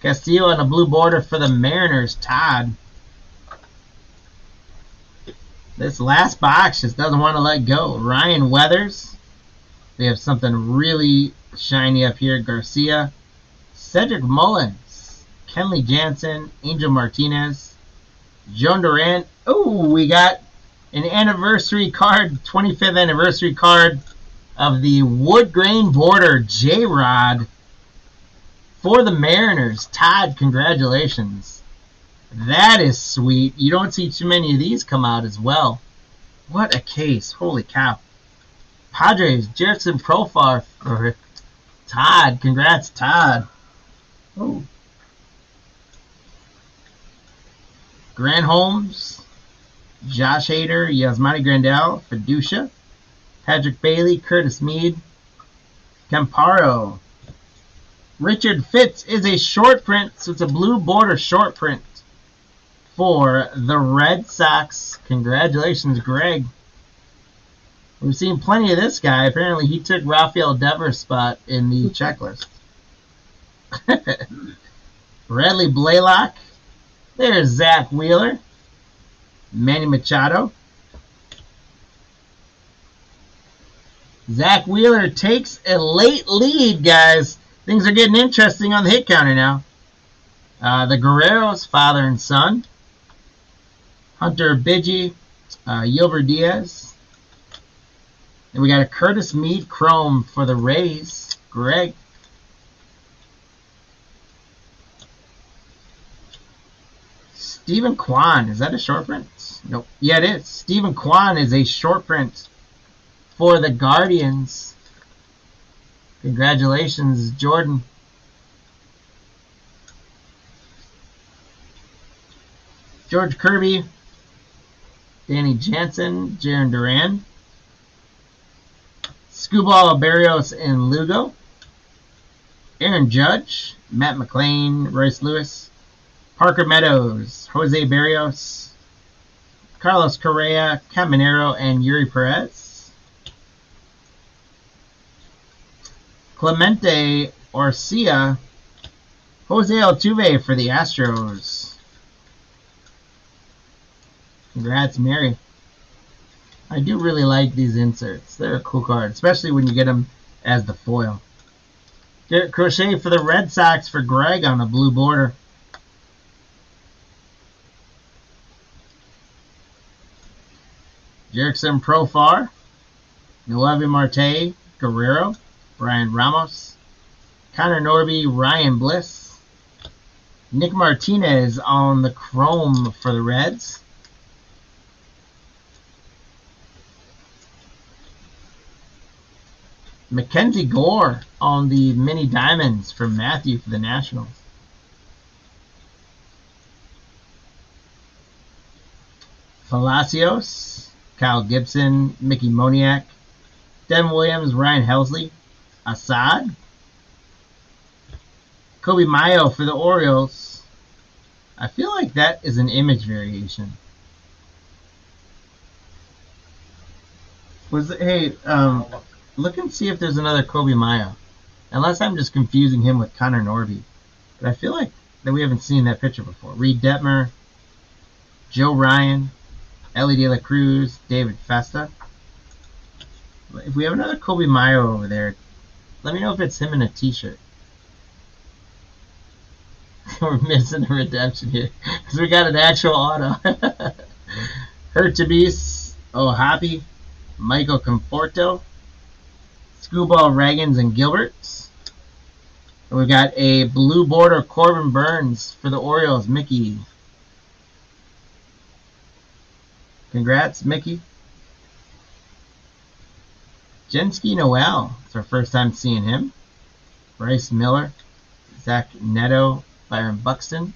Castillo on a blue border for the Mariners, Todd. This last box just doesn't want to let go. Ryan Weathers. We have something really shiny up here. Garcia. Cedric Mullins. Kenley Jansen. Angel Martinez. Joan Durant. Oh, we got an anniversary card, 25th anniversary card of the wood grain border J-Rod for the Mariners. Todd, congratulations. That is sweet. You don't see too many of these come out as well. What a case. Holy cow. Padres, Jerickson Profar for Todd. Congrats, Todd. Oh. Grant Holmes, Josh Hader, Yasmani Grandal, Fiducia, Patrick Bailey, Curtis Mead, Camparo. Richard Fitz is a short print, so it's a blue border short print for the Red Sox. Congratulations, Greg. We've seen plenty of this guy. Apparently, he took Rafael Devers' spot in the checklist. Bradley Blaylock. There's Zach Wheeler. Manny Machado. Zach Wheeler takes a late lead, guys. Things are getting interesting on the hit counter now. The Guerreros, father and son. Hunter Bidgie, Yilver Diaz. And we got a Curtis Mead Chrome for the Rays. Greg. Stephen Kwan, is that a short print? Nope. Yeah, it is. Stephen Kwan is a short print for the Guardians. Congratulations, Jordan. George Kirby, Danny Jansen, Jaron Duran, Scubal Barrios and Lugo, Aaron Judge, Matt McLean, Royce Lewis, Parker Meadows, Jose Barrios, Carlos Correa, Caminero, and Yuri Perez. Clemente Orcia, Jose Altuve for the Astros. Congrats, Mary. I do really like these inserts. They're a cool card, especially when you get them as the foil. Garrett Crochet for the Red Sox for Greg on the blue border. Jerickson Profar, Noelvi Marte, Guerrero, Brian Ramos, Connor Norby, Ryan Bliss, Nick Martinez on the Chrome for the Reds. Mackenzie Gore on the Mini Diamonds for Matthew for the Nationals. Palacios, Kyle Gibson, Mickey Moniak, Devin Williams, Ryan Helsley, Assad, Kobe Mayo for the Orioles. I feel like that is an image variation. Hey, look and see if there's another Kobe Mayo. Unless I'm just confusing him with Connor Norby. But I feel like that we haven't seen that picture before. Reed Detmer, Joe Ryan, Ellie De La Cruz, David Festa. If we have another Kobe Mayo over there, let me know if it's him in a t-shirt. We're missing a redemption here. Because we got an actual auto. Hurtubise, O'Hoppe, Michael Conforto, Screwball Reagans and Gilberts. And we've got a blue border Corbin Burns for the Orioles, Mickey. Congrats, Mickey. Jensky Noel. It's our first time seeing him. Bryce Miller, Zach Neto, Byron Buxton,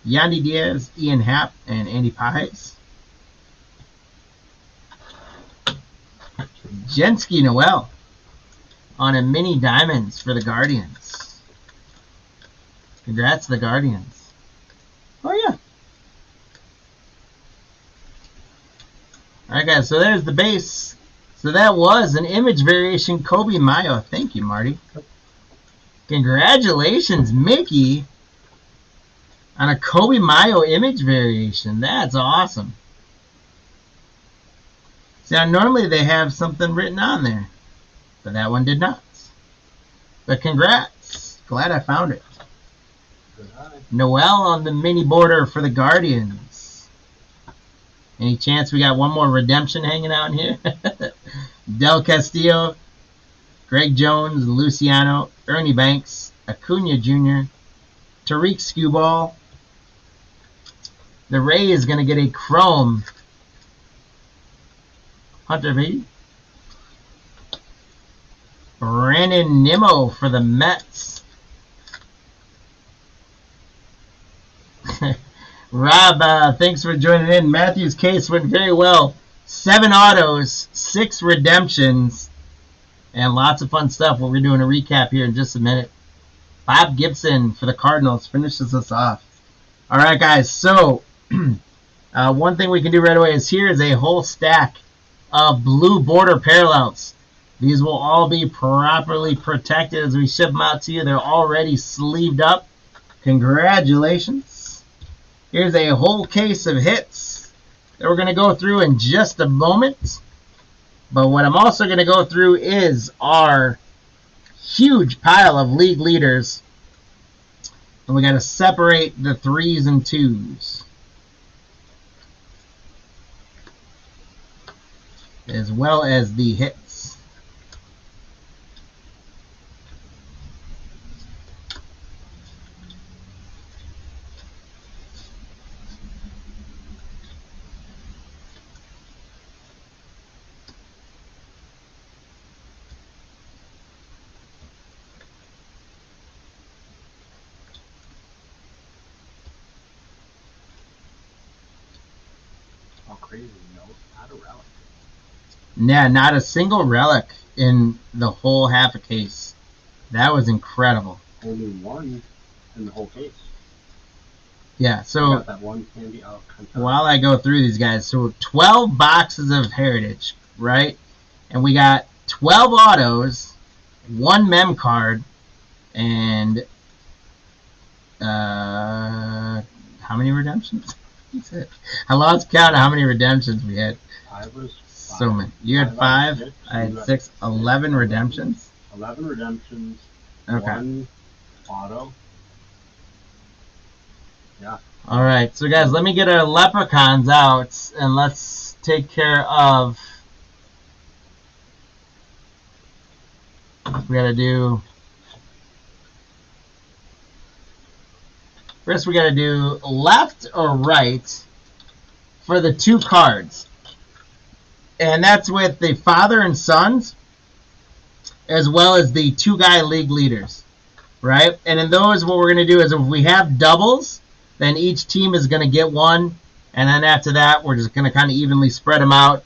Yandy Diaz, Ian Happ, and Andy Pies. Jensky Noel on a Mini Diamonds for the Guardians. Congrats to the Guardians. Oh, yeah. Alright, guys, so there's the base. So that was an image variation Kobe Mayo. Thank you, Marty. Congratulations, Mickey, on a Kobe Mayo image variation. That's awesome. See, now normally they have something written on there, but that one did not. But congrats. Glad I found it. Noel on the mini border for the Guardians. Any chance we got one more redemption hanging out in here? Del Castillo, Greg Jones, Luciano, Ernie Banks, Acuna Jr., Tariq Skewball. The Ray is going to get a chrome. Hunter B. Brandon Nimmo for the Mets. Rob, thanks for joining in. Matthew's case went very well. 7 autos, 6 redemptions, and lots of fun stuff. We'll be doing a recap here in just a minute. Bob Gibson for the Cardinals finishes us off. All right, guys. So one thing we can do right away is here is a whole stack of blue border parallels. These will all be properly protected as we ship them out to you. They're already sleeved up. Congratulations. Here's a whole case of hits that we're going to go through in just a moment. But what I'm also going to go through is our huge pile of league leaders. And we got to separate the 3s and 2s, as well as the hits. Crazy, no, not a relic. Yeah, not a single relic in the whole half a case. That was incredible. Only one in the whole case. Yeah, I so got that one candy out. while I go through these guys, so 12 boxes of Heritage, right? And we got 12 autos, 1 mem card, and how many redemptions? I lost count of how many redemptions we had. So many. You had 5. I had 6. 11 redemptions. 11 redemptions. Okay. 1 auto. Yeah. All right. So guys, let me get our leprechauns out and let's take care of. We gotta do. First, we got to do left or right for the 2 cards. And that's with the father and sons, as well as the 2-guy league leaders, right? And in those, what we're going to do is if we have doubles, then each team is going to get 1. And then after that, we're just going to kind of evenly spread them out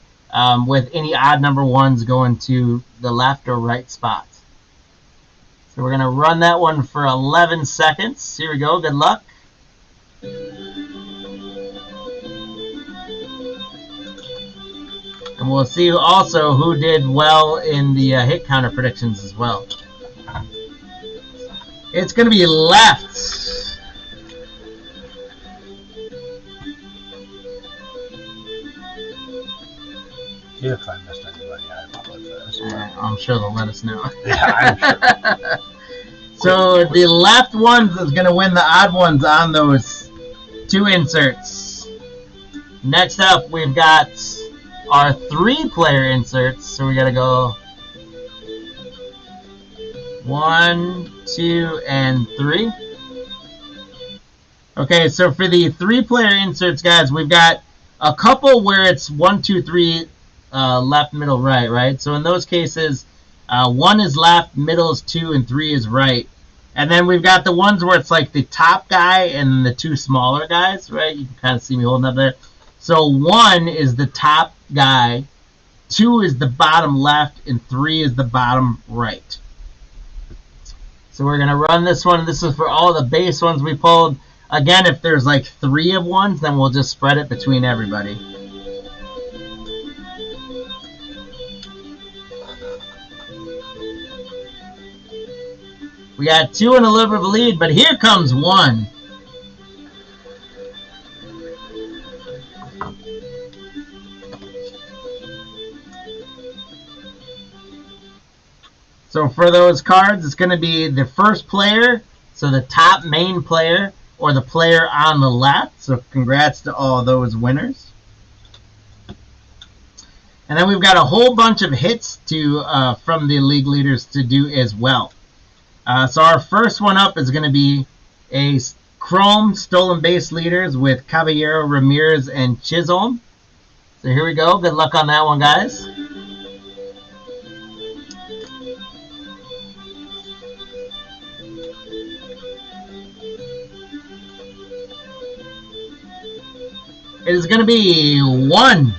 with any odd number 1s going to the left or right spot. So we're going to run that one for 11 seconds. Here we go. Good luck. And we'll see also who did well in the hit counter predictions as well. It's going to be left. If I missed anybody, I apologize. I'm sure they'll let us know. Yeah, I'm sure. So the left ones is going to win the odd ones on those 2 inserts. Next up, we've got our 3-player inserts. So we got to go 1, 2, and 3. Okay, so for the 3-player inserts, guys, we've got a couple where it's 1, 2, 3, left, middle, right? So in those cases, 1 is left, middle is 2, and 3 is right. And then we've got the ones where it's like the top guy and the 2 smaller guys, right? You can kind of see me holding up there. So 1 is the top guy, 2 is the bottom left, and 3 is the bottom right. So we're going to run this one. This is for all the base ones we pulled. Again, if there's like 3 of ones, then we'll just spread it between everybody. We got 2 and a little bit of a lead, but here comes 1. So for those cards, it's going to be the first player, so the top main player, or the player on the left. So congrats to all those winners. And then we've got a whole bunch of hits to from the league leaders to do as well. So our first one up is going to be a Chrome Stolen Base Leaders with Caballero, Ramirez, and Chisholm. So here we go. Good luck on that one, guys. It is going to be 1.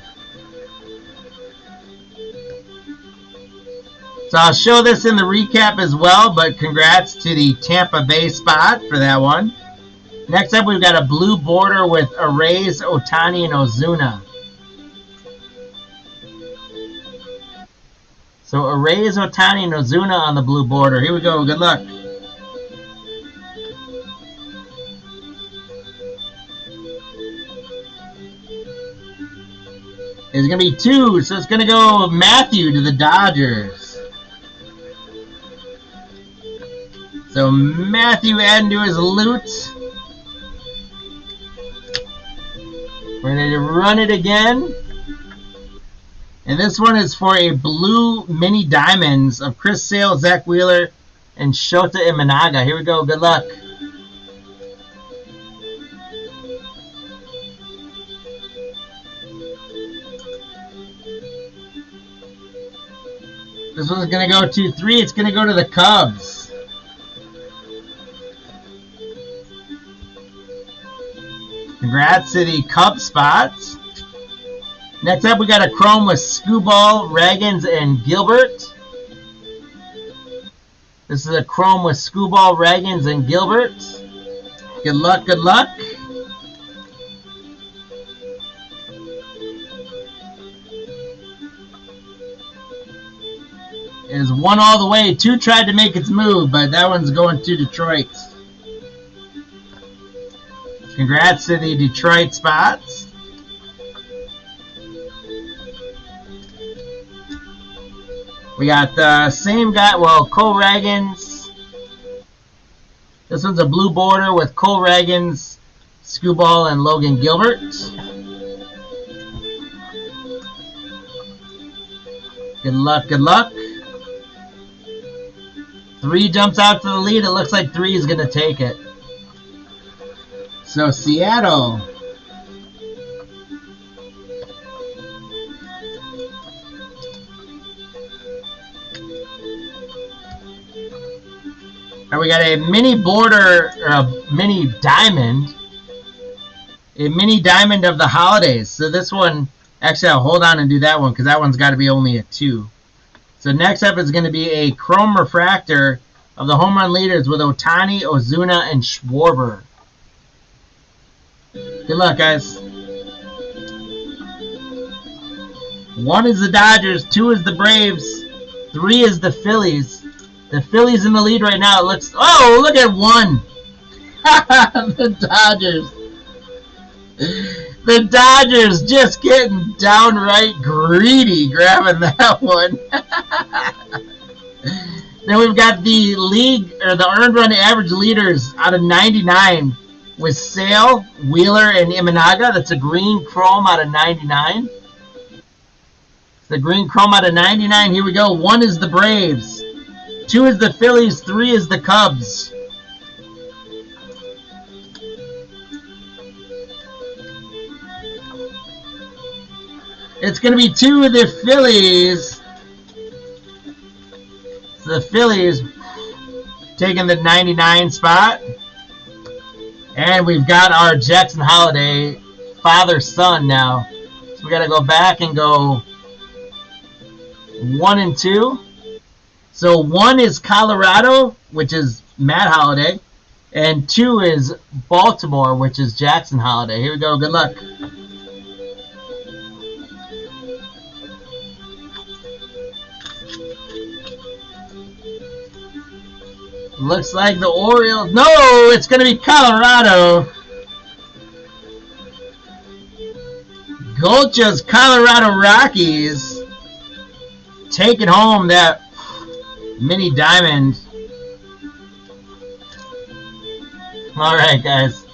So I'll show this in the recap as well, but congrats to the Tampa Bay spot for that one. Next up, we've got a blue border with Arrays, Ohtani, and Ozuna. So Arrays, Ohtani, and Ozuna on the blue border. Here we go. Good luck. It's going to be 2, so it's going to go Matthew to the Dodgers. So Matthew adding to his loot. We're going to run it again. And this one is for a blue mini diamonds of Chris Sale, Zach Wheeler, and Shota Imanaga. Here we go. Good luck. This one's going to go 2-3. It's going to go to the Cubs. Congrats to the Cubs spots. Next up, we got a Chrome with Skubal, Ragans, and Gilbert. This is a Chrome with Skubal, Ragans, and Gilbert. Good luck, good luck. It is 1 all the way. 2 tried to make its move, but that one's going to Detroit. Congrats to the Detroit spots. We got the same guy, well, Cole Ragans. This one's a blue border with Cole Ragans, Skubal, and Logan Gilbert. Good luck, good luck. 3 jumps out to the lead. It looks like 3 is going to take it. So Seattle. And we got a mini border, or a mini diamond. A mini diamond of the holidays. So this one, actually I'll hold on and do that one because that one's got to be only a 2. So next up is going to be a Chrome Refractor of the home run leaders with Ohtani, Ozuna, and Schwarber. Good luck, guys. 1 is the Dodgers, 2 is the Braves, 3 is the Phillies. The Phillies in the lead right now. It looks. Oh, look at 1. The Dodgers. The Dodgers just getting downright greedy grabbing that one. Then we've got the league, or the earned run average leaders out of 99 with Sale, Wheeler, and Imanaga. That's a green chrome out of 99. The green chrome out of 99. Here we go. 1 is the Braves. 2 is the Phillies. 3 is the Cubs. It's going to be 2 of the Phillies. So the Phillies taking the 99 spot. And we've got our Jackson Holiday father-son now. So we got to go back and go 1 and 2. So 1 is Colorado, which is Matt Holliday. And 2 is Baltimore, which is Jackson Holliday. Here we go. Good luck. Looks like the Orioles. No, it's going to be Colorado. Gulcha's Colorado Rockies taking home that mini diamond. All right, guys.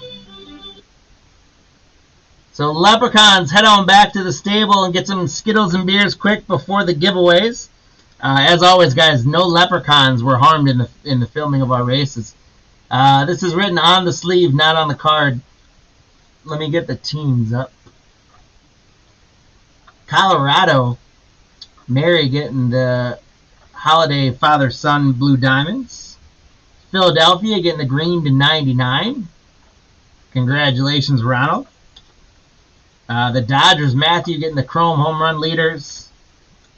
So Leprechauns, head on back to the stable and get some Skittles and beers quick before the giveaways. As always, guys, no leprechauns were harmed in the filming of our races. This is written on the sleeve, not on the card. Let me get the teams up. Colorado, Mary getting the Holiday father-son blue diamonds. Philadelphia getting the green to 99. Congratulations, Ronald. The Dodgers, Matthew getting the chrome home run leaders.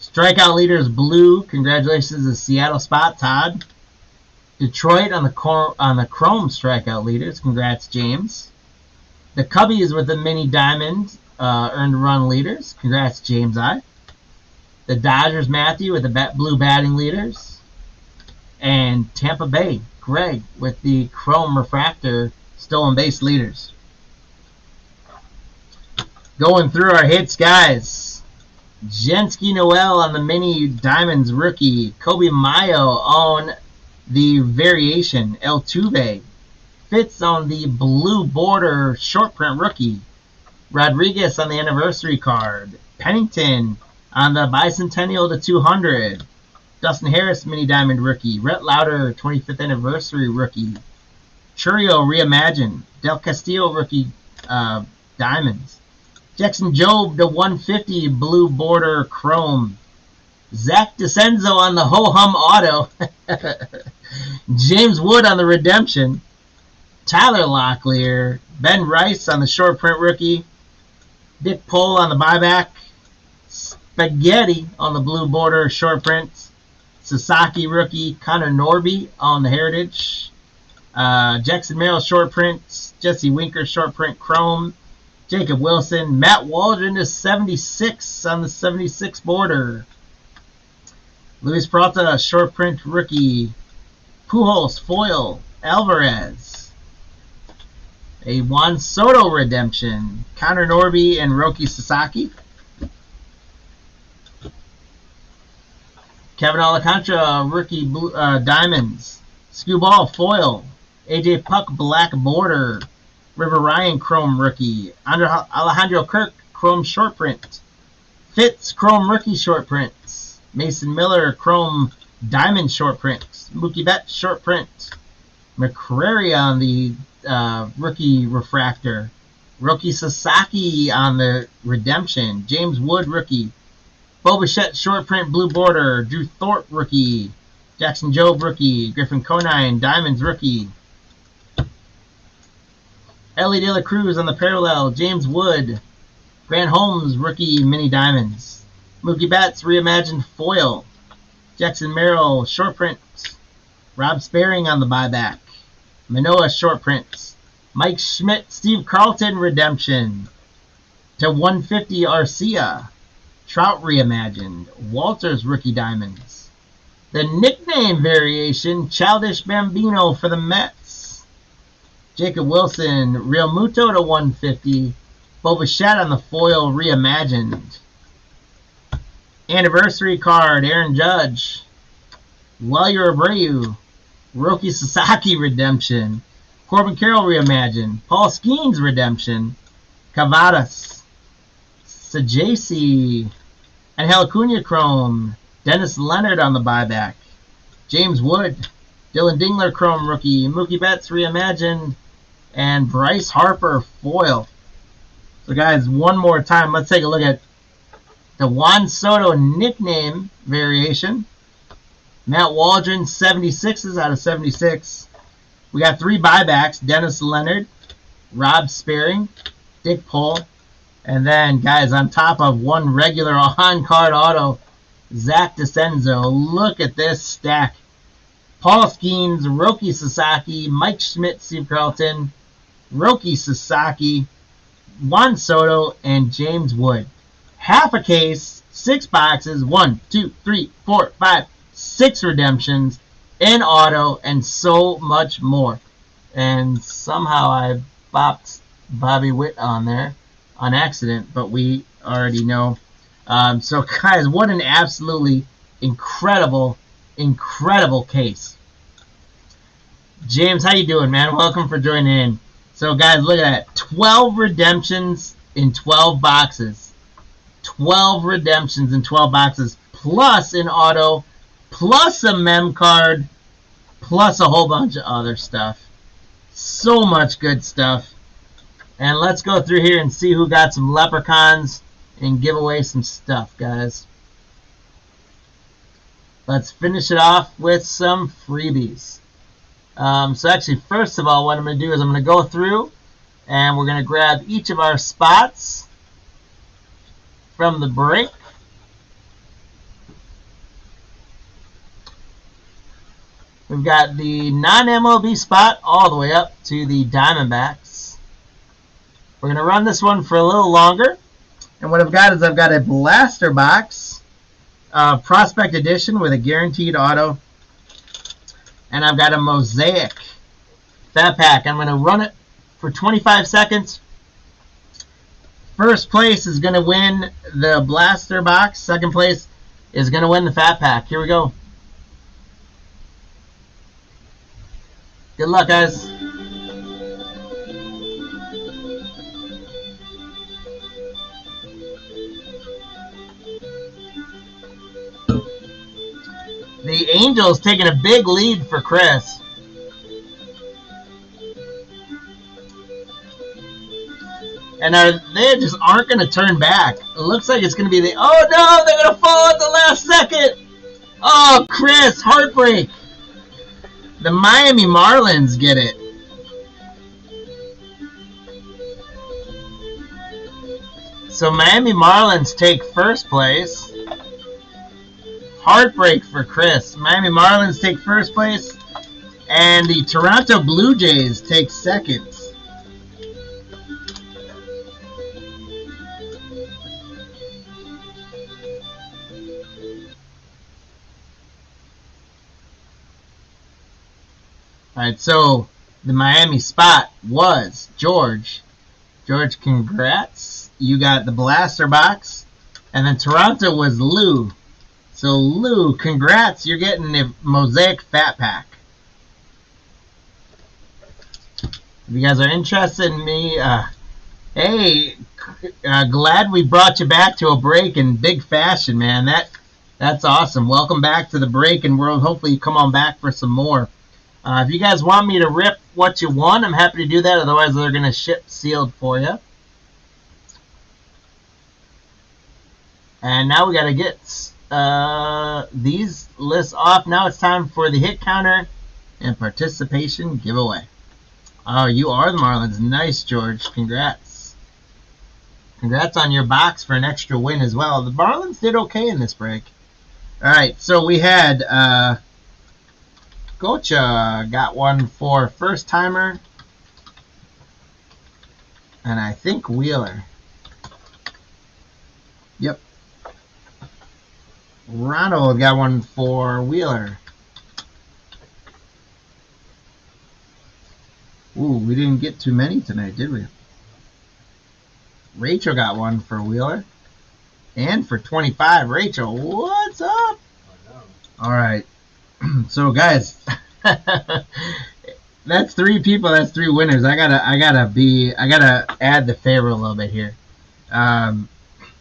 Strikeout leaders blue. Congratulations to Seattle Spot, Todd. Detroit on the chrome strikeout leaders. Congrats, James. The Cubbies with the mini diamond earned run leaders. Congrats, James I. The Dodgers, Matthew with the blue batting leaders. And Tampa Bay, Greg with the chrome refractor stolen base leaders. Going through our hits, guys. Jensky Noel on the mini diamonds rookie. Kobe Mayo on the variation El Tuve. Fitz on the blue border short print rookie. Rodriguez on the anniversary card. Pennington on the bicentennial to 200. Dustin Harris mini diamond rookie. Rhett Lauder 25th anniversary rookie. Churio reimagined. Del Castillo rookie diamonds. Jackson Job to 150 blue border chrome. Zach DeCenzo on the ho-hum auto. James Wood on the redemption. Tyler Locklear. Ben Rice on the short print rookie. Dick Pohl on the buyback. Spaghetti on the blue border short print. Sasaki rookie. Connor Norby on the heritage. Jackson Merrill short print. Jesse Winker short print chrome. Jacob Wilson. Matt Waldron to 76 on the 76 border. Luis Peralta, short print rookie. Pujols foil. Alvarez. A Juan Soto redemption. Connor Norby and Roki Sasaki. Kevin Alcantara, rookie blue, diamonds. Skewball foil. AJ Puck black border. River Ryan chrome rookie. Alejandro Kirk chrome short print. Fitz chrome rookie short prints. Mason Miller chrome diamond short print. Mookie Betts short print. McCrary on the rookie refractor. Roki Sasaki on the redemption. James Wood rookie. Bo Bichette short print blue border. Drew Thorpe rookie. Jackson Jobe rookie. Griffin Conine diamonds rookie. Ellie De La Cruz on the parallel. James Wood. Grant Holmes rookie mini diamonds. Mookie Betts reimagined foil. Jackson Merrill short print. Rob Sparing on the buyback. Manoa short prints. Mike Schmidt, Steve Carlton redemption. To 150 Arcia. Trout reimagined. Walters rookie diamonds. The nickname variation, Childish Bambino for the Mets. Jacob Wilson, Real Muto to 150. Bo Bichette on the foil reimagined. Anniversary card, Aaron Judge. Welyer Abreu. Roki Sasaki redemption. Corbin Carroll reimagined. Paul Skeens redemption. Cavadas. Sajasi. Angel Acuna chrome. Dennis Leonard on the buyback. James Wood. Dylan Dingler chrome rookie. Mookie Betts reimagined. And Bryce Harper foil. So guys, one more time, let's take a look at the Juan Soto nickname variation. Matt Waldron, 76s out of 76. We got 3 buybacks. Dennis Leonard, Rob Sparing, Dick Pohl. And then, guys, on top of 1 regular on-card auto, Zach DeCenzo. Look at this stack. Paul Skeens, Roki Sasaki, Mike Schmidt, Steve Carlton, Roki Sasaki, Juan Soto, and James Wood. Half a case, 6 boxes, 1, 2, 3, 4, 5, 6 redemptions in auto, and so much more. And somehow I bopped Bobby Witt on there on accident, but we already know. So guys, what an absolutely incredible case. James, how you doing, man? Welcome for joining in. So guys, look at that. 12 redemptions in 12 boxes. 12 redemptions in 12 boxes, plus an auto, plus a mem card, plus a whole bunch of other stuff. So much good stuff. And let's go through here and see who got some leprechauns and give away some stuff, guys. Let's finish it off with some freebies. So actually, first of all, what I'm going to do is I'm going to go through and we're going to grab each of our spots from the break. We've got the non-MLB spot all the way up to the Diamondbacks. We're going to run this one for a little longer. And what I've got is I've got a blaster box, Prospect Edition with a guaranteed auto. And I've got a Mosaic Fat Pack. I'm going to run it for 25 seconds. First place is going to win the blaster box. Second place is going to win the Fat Pack. Here we go. Good luck, guys. The Angels taking a big lead for Chris. And they just aren't going to turn back. It looks like it's going to be oh no, they're going to fall at the last second. Oh, Chris, heartbreak. The Miami Marlins get it. So Miami Marlins take first place. Heartbreak for Chris. Miami Marlins take first place. And the Toronto Blue Jays take second. Alright, so the Miami spot was George. George, congrats. You got the blaster box. And then Toronto was Lou. So Lou, congrats. You're getting the Mosaic Fat Pack. If you guys are interested in me, hey, glad we brought you back to a break in big fashion, man. That's awesome. Welcome back to the break-in world. Hopefully you come on back for some more. If you guys want me to rip what you want, I'm happy to do that. Otherwise, they're going to ship sealed for you. And now we got to get these lists off. Now it's time for the hit counter and participation giveaway. Oh, you are the Marlins. Nice, George. Congrats. Congrats on your box for an extra win as well. The Marlins did okay in this break. All right, so we had... Gocha got one for first timer, and I think Wheeler. Yep. Ronald got one for Wheeler. Ooh, we didn't get too many tonight, did we? Rachel got one for Wheeler, and for 25. Rachel, what's up? All right. So guys, that's 3 people. That's 3 winners. I gotta add the favor a little bit here.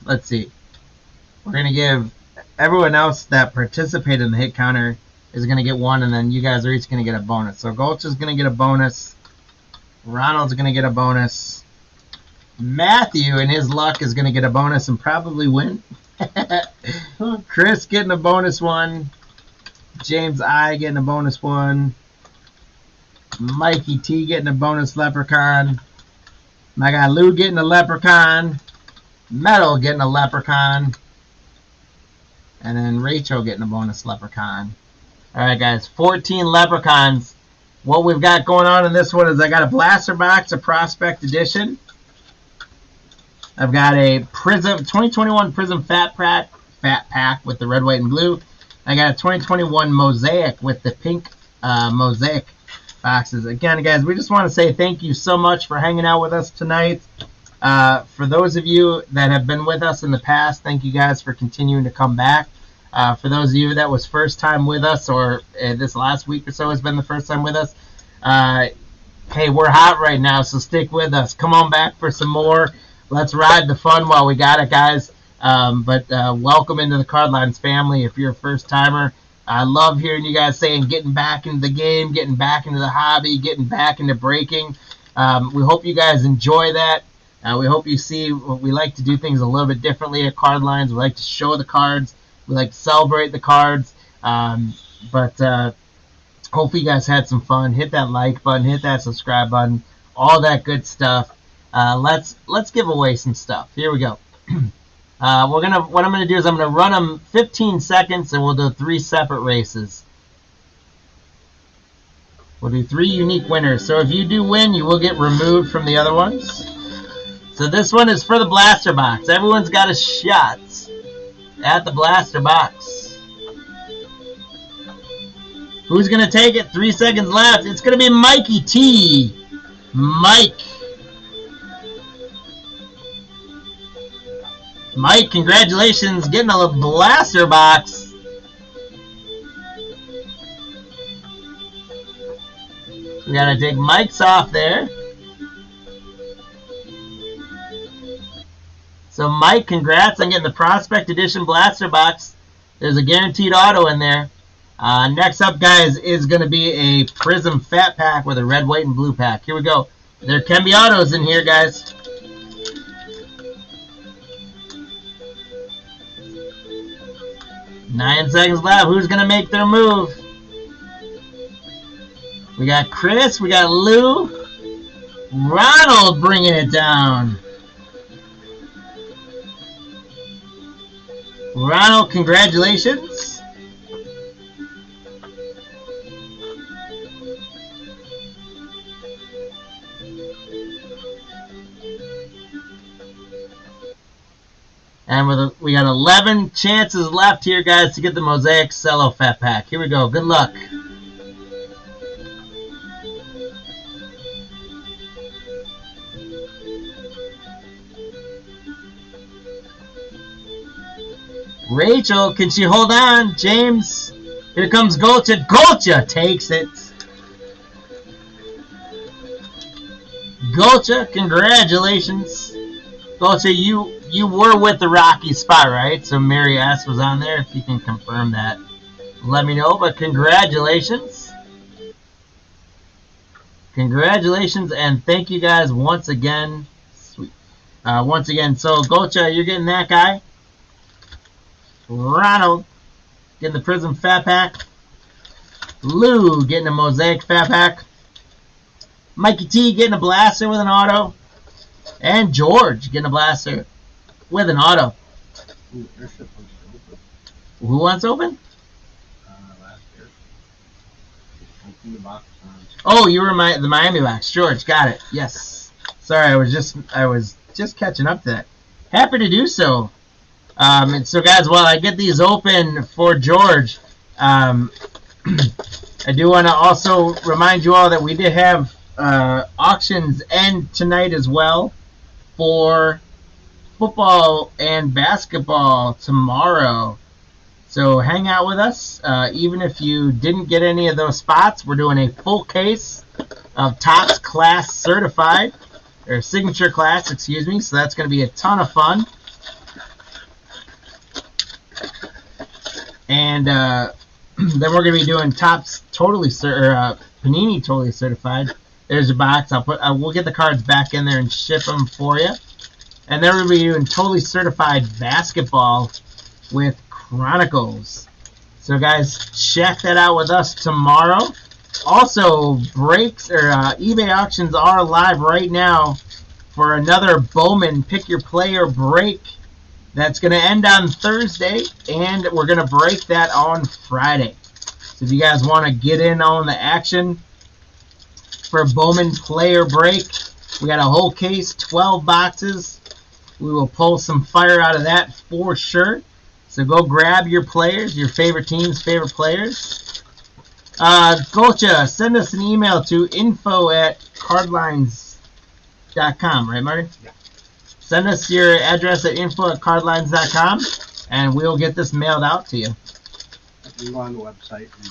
Let's see. We're gonna give everyone else that participated in the hit counter is gonna get one, and then you guys are each gonna get a bonus. So Gulch is gonna get a bonus. Ronald's gonna get a bonus. Matthew, in his luck, is gonna get a bonus and probably win. Chris getting a bonus one. James I getting a bonus one. Mikey T getting a bonus leprechaun. My guy Lou getting a leprechaun. Metal getting a leprechaun. And then Rachel getting a bonus leprechaun. All right, guys, 14 Leprechauns. What we've got going on in this one is I got a blaster box, a Prospect Edition. I've got a Prism 2021 Prism Fat Pack with the red, white, and blue. I got a 2021 Mosaic with the pink Mosaic boxes. Again, guys, we just want to say thank you so much for hanging out with us tonight. For those of you that have been with us in the past, thank you guys for continuing to come back. For those of you that was first time with us, or this last week or so has been the first time with us, hey, we're hot right now, so stick with us. Come on back for some more. Let's ride the fun while we got it, guys. But welcome into the Cardlines family. If you're a first timer, I love hearing you guys saying getting back into the game, getting back into the hobby, getting back into breaking. We hope you guys enjoy that. We hope you see we like to do things a little bit differently at Cardlines. We like to show the cards. We like to celebrate the cards. But hopefully you guys had some fun. Hit that like button, hit that subscribe button, all that good stuff. Let's give away some stuff. Here we go. What I'm gonna do is I'm gonna run them 15 seconds, and we'll do 3 separate races. We'll do 3 unique winners. So if you do win, you will get removed from the other ones. So this one is for the blaster box. Everyone's got a shot at the blaster box. Who's going to take it? 3 seconds left. It's going to be Mikey T. Mike, congratulations. Getting a little blaster box. We got to take Mike's off there. So, Mike, congrats on getting the Prospect Edition blaster box. There's a guaranteed auto in there. Next up, guys, is going to be a Prism Fat Pack with a red, white, and blue pack. Here we go. There can be autos in here, guys. Nine seconds left. Who's going to make their move? We got Chris. We got Lou. Ronald bringing it down. Ronald, congratulations. And we got 11 chances left here, guys, to get the Mosaic Cello Fat Pack. Here we go. Good luck. Rachel, can she hold on? James, here comes Golcha. Golcha takes it. Golcha, congratulations. Golcha, you were with the Rocky spot, right? So Mary S. was on there. If you can confirm that, let me know. But congratulations. Congratulations, and thank you guys once again. Sweet. Once again, so Golcha, you're getting that guy. Ronald getting the Prism Fat Pack. Lou getting a Mosaic Fat Pack. Mikey T getting a blaster with an auto. And George getting a blaster with an auto. Who wants to open? Last year. Open the box. Oh, you were the Miami box. George, got it. Yes. Sorry, I was just catching up to that. Happy to do so. And so, guys, while I get these open for George, I do want to also remind you all that we did have auctions end tonight as well for football and basketball tomorrow. So hang out with us. Even if you didn't get any of those spots, we're doing a full case of Topps Class Certified, or Signature Class, excuse me. So that's going to be a ton of fun. And then we're going to be doing Topps Panini Totally Certified. There's a box. We'll get the cards back in there and ship them for you. And then we're going to be doing Totally Certified Basketball with Chronicles. So guys, check that out with us tomorrow. Also, breaks or eBay auctions are live right now for another Bowman Pick Your Player break. That's going to end on Thursday, and we're going to break that on Friday. So if you guys want to get in on the action for Bowman Player Break, we got a whole case, 12 boxes. We will pull some fire out of that for sure. So go grab your players, your favorite teams, favorite players. Golcha, send us an email to info@cardlines.com, right, Marty? Yeah. Send us your address at info@cardlines.com, and we'll get this mailed out to you. You can go on the website and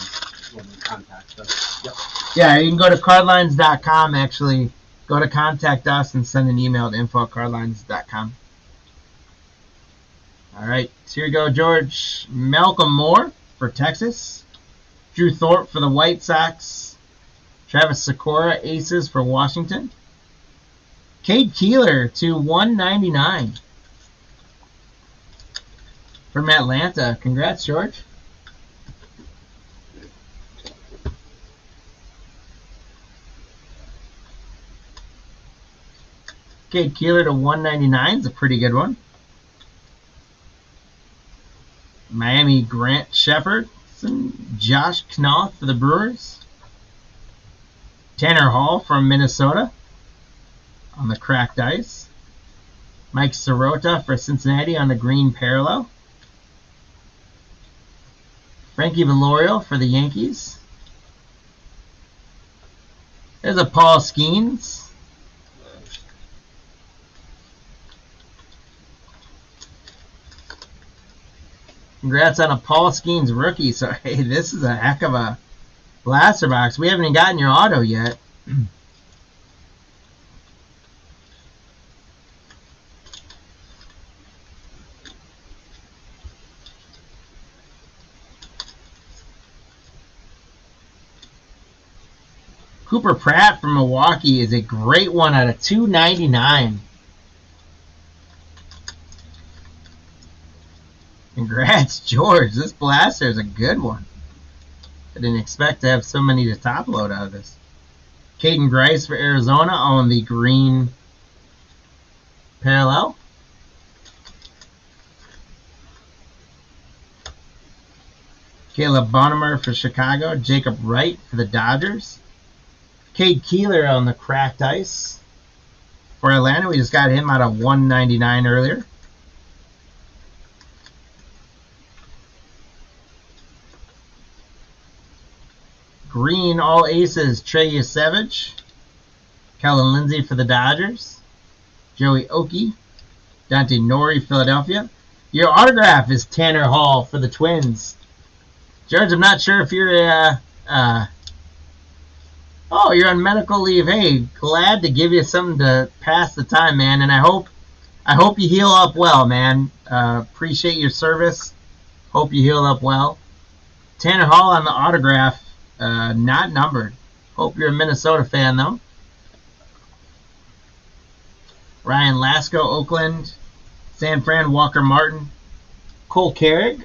go to contact us. Yep. Yeah, you can go to cardlines.com, actually. Go to contact us and send an email to info@cardlines.com. All right, so here we go, George. Malcolm Moore for Texas. Drew Thorpe for the White Sox. Travis Sakura, Aces for Washington. Cade Keeler to 199 from Atlanta. Congrats, George. Cade Keeler to 199 is a pretty good one. Miami, Grant Shepard. Josh Knopf for the Brewers. Tanner Hall from Minnesota on the cracked ice. Mike Sirota for Cincinnati on the green parallel. Frankie Valorio for the Yankees. There's a Paul Skeens. Congrats on a Paul Skeens rookie. So, hey, this is a heck of a blaster box. We haven't even gotten your auto yet. Cooper Pratt from Milwaukee is a great one out of 299. Congrats, George. This blaster is a good one. I didn't expect to have so many to top load out of this. Caden Grice for Arizona on the green parallel. Caleb Bonnemer for Chicago. Jacob Wright for the Dodgers. Cade Keeler on the cracked ice for Atlanta. We just got him out of 199 earlier. Green all aces, Trey Yosevich. Kellen Lindsey for the Dodgers. Joey Oki. Dante Nori, Philadelphia. Your autograph is Tanner Hall for the Twins. George, I'm not sure if you're oh, you're on medical leave. Hey, glad to give you something to pass the time, man. And I hope you heal up well, man. Appreciate your service. Hope you heal up well. Tanner Hall on the autograph, not numbered. Hope you're a Minnesota fan, though. Ryan Lasko, Oakland. San Fran, Walker Martin. Cole Carrig.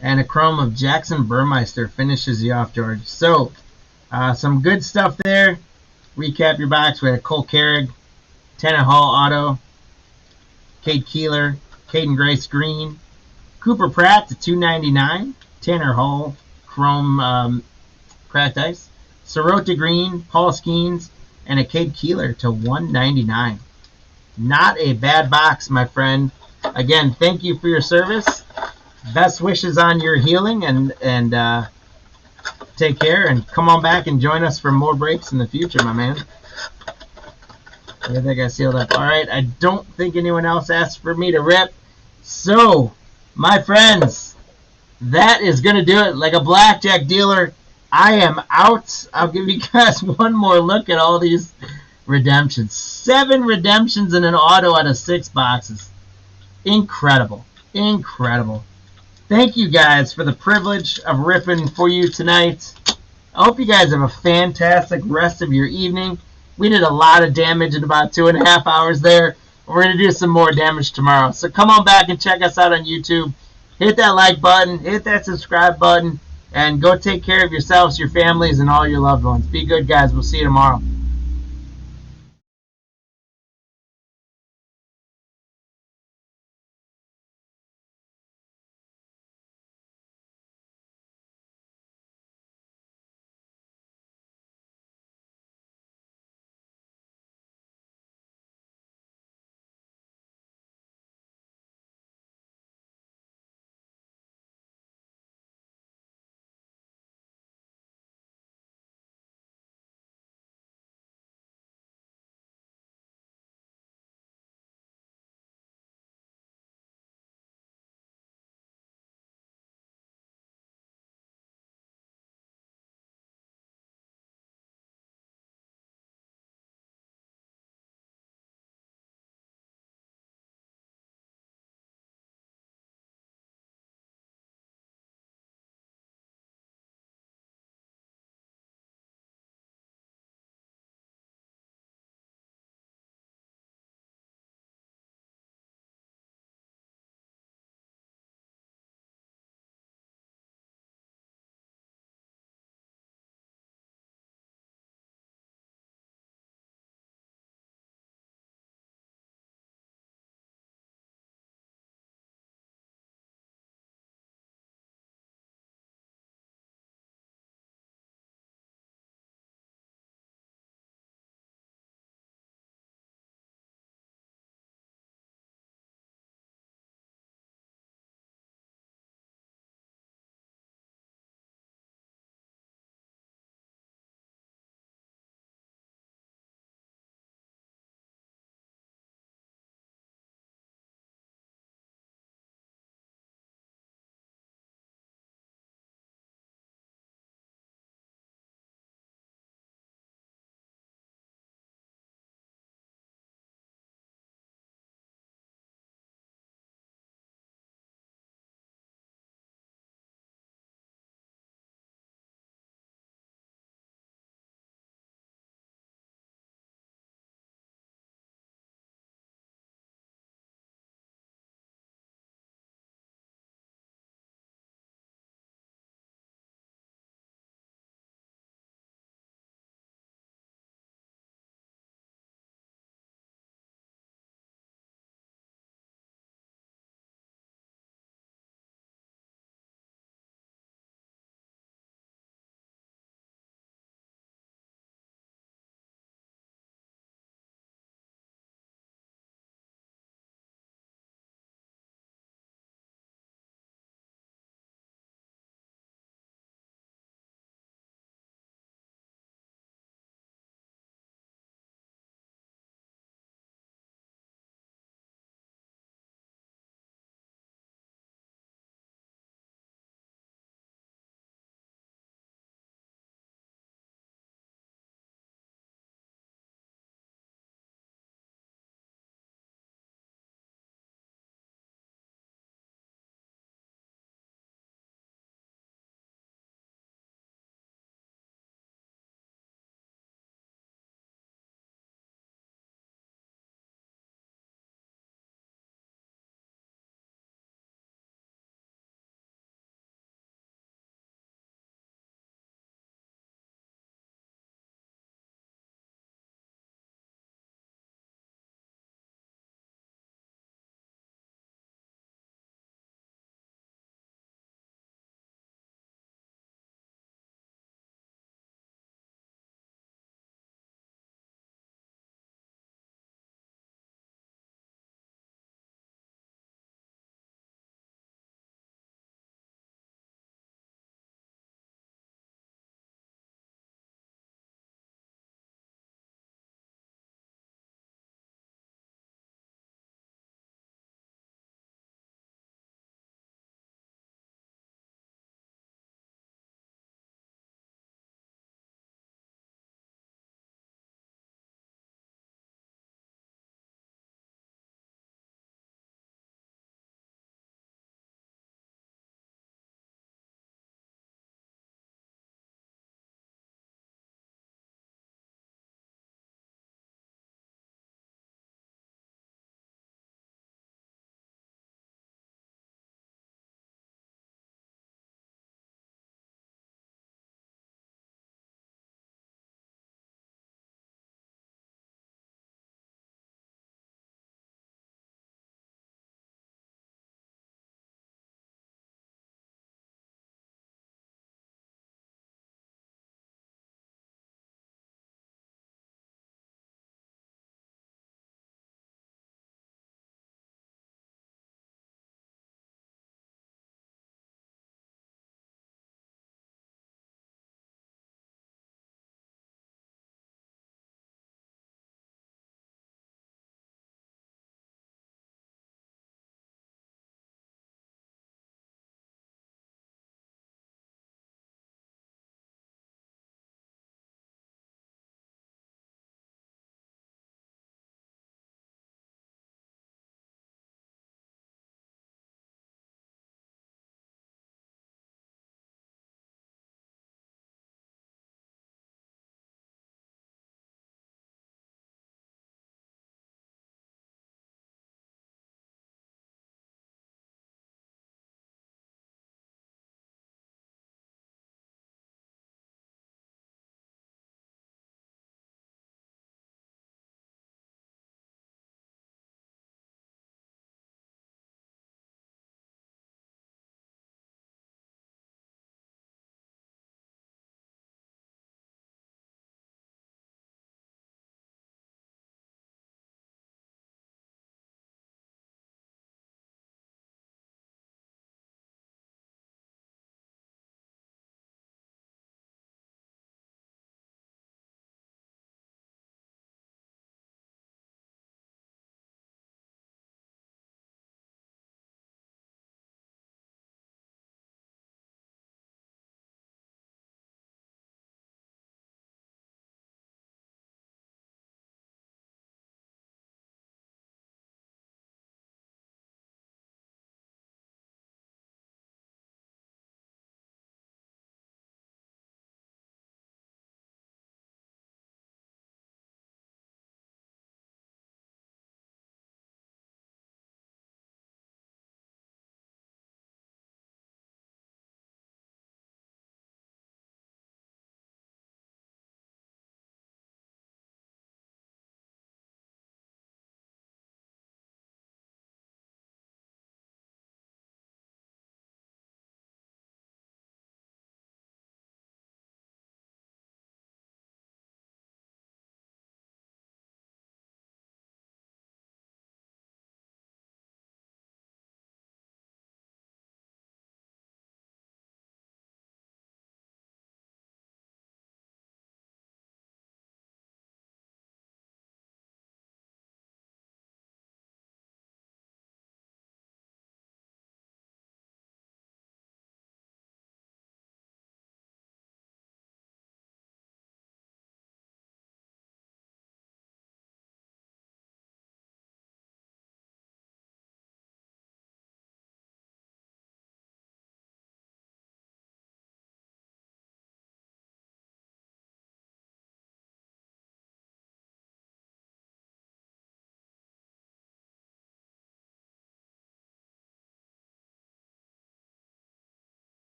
And a chrome of Jackson Burmeister finishes you off, George. So, some good stuff there. Recap your box. We had a Cole Carrig, Tanner Hall auto, Cade Keeler, Caden Grice green, Cooper Pratt to 299, Tanner Hall chrome cracked ice, Sirota green, Paul Skeens, and a Cade Keeler to 199. Not a bad box, my friend. Again, thank you for your service. Best wishes on your healing, and take care, and come on back and join us for more breaks in the future, my man. I think I sealed up. All right, I don't think anyone else asked for me to rip. So, my friends, that is going to do it. Like a blackjack dealer, I am out. I'll give you guys one more look at all these redemptions. 7 redemptions in an auto out of 6 boxes. Incredible. Incredible. Thank you guys for the privilege of ripping for you tonight. I hope you guys have a fantastic rest of your evening. We did a lot of damage in about 2.5 hours there. We're going to do some more damage tomorrow. So come on back and check us out on YouTube. Hit that like button. Hit that subscribe button. And go take care of yourselves, your families, and all your loved ones. Be good, guys. We'll see you tomorrow.